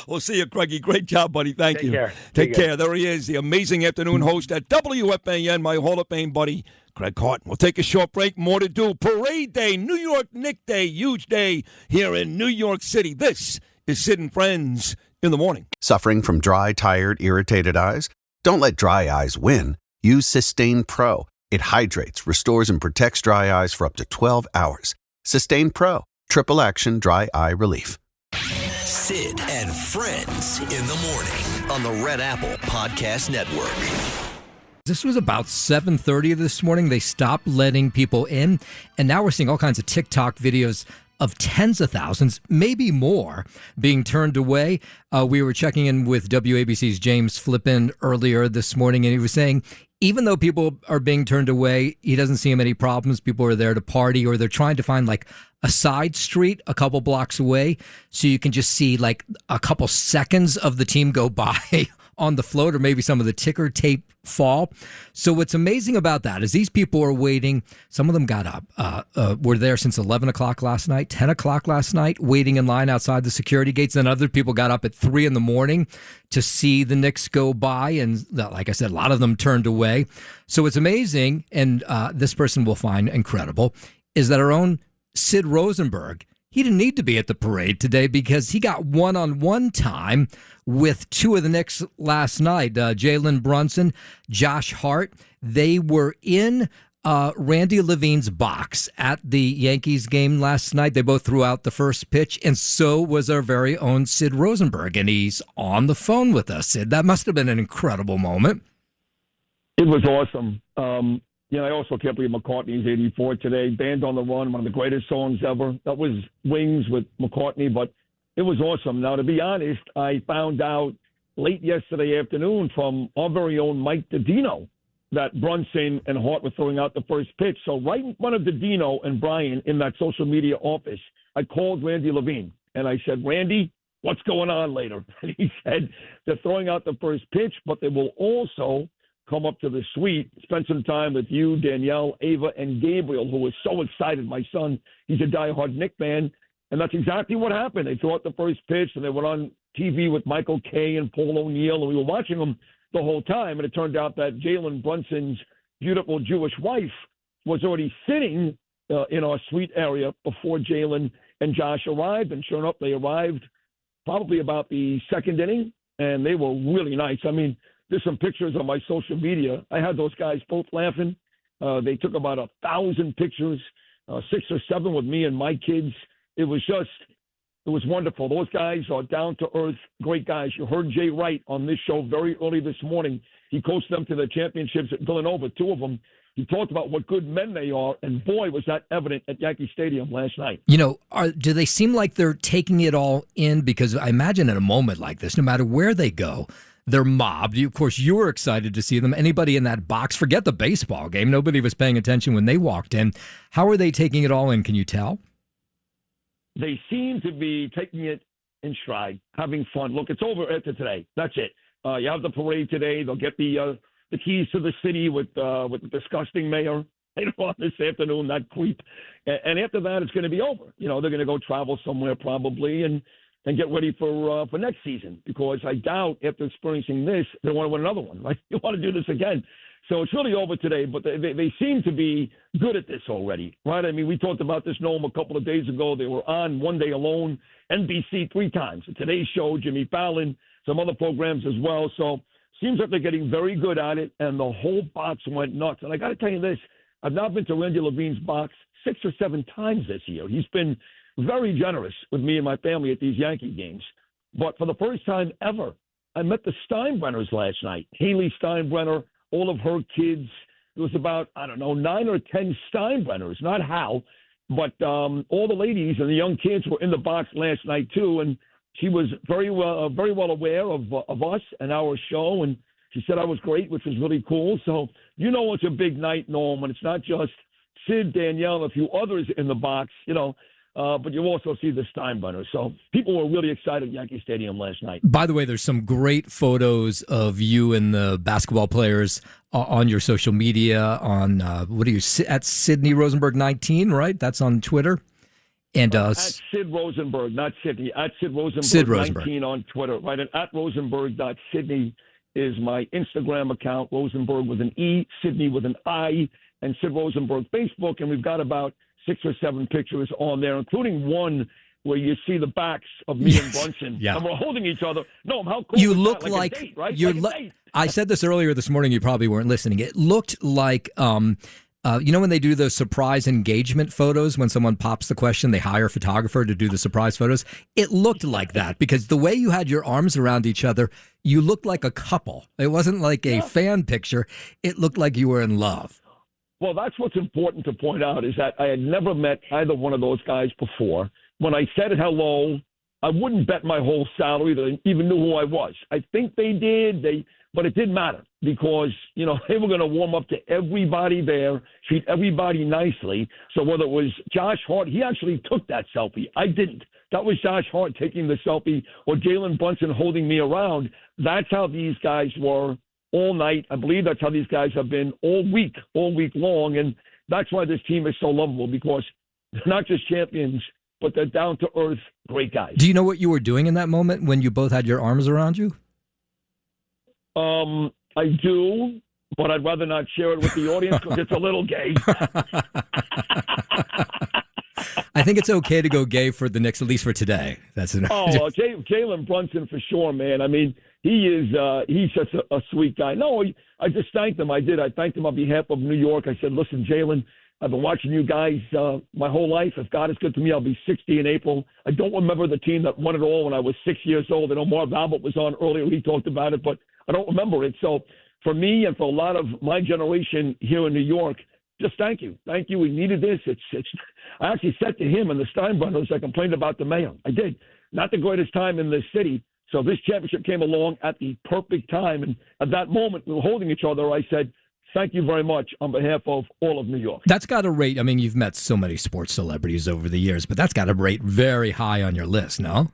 We'll see you, Craigie. Great job, buddy. Thank you. Care. Take care. There he is, the amazing afternoon host at WFAN, my Hall of Fame buddy, Craig Carton. We'll take a short break. More to do. Parade Day, New York Knick Day, huge day here in New York City. This is Sid Friends in the morning. Suffering from dry, tired, irritated eyes? Don't let dry eyes win. Use Sustain Pro. It hydrates, restores, and protects dry eyes for up to 12 hours. Sustain Pro. Triple action dry eye relief. Sid and Friends in the morning on the Red Apple Podcast Network. This was about 7:30 this morning. They stopped letting people in, and now we're seeing all kinds of TikTok videos of tens of thousands, maybe more, being turned away. We were checking in with WABC's James Flippin earlier this morning, and he was saying even though people are being turned away, he doesn't see many problems. People are there to party, or they're trying to find like a side street a couple blocks away so you can just see like a couple seconds of the team go by on the float, or maybe some of the ticker tape fall. So what's amazing about that is these people are waiting. Some of them got up, were there since 11 o'clock last night, 10 o'clock last night, waiting in line outside the security gates. Then other people got up at 3 a.m. to see the Knicks go by. And like I said, a lot of them turned away. So it's amazing, and this person will find incredible, is that our own Sid Rosenberg, he didn't need to be at the parade today because he got one-on-one time with two of the Knicks last night. Jalen Brunson, Josh Hart, they were in Randy Levine's box at the Yankees game last night. They both threw out the first pitch, and so was our very own Sid Rosenberg, and he's on the phone with us. Sid, that must have been an incredible moment. It was awesome. I also can't believe McCartney's 84 today. Band on the Run, one of the greatest songs ever. That was Wings with McCartney, but it was awesome. Now, to be honest, I found out late yesterday afternoon from our very own Mike DiDino that Brunson and Hart were throwing out the first pitch. So right in front of DiDino and Brian in that social media office, I called Randy Levine, and I said, Randy, what's going on later? And he said they're throwing out the first pitch, but they will also come up to the suite, spend some time with you, Danielle, Ava, and Gabriel, who was so excited. My son, he's a diehard Knicks fan, and that's exactly what happened. They threw out the first pitch, and they went on TV with Michael Kay and Paul O'Neill, and we were watching them the whole time, and it turned out that Jalen Brunson's beautiful Jewish wife was already sitting in our suite area before Jalen and Josh arrived, and sure enough, they arrived probably about the second inning, and they were really nice. I mean, there's some pictures on my social media. I had those guys both laughing. They took about 1,000 pictures, 6 or 7 with me and my kids. It was wonderful. Those guys are down-to-earth, great guys. You heard Jay Wright on this show very early this morning. He coached them to the championships at Villanova, 2 of them. He talked about what good men they are, and boy, was that evident at Yankee Stadium last night. You know, do they seem like they're taking it all in? Because I imagine in a moment like this, no matter where they go, they're mobbed. Of course, you were excited to see them. Anybody in that box, forget the baseball game. Nobody was paying attention when they walked in. How are they taking it all in? Can you tell? They seem to be taking it in stride, having fun. Look, it's over after today. That's it. You have the parade today. They'll get the keys to the city with the disgusting mayor later on this afternoon, that creep. And after that, it's going to be over. You know, they're going to go travel somewhere probably and get ready for next season, because I doubt after experiencing this, they want to win another one. Right? You want to do this again. So it's really over today, but they seem to be good at this already, right? I mean, we talked about this, Noam, a couple of days ago. They were on One Day Alone, NBC 3 times. Today's Show, Jimmy Fallon, some other programs as well. So seems like they're getting very good at it, and the whole box went nuts. And I got to tell you this, I've now been to Randy Levine's box 6 or 7 times this year. He's been very generous with me and my family at these Yankee games. But for the first time ever, I met the Steinbrenners last night. Haley Steinbrenner, all of her kids. It was about, 9 or 10 Steinbrenners, not Hal, but all the ladies and the young kids were in the box last night too. And she was very well aware of us and our show. And she said I was great, which was really cool. So, it's a big night, Norm, when it's not just Sid, Danielle, a few others in the box, but you also see the Steinbrenners. So people were really excited at Yankee Stadium last night. By the way, there's some great photos of you and the basketball players on your social media on, at Sydney Rosenberg 19, right? That's on Twitter. And at Sid Rosenberg, not Sydney, at Sid Rosenberg 19 on Twitter, right? And at Rosenberg.Sydney is my Instagram account, Rosenberg with an E, Sydney with an I, and Sid Rosenberg Facebook. And we've got about 6 or 7 pictures on there, including one where you see the backs of me and Brunson. Yeah. And we're holding each other. No, how cool you is look that? like a date, right? you're. Like a date. I said this earlier this morning. You probably weren't listening. It looked like, when they do the surprise engagement photos, when someone pops the question, they hire a photographer to do the surprise photos. It looked like that because the way you had your arms around each other, you looked like a couple. It wasn't like a fan picture. It looked like you were in love. Well, that's what's important to point out is that I had never met either one of those guys before. When I said hello, I wouldn't bet my whole salary that they even knew who I was. I think they did, but it didn't matter because, you know, they were going to warm up to everybody there, treat everybody nicely. So whether it was Josh Hart, he actually took that selfie. I didn't. That was Josh Hart taking the selfie or Jalen Brunson holding me around. That's how these guys were all night. I believe that's how these guys have been all week long. And that's why this team is so lovable because they're not just champions, but they're down-to-earth, great guys. Do you know what you were doing in that moment when you both had your arms around you? I do, but I'd rather not share it with the audience because it's a little gay. I think it's okay to go gay for the Knicks, at least for today. That's enough. Jalen Brunson for sure, man. I mean, he's such a sweet guy. No, I just thanked him. I did. I thanked him on behalf of New York. I said, listen, Jalen, I've been watching you guys my whole life. If God is good to me, I'll be 60 in April. I don't remember the team that won it all when I was 6 years old. I know Marv Albert was on earlier. He talked about it, but I don't remember it. So for me and for a lot of my generation here in New York, just thank you. Thank you. We needed this. I actually said to him and the Steinbrenners, I complained about the mayor. I did. Not the greatest time in this city. So this championship came along at the perfect time. And at that moment, we were holding each other. I said, thank you very much on behalf of all of New York. That's got to rate. I mean, you've met so many sports celebrities over the years, but that's got to rate very high on your list, no?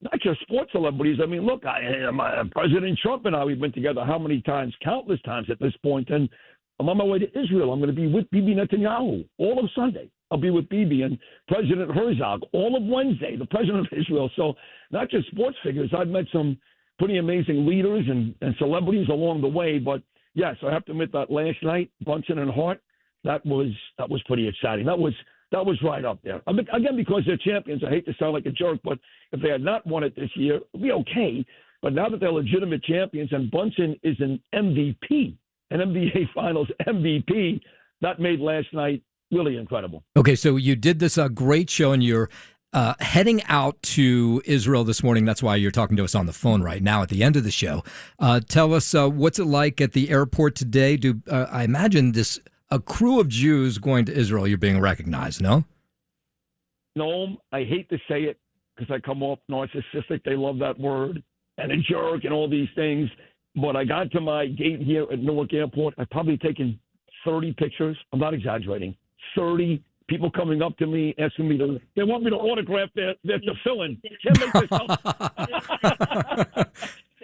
Not just sports celebrities. I mean, look, President Trump and I, we've been together how many times? Countless times at this point. And I'm on my way to Israel. I'm going to be with Bibi Netanyahu all of Sunday. I'll be with Bibi and President Herzog all of Wednesday, the president of Israel. So not just sports figures. I've met some pretty amazing leaders and celebrities along the way. But, yes, I have to admit that last night, Brunson and Hart, that was pretty exciting. That was right up there. I mean, again, because they're champions. I hate to sound like a jerk, but if they had not won it this year, it would be okay. But now that they're legitimate champions and Brunson is an MVP, an NBA Finals MVP, that made last night really incredible. Okay, so you did this great show, and you're heading out to Israel this morning. That's why you're talking to us on the phone right now at the end of the show. Tell us, what's it like at the airport today? I imagine a crew of Jews going to Israel, you're being recognized, no? No, I hate to say it because I come off narcissistic. They love that word, and a jerk and all these things. But I got to my gate here at Newark Airport. I've probably taken 30 pictures. I'm not exaggerating. 30 people coming up to me, asking me they want me to autograph their fill-in. Can't make this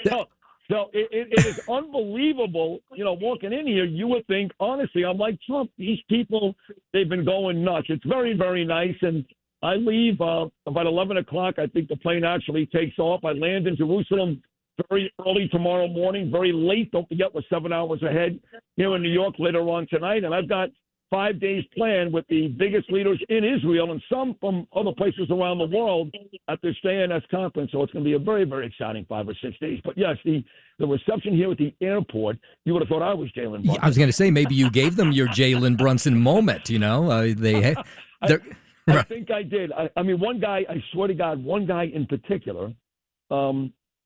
up. So it is unbelievile, walking in here, you would think, honestly, I'm like Trump. These people, they've been going nuts. It's very, very nice. And I leave about 11 o'clock. I think the plane actually takes off. I land in Jerusalem very early tomorrow morning, very late. Don't forget, we're 7 hours ahead here in New York later on tonight. And I've got 5 days planned with the biggest leaders in Israel and some from other places around the world at the STANS conference. So it's going to be a very, very exciting 5 or 6 days. But yes, the reception here at the airport, you would have thought I was Jalen Brunson. I was going to say, maybe you gave them your Jalen Brunson moment, I think I did. I mean, one guy, I swear to God, one guy in particular,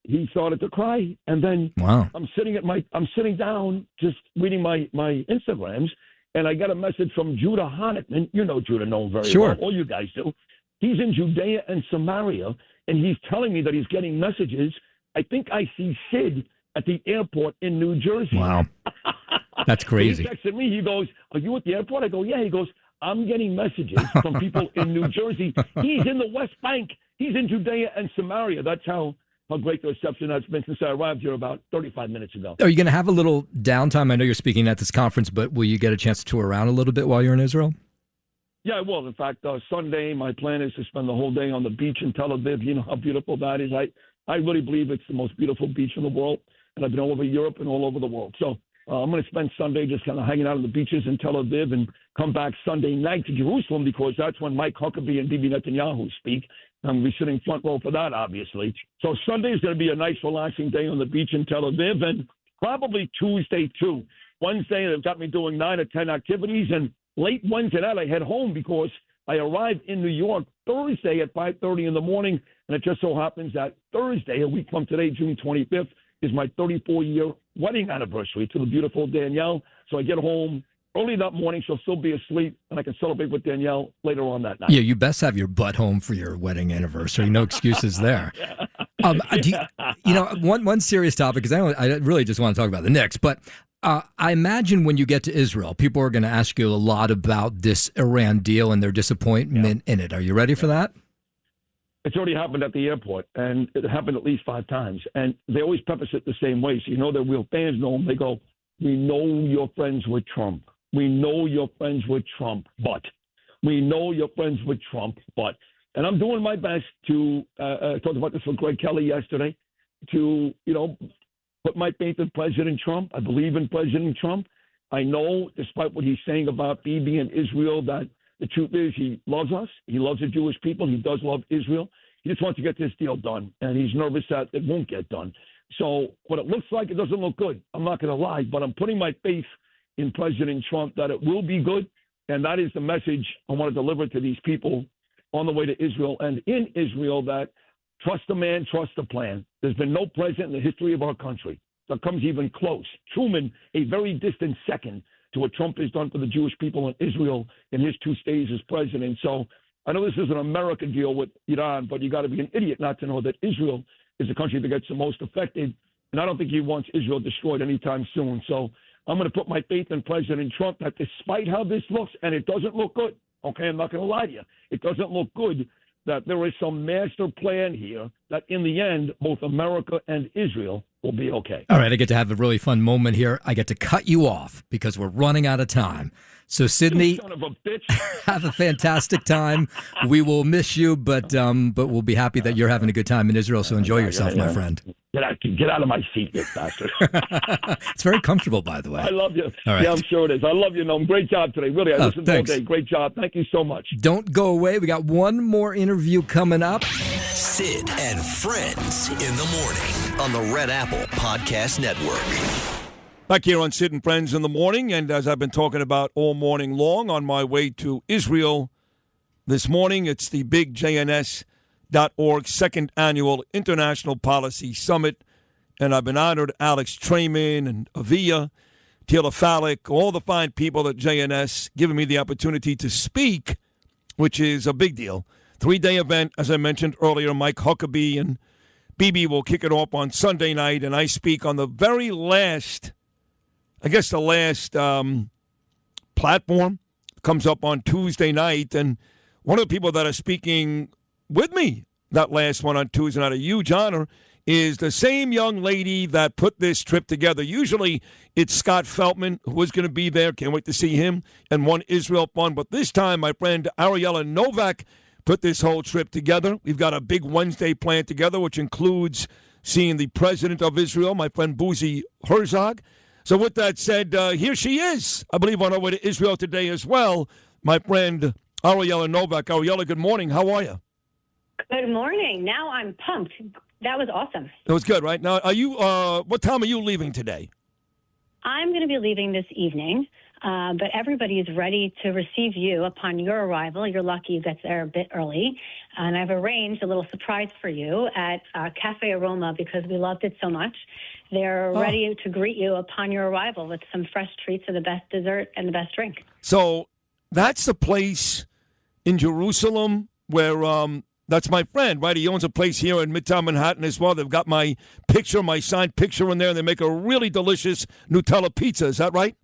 he started to cry, and then wow. I'm sitting down just reading my Instagrams, and I got a message from Judah Honickman. You know Judah, know him very well. All you guys do. He's in Judea and Samaria, and he's telling me that he's getting messages. I think I see Sid at the airport in New Jersey. Wow. That's crazy. He texted me. He goes, "Are you at the airport?" I go, "Yeah." He goes, "I'm getting messages from people in New Jersey." He's in the West Bank. He's in Judea and Samaria. That's how great the reception has been since I arrived here about 35 minutes ago. Are you going to have a little downtime? I know you're speaking at this conference, but will you get a chance to tour around a little bit while you're in Israel? Yeah, I will. In fact, Sunday, my plan is to spend the whole day on the beach in Tel Aviv. You know how beautiful that is. I really believe it's the most beautiful beach in the world, and I've been all over Europe and all over the world. So I'm going to spend Sunday just kind of hanging out on the beaches in Tel Aviv and come back Sunday night to Jerusalem because that's when Mike Huckabee and Bibi Netanyahu speak. I'm going to be sitting front row for that, obviously. So Sunday is going to be a nice, relaxing day on the beach in Tel Aviv, and probably Tuesday, too. Wednesday, they've got me doing 9 or 10 activities, and late Wednesday night, I head home because I arrived in New York Thursday at 5:30 in the morning, and it just so happens that Thursday, a week from today, June 25th, is my 34-year wedding anniversary to the beautiful Danielle. So I get home early that morning. She'll still be asleep, and I can celebrate with Danielle later on that night. Yeah, you best have your butt home for your wedding anniversary. No excuses there. One serious topic, because I really just want to talk about the Knicks, but I imagine when you get to Israel, people are going to ask you a lot about this Iran deal and their disappointment in it. Are you ready for that? It's already happened at the airport, and it happened at least 5 times. And they always preface it the same way. So they're real fans know them. They go, "We know you're friends with Trump. We know you're friends with Trump, but we know you're friends with Trump, but." And I'm doing my best to I talked about this with Greg Kelly yesterday, to put my faith in President Trump. I believe in President Trump. I know, despite what he's saying about Bibi and Israel, that the truth is he loves us. He loves the Jewish people. He does love Israel. He just wants to get this deal done, and he's nervous that it won't get done. So what it looks like, it doesn't look good. I'm not going to lie, but I'm putting my faith in President Trump that it will be good, and that is the message I want to deliver to these people on the way to Israel and in Israel, that trust the man, trust the plan. There's been no president in the history of our country that comes even close. Truman, a very distant second to what Trump has done for the Jewish people in Israel in his 2 stays as president. So I know this is an American deal with Iran, but you got to be an idiot not to know that Israel is the country that gets the most affected, and I don't think he wants Israel destroyed anytime soon. So I'm going to put my faith in President Trump that despite how this looks, and it doesn't look good, okay, I'm not going to lie to you, it doesn't look good, that there is some master plan here that in the end, both America and Israel will be okay. All right, I get to have a really fun moment here. I get to cut you off because we're running out of time. So, Sydney, you son of a bitch. Have a fantastic time. We will miss you, but we'll be happy that you're having a good time in Israel. So enjoy yourself, my friend. Get out of my seat, you bastard. It's very comfortable, by the way. I love you. All right. Yeah, I'm sure it is. I love you, Noam. Great job today. Really, I listened all day. Great job. Thank you so much. Don't go away. We got one more interview coming up. Sid and Friends in the morning on the Red Apple Podcast Network. Back here on Sid and Friends in the morning, and as I've been talking about all morning long, on my way to Israel this morning, it's the big JNS.org second annual International Policy Summit, and I've been honored Alex Trayman and Avia, Taylor Fallick, all the fine people at JNS giving me the opportunity to speak, which is a big deal. 3-day event, as I mentioned earlier. Mike Huckabee and BB will kick it off on Sunday night, and I speak on the very last, I guess the last platform. Comes up on Tuesday night, and one of the people that are speaking with me that last one on Tuesday night, a huge honor, is the same young lady that put this trip together. Usually it's Scott Feltman who is going to be there. Can't wait to see him and One Israel Fund. But this time, my friend Ariella Noveck put this whole trip together. We've got a big Wednesday plan together, which includes seeing the president of Israel, my friend Boozy Herzog. So with that said, here she is, I believe, on her way to Israel today as well, my friend Ariella Noveck. Ariella, good morning. How are you? Good morning. Now I'm pumped. That was awesome. That was good, right? Now, are you? What time are you leaving today? I'm going to be leaving this evening, but everybody is ready to receive you upon your arrival. You're lucky you get there a bit early, and I've arranged a little surprise for you at Cafe Aroma because we loved it so much. They're ready to greet you upon your arrival with some fresh treats and the best dessert and the best drink. So that's the place in Jerusalem where that's my friend, right? He owns a place here in Midtown Manhattan as well. They've got my picture, my signed picture in there, and they make a really delicious Nutella pizza. Is that right?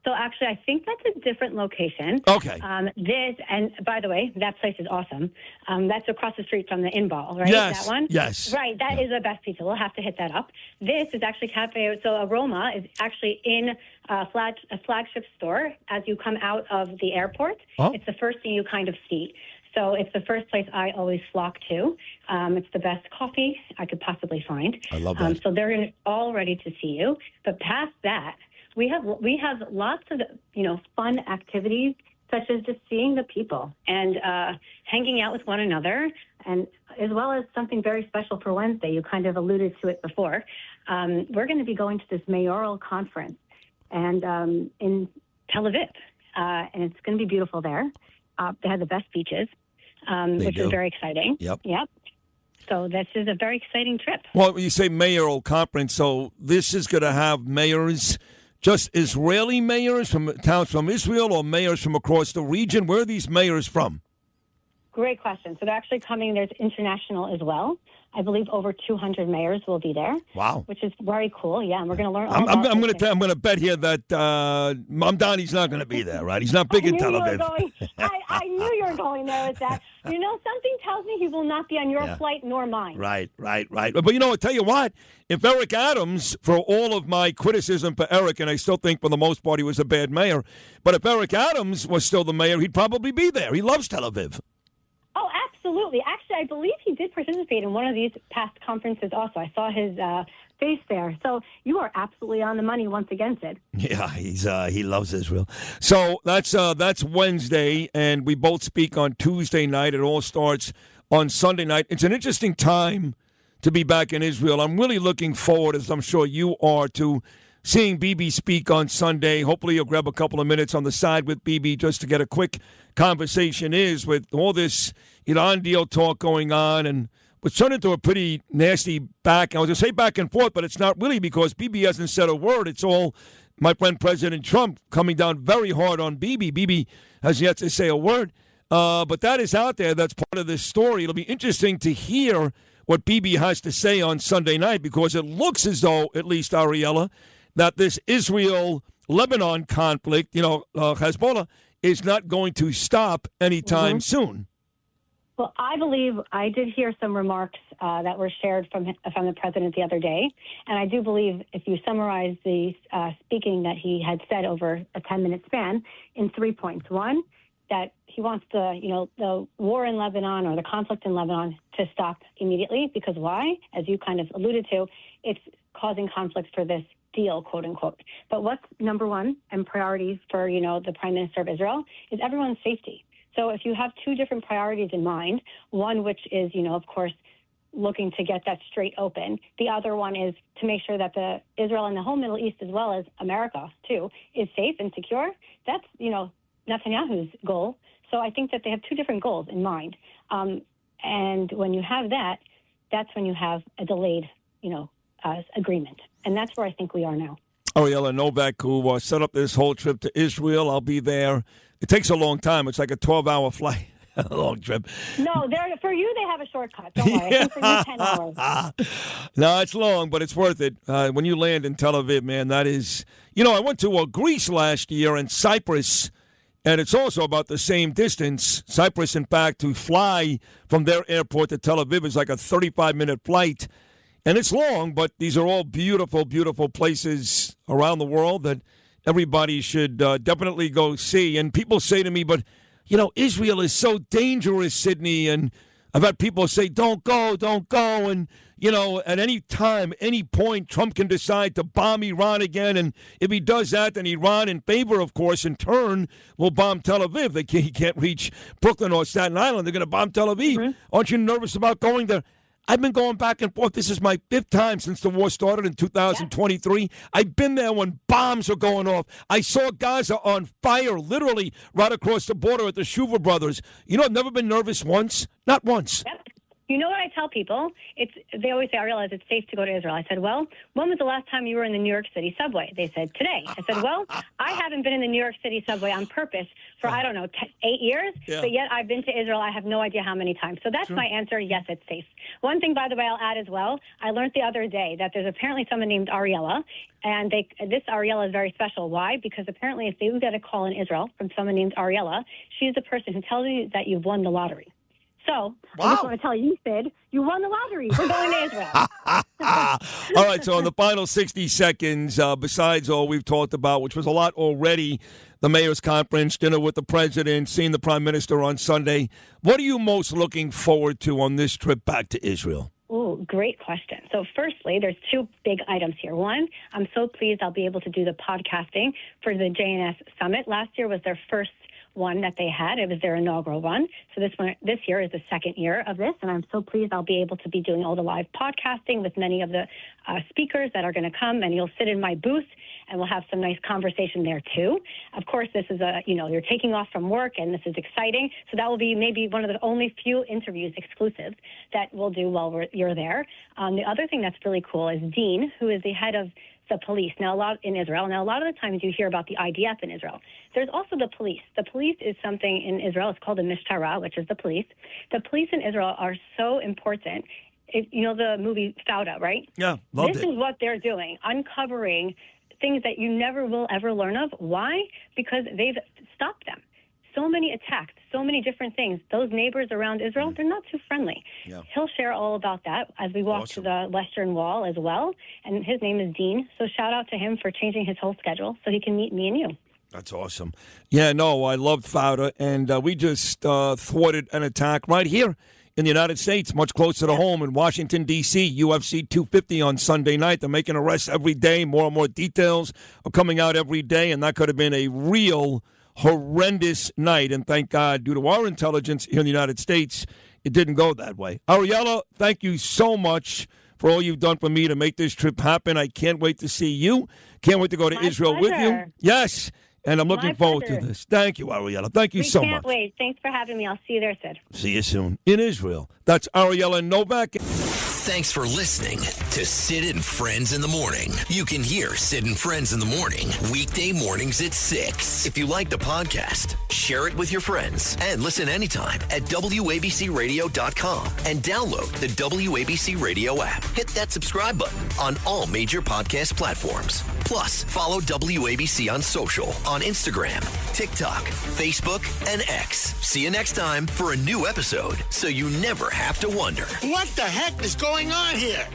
So actually, I think that's a different location. Okay. And by the way, that place is awesome. That's across the street from the Inbal, right? Yes. That one? Yes. Right. That is the best pizza. We'll have to hit that up. This is actually Cafe. So Aroma is actually in a flagship store as you come out of the airport. Oh. It's the first thing you kind of see. So it's the first place I always flock to. It's the best coffee I could possibly find. I love that. So they're all ready to see you. But past that, we have lots of fun activities such as just seeing the people and hanging out with one another, and as well as something very special for Wednesday. You kind of alluded to it before. We're going to be going to this mayoral conference and in Tel Aviv, and it's going to be beautiful there. They have the best beaches, which is very exciting. Yep. So this is a very exciting trip. Well, you say mayoral conference, so this is going to have mayors just Israeli mayors from towns from Israel or mayors from across the region? Where are these mayors from? Great question. So they're actually coming. There's international as well. I believe over 200 mayors will be there. Wow, which is very cool. Yeah, and we're going to learn. I'm going to bet here that Mamdani's not going to be there. Right? He's not big in Tel Aviv. I knew you were going there with that. You know, something tells me he will not be on your flight nor mine. Right. But you know, I'll tell you what. If Eric Adams, for all of my criticism for Eric, and I still think for the most part he was a bad mayor, but if Eric Adams was still the mayor, he'd probably be there. He loves Tel Aviv. Oh, absolutely. Actually, I believe he did participate in one of these past conferences also. I saw his face there. So you are absolutely on the money once again, Sid. Yeah, he loves Israel. So that's Wednesday, and we both speak on Tuesday night. It all starts on Sunday night. It's an interesting time to be back in Israel. I'm really looking forward, as I'm sure you are, to seeing Bibi speak on Sunday. Hopefully you'll grab a couple of minutes on the side with Bibi just to get a quick conversation with all this Iran deal talk going on, and what's turned into a pretty nasty I was going to say back and forth, but it's not really because Bibi hasn't said a word. It's all my friend President Trump coming down very hard on Bibi. Bibi has yet to say a word, but that is out there. That's part of this story. It'll be interesting to hear what Bibi has to say on Sunday night, because it looks as though, at least Ariella, that this Israel-Lebanon conflict, Hezbollah, is not going to stop anytime soon. Well, I believe I did hear some remarks that were shared from the president the other day, and I do believe if you summarize the speaking that he had said over a 10-minute span in 3 points. One, that he wants the war in Lebanon or the conflict in Lebanon to stop immediately, because why? As you kind of alluded to, it's causing conflict for this deal, quote unquote. But what's number one and priority for, the Prime Minister of Israel is everyone's safety. So if you have two different priorities in mind, one which is, of course, looking to get that strait open. The other one is to make sure that the Israel and the whole Middle East, as well as America too, is safe and secure. That's, Netanyahu's goal. So I think that they have two different goals in mind. And when you have that, that's when you have a delayed, agreement. And that's where I think we are now. Ariella Noveck, who set up this whole trip to Israel. I'll be there. It takes a long time. It's like a 12-hour flight. A long trip. No, for you, they have a shortcut. Don't worry. I think for you, 10 hours. No, it's long, but it's worth it. When you land in Tel Aviv, man, that is... I went to Greece last year and Cyprus, and it's also about the same distance. Cyprus, in fact, to fly from their airport to Tel Aviv is like a 35-minute flight. And it's long, but these are all beautiful, beautiful places around the world that everybody should definitely go see. And people say to me, but, Israel is so dangerous, Sydney. And I've had people say, don't go. And, at any time, any point, Trump can decide to bomb Iran again. And if he does that, then Iran, in favor, of course, in turn, will bomb Tel Aviv. He can't reach Brooklyn or Staten Island. They're going to bomb Tel Aviv. Mm-hmm. Aren't you nervous about going there? I've been going back and forth. This is my 5th time since the war started in 2023. Yeah. I've been there when bombs are going off. I saw Gaza on fire, literally, right across the border at the Shuvah Brothers. I've never been nervous once. Not once. Yep. You know what I tell people? They always say, I realize it's safe to go to Israel. I said, well, when was the last time you were in the New York City subway? They said, today. I said, well, I haven't been in the New York City subway on purpose for, 8 years, but yet I've been to Israel. I have no idea how many times. So that's my answer. Yes, it's safe. One thing, by the way, I'll add as well. I learned the other day that there's apparently someone named Ariella, and this Ariella is very special. Why? Because apparently if you get a call in Israel from someone named Ariella, she's the person who tells you that you've won the lottery. So I just want to tell you, Sid, you won the lottery. We're going to Israel. All right, so in the final 60 seconds, besides all we've talked about, which was a lot already, the mayor's conference, dinner with the president, seeing the prime minister on Sunday, what are you most looking forward to on this trip back to Israel? Oh, great question. So firstly, there's 2 big items here. One, I'm so pleased I'll be able to do the podcasting for the JNS Summit. Last year was their first one that they had. It was their inaugural one. So this year is the second year of this, and I'm so pleased I'll be able to be doing all the live podcasting with many of the speakers that are going to come, and you'll sit in my booth, and we'll have some nice conversation there too. Of course, this is you're taking off from work, and this is exciting. So that will be maybe one of the only few interviews exclusive that we'll do while you're there. The other thing that's really cool is Dean, who is the head of the police now a lot in Israel. Now, a lot of the times you hear about the IDF in Israel. There's also the police. The police is something in Israel. It's called the Mishtara, which is the police. The police in Israel are so important. You know the movie Vowed, right? Yeah, loved This it. is what they're doing, uncovering things that you never will ever learn of. Why? Because they've stopped them. So many attacks, so many different things. Those neighbors around Israel, they're not too friendly. Yeah. He'll share all about that as we walk to the Western Wall as well. And his name is Dean. So shout out to him for changing his whole schedule so he can meet me and you. That's awesome. Yeah, no, I loved Fowler, and we just thwarted an attack right here in the United States, much closer to home in Washington, D.C., UFC 250 on Sunday night. They're making arrests every day. More and more details are coming out every day, and that could have been a real horrendous night. And thank God, due to our intelligence here in the United States, it didn't go that way. Ariella, thank you so much for all you've done for me to make this trip happen. I can't wait to see you. Can't wait to go to Israel with you. Yes. And I'm looking forward to this. Thank you, Ariella. Thank you so much. Can't wait. Thanks for having me. I'll see you there, Sid. See you soon in Israel. That's Ariella Noveck. Thanks for listening to Sid and Friends in the Morning. You can hear Sid and Friends in the Morning weekday mornings at 6. If you like the podcast, share it with your friends and listen anytime at WABCRadio.com and download the WABC Radio app. Hit that subscribe button on all major podcast platforms. Plus, follow WABC on social on Instagram, TikTok, Facebook, and X. See you next time for a new episode so you never have to wonder. What the heck is going on here?